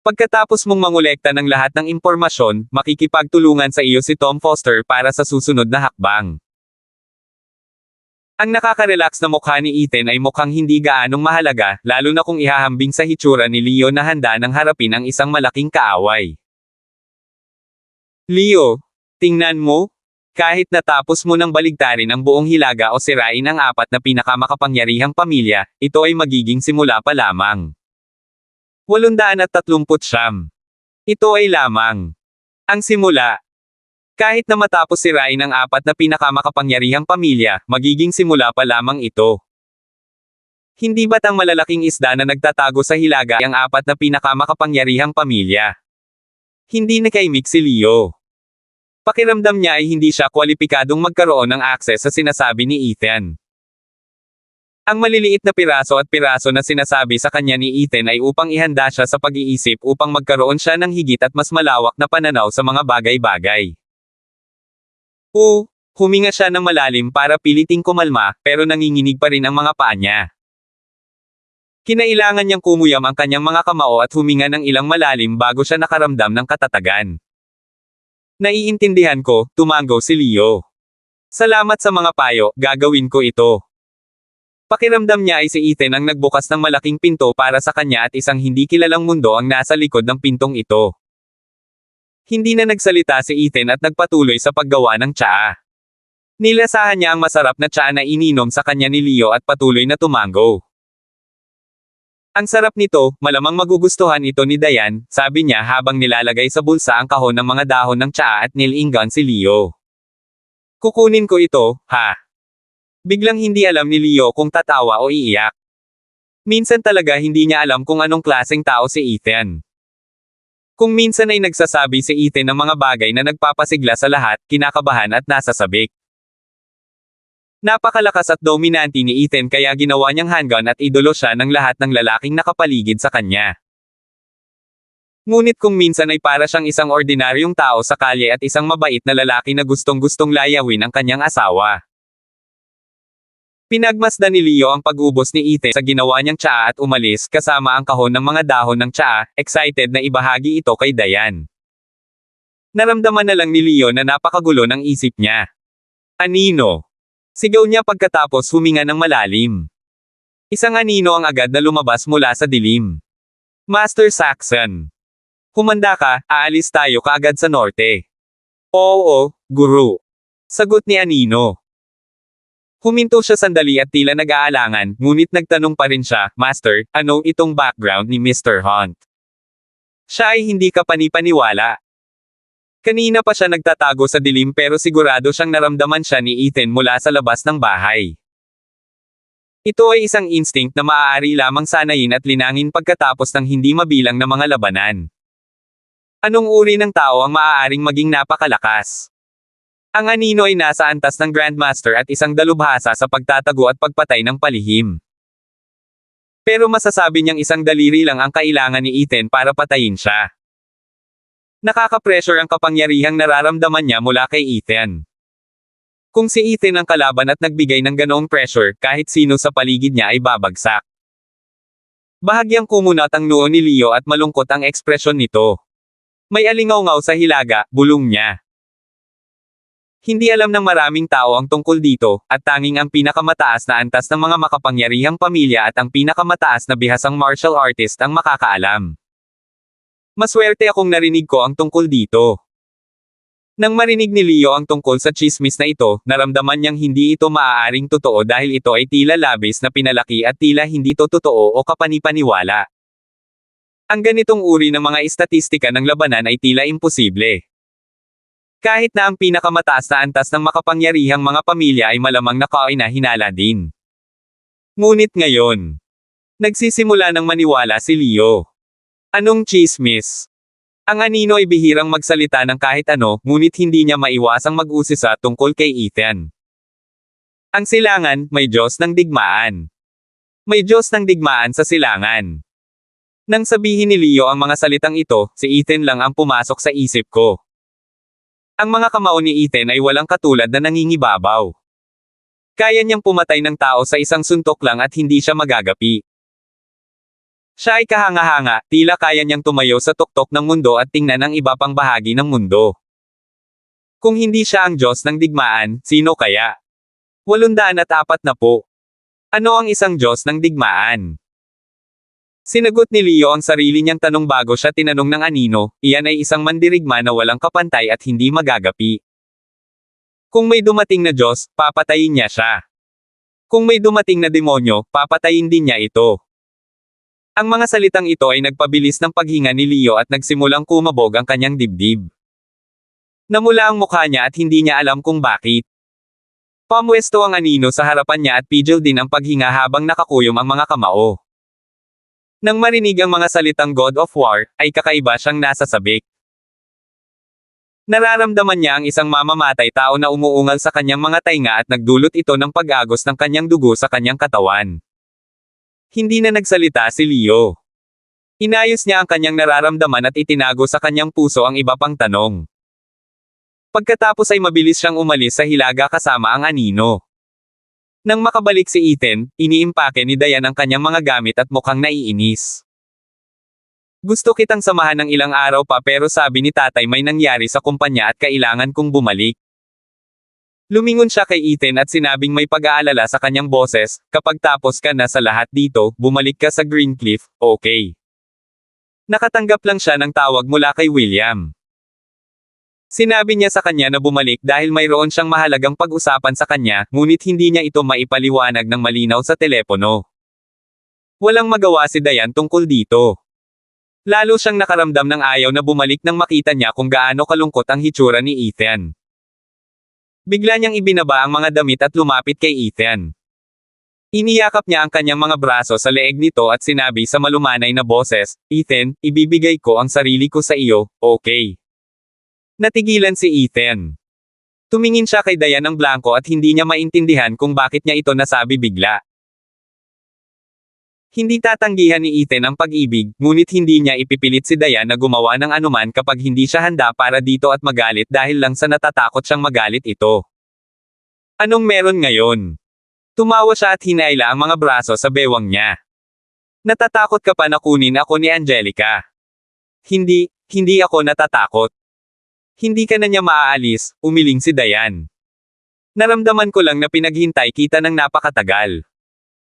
Pagkatapos mong mangolekta ng lahat ng impormasyon, makikipagtulungan sa iyo si Tom Foster para sa susunod na hakbang. Ang nakaka-relax na mukha ni Ethan ay mukhang hindi gaanong mahalaga, lalo na kung ihahambing sa hitsura ni Leo na handa nang harapin ang isang malaking kaaway. Leo, tingnan mo? Kahit natapos mo nang baligtarin ang buong hilaga o sirain ang apat na pinakamakapangyarihang pamilya, ito ay magiging simula pa lamang. 839. Ito ay lamang ang simula. Kahit na matapos sirain ang apat na pinakamakapangyarihang pamilya, magiging simula pa lamang ito. Hindi ba't ang malalaking isda na nagtatago sa hilaga ay ang apat na pinakamakapangyarihang pamilya? Hindi nakaimik si Leo. Pakiramdam niya ay hindi siya kwalipikadong magkaroon ng akses sa sinasabi ni Ethan. Ang maliliit na piraso at piraso na sinasabi sa kanya ni Ethan ay upang ihanda siya sa pag-iisip upang magkaroon siya ng higit at mas malawak na pananaw sa mga bagay-bagay. Huminga siya ng malalim para piliting kumalma, pero nanginginig pa rin ang mga paa niya. Kinailangan niyang kumuyam ang kanyang mga kamao at huminga ng ilang malalim bago siya nakaramdam ng katatagan. Naiintindihan ko, tumango si Leo. Salamat sa mga payo, gagawin ko ito. Pakiramdam niya ay si Ethan ang nagbukas ng malaking pinto para sa kanya at isang hindi kilalang mundo ang nasa likod ng pintong ito. Hindi na nagsalita si Ethan at nagpatuloy sa paggawa ng tsaa. Nilasahan niya ang masarap na tsaa na ininom sa kanya ni Leo at patuloy na tumango. Ang sarap nito, malamang magugustuhan ito ni Diane, sabi niya habang nilalagay sa bulsa ang kahon ng mga dahon ng tsaa at nilingan si Leo. Kukunin ko ito, ha? Biglang hindi alam ni Leo kung tatawa o iiyak. Minsan talaga hindi niya alam kung anong klaseng tao si Ethan. Kung minsan ay nagsasabi si Ethan ng mga bagay na nagpapasigla sa lahat, kinakabahan at nasasabik. Napakalakas at dominante ni Ethan kaya ginawa niyang handgun at idolo siya ng lahat ng lalaking nakapaligid sa kanya. Ngunit kung minsan ay para siyang isang ordinaryong tao sa kalye at isang mabait na lalaki na gustong-gustong layawin ang kanyang asawa. Pinagmasdan ni Leo ang pag-ubos ni Ethan sa ginawa niyang tsaa at umalis kasama ang kahon ng mga dahon ng tsaa, excited na ibahagi ito kay Diane. Naramdaman na lang ni Leo na napakagulo ng isip niya. Anino? Sigaw niya pagkatapos huminga ng malalim. Isang anino ang agad na lumabas mula sa dilim. Master Saxon. Humanda ka, aalis tayo kaagad sa norte. Oo, guru. Sagot ni Anino. Huminto siya sandali at tila nag-aalangan, ngunit nagtanong pa rin siya, Master, ano itong background ni Mr. Hunt? Siya ay hindi ka panipaniwala. Kanina pa siya nagtatago sa dilim pero sigurado siyang naramdaman siya ni Ethan mula sa labas ng bahay. Ito ay isang instinct na maaari lamang sanayin at linangin pagkatapos ng hindi mabilang na mga labanan. Anong uri ng tao ang maaaring maging napakalakas? Ang anino ay nasa antas ng Grandmaster at isang dalubhasa sa pagtatago at pagpatay ng palihim. Pero masasabi niyang isang daliri lang ang kailangan ni Ethan para patayin siya. Nakaka-pressure ang kapangyarihang nararamdaman niya mula kay Ethan. Kung si Ethan ang kalaban at nagbigay ng ganoong pressure, kahit sino sa paligid niya ay babagsak. Bahagyang kumunat ang noo ni Leo at malungkot ang ekspresyon nito. May alingaw-ngaw sa hilaga, bulong niya. Hindi alam ng maraming tao ang tungkol dito, at tanging ang pinakamataas na antas ng mga makapangyarihang pamilya at ang pinakamataas na bihasang martial artist ang makakaalam. Maswerte akong narinig ko ang tungkol dito. Nang marinig ni Leo ang tungkol sa chismis na ito, naramdaman niyang hindi ito maaaring totoo dahil ito ay tila labis na pinalaki at tila hindi ito totoo o kapanipaniwala. Ang ganitong uri ng mga estatistika ng labanan ay tila imposible. Kahit na ang pinakamataas na antas ng makapangyarihang mga pamilya ay malamang nakainahinala din. Ngunit ngayon, nagsisimula ng maniwala si Leo. Anong chismis? Ang anino ay bihirang magsalita ng kahit ano, ngunit hindi niya maiwasang mag-usisa tungkol kay Ethan. Ang silangan, may Diyos ng digmaan. May Diyos ng digmaan sa silangan. Nang sabihin ni Leo ang mga salitang ito, si Ethan lang ang pumasok sa isip ko. Ang mga kamao ni Ethan ay walang katulad na nangingibabaw. Kaya niyang pumatay ng tao sa isang suntok lang at hindi siya magagapi. Siya ay kahanga-hanga, tila kaya niyang tumayo sa tuktok ng mundo at tingnan ang iba pang bahagi ng mundo. Kung hindi siya ang Diyos ng digmaan, sino kaya? 840. Ano ang isang Diyos ng digmaan? Sinagot ni Leo ang sarili niyang tanong bago siya tinanong ng anino, iyan ay isang mandirigma na walang kapantay at hindi magagapi. Kung may dumating na Diyos, papatayin niya siya. Kung may dumating na demonyo, papatayin din niya ito. Ang mga salitang ito ay nagpabilis ng paghinga ni Leo at nagsimulang kumabog ang kanyang dibdib. Namula ang mukha niya at hindi niya alam kung bakit. Pamwesto ang anino sa harapan niya at pigil din ang paghinga habang nakakuyom ang mga kamao. Nang marinig ang mga salitang God of War, ay kakaiba siyang nasasabik. Nararamdaman niya ang isang mamamatay tao na umuungal sa kanyang mga tainga at nagdulot ito ng pag-agos ng kanyang dugo sa kanyang katawan. Hindi na nagsalita si Leo. Inayos niya ang kanyang nararamdaman at itinago sa kanyang puso ang iba pang tanong. Pagkatapos ay mabilis siyang umalis sa hilaga kasama ang anino. Nang makabalik si Ethan, iniimpake ni Diane ang kanyang mga gamit at mukhang naiinis. Gusto kitang samahan ng ilang araw pa pero sabi ni tatay may nangyari sa kumpanya at kailangan kong bumalik. Lumingon siya kay Ethan at sinabing may pag-aalala sa kanyang boses, kapag tapos ka na sa lahat dito, bumalik ka sa Greencliff, okay. Nakatanggap lang siya ng tawag mula kay William. Sinabi niya sa kanya na bumalik dahil mayroon siyang mahalagang pag-usapan sa kanya, ngunit hindi niya ito maipaliwanag ng malinaw sa telepono. Walang magawa si Diane tungkol dito. Lalo siyang nakaramdam ng ayaw na bumalik nang makita niya kung gaano kalungkot ang hitsura ni Ethan. Bigla niyang ibinaba ang mga damit at lumapit kay Ethan. Iniyakap niya ang kanyang mga braso sa leeg nito at sinabi sa malumanay na boses, Ethan, ibibigay ko ang sarili ko sa iyo, okay. Natigilan si Ethan. Tumingin siya kay Diane ng blanko at hindi niya maintindihan kung bakit niya ito nasabi bigla. Hindi tatanggihan ni Ethan ang pag-ibig, ngunit hindi niya ipipilit si Diane na gumawa ng anuman kapag hindi siya handa para dito at magalit dahil lang sa natatakot siyang magalit ito. Anong meron ngayon? Tumawa siya at hinaila ang mga braso sa bewang niya. Natatakot ka pa na kunin ako ni Angelica? Hindi ako natatakot. Hindi ka na niya maaalis, umiling si Diane. Naramdaman ko lang na pinaghintay kita ng napakatagal.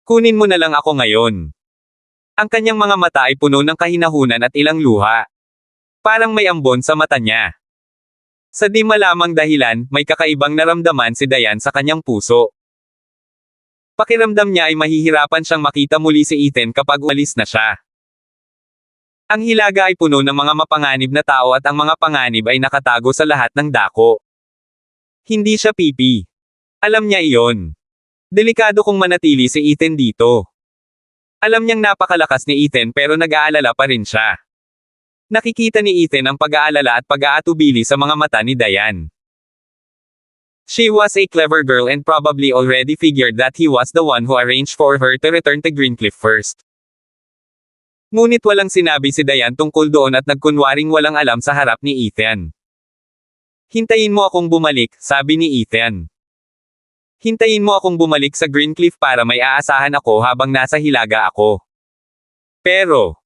Kunin mo na lang ako ngayon. Ang kanyang mga mata ay puno ng kahinahunan at ilang luha. Parang may ambon sa mata niya. Sa di malamang dahilan, may kakaibang naramdaman si Diane sa kanyang puso. Pakiramdam niya ay mahihirapan siyang makita muli si Ethan kapag umalis na siya. Ang hilaga ay puno ng mga mapanganib na tao at ang mga panganib ay nakatago sa lahat ng dako. Hindi siya pipi. Alam niya iyon. Delikado kung manatili si Ethan dito. Alam niyang napakalakas ni Ethan pero nag-aalala pa rin siya. Nakikita ni Ethan ang pag-aalala at pag-aatubili sa mga mata ni Diane. She was a clever girl and probably already figured that he was the one who arranged for her to return to Greencliff first. Ngunit walang sinabi si Diane tungkol doon at nagkunwaring walang alam sa harap ni Ethan. Hintayin mo akong bumalik, sabi ni Ethan. Hintayin mo akong bumalik sa Greencliff para may aasahan ako habang nasa hilaga ako. Pero,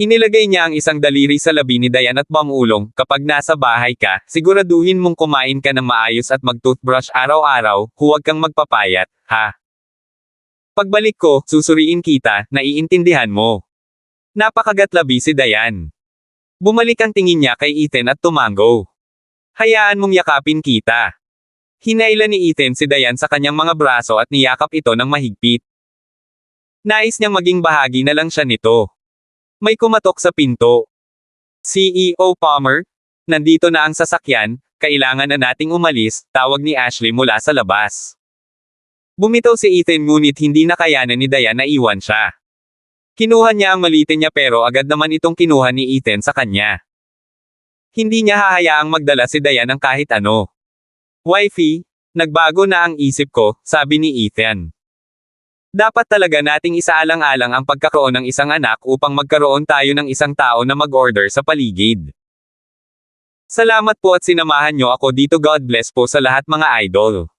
inilagay niya ang isang daliri sa labi ni Diane at bamulong, kapag nasa bahay ka, siguraduhin mong kumain ka ng maayos at mag-toothbrush araw-araw, huwag kang magpapayat, ha? Pagbalik ko, susuriin kita, naiintindihan mo. Napakagatlabi si Diane. Bumalik ang tingin niya kay Ethan at tumango. Hayaan mong yakapin kita. Hinaila ni Ethan si Diane sa kanyang mga braso at niyakap ito ng mahigpit. Nais niyang maging bahagi na lang siya nito. May kumatok sa pinto. CEO Palmer, nandito na ang sasakyan, kailangan na nating umalis, tawag ni Ashley mula sa labas. Bumitaw si Ethan ngunit hindi nakayanan ni Diane na iwan siya. Kinuha niya ang malitin niya pero agad naman itong kinuha ni Ethan sa kanya. Hindi niya hahayaang magdala si Diane ng kahit ano. Wifey, Nagbago na ang isip ko, sabi ni Ethan. Dapat talaga nating isaalang-alang ang pagkakaroon ng isang anak upang magkaroon tayo ng isang tao na mag-order sa paligid. Salamat po at sinamahan nyo ako dito. God bless po sa lahat mga idol.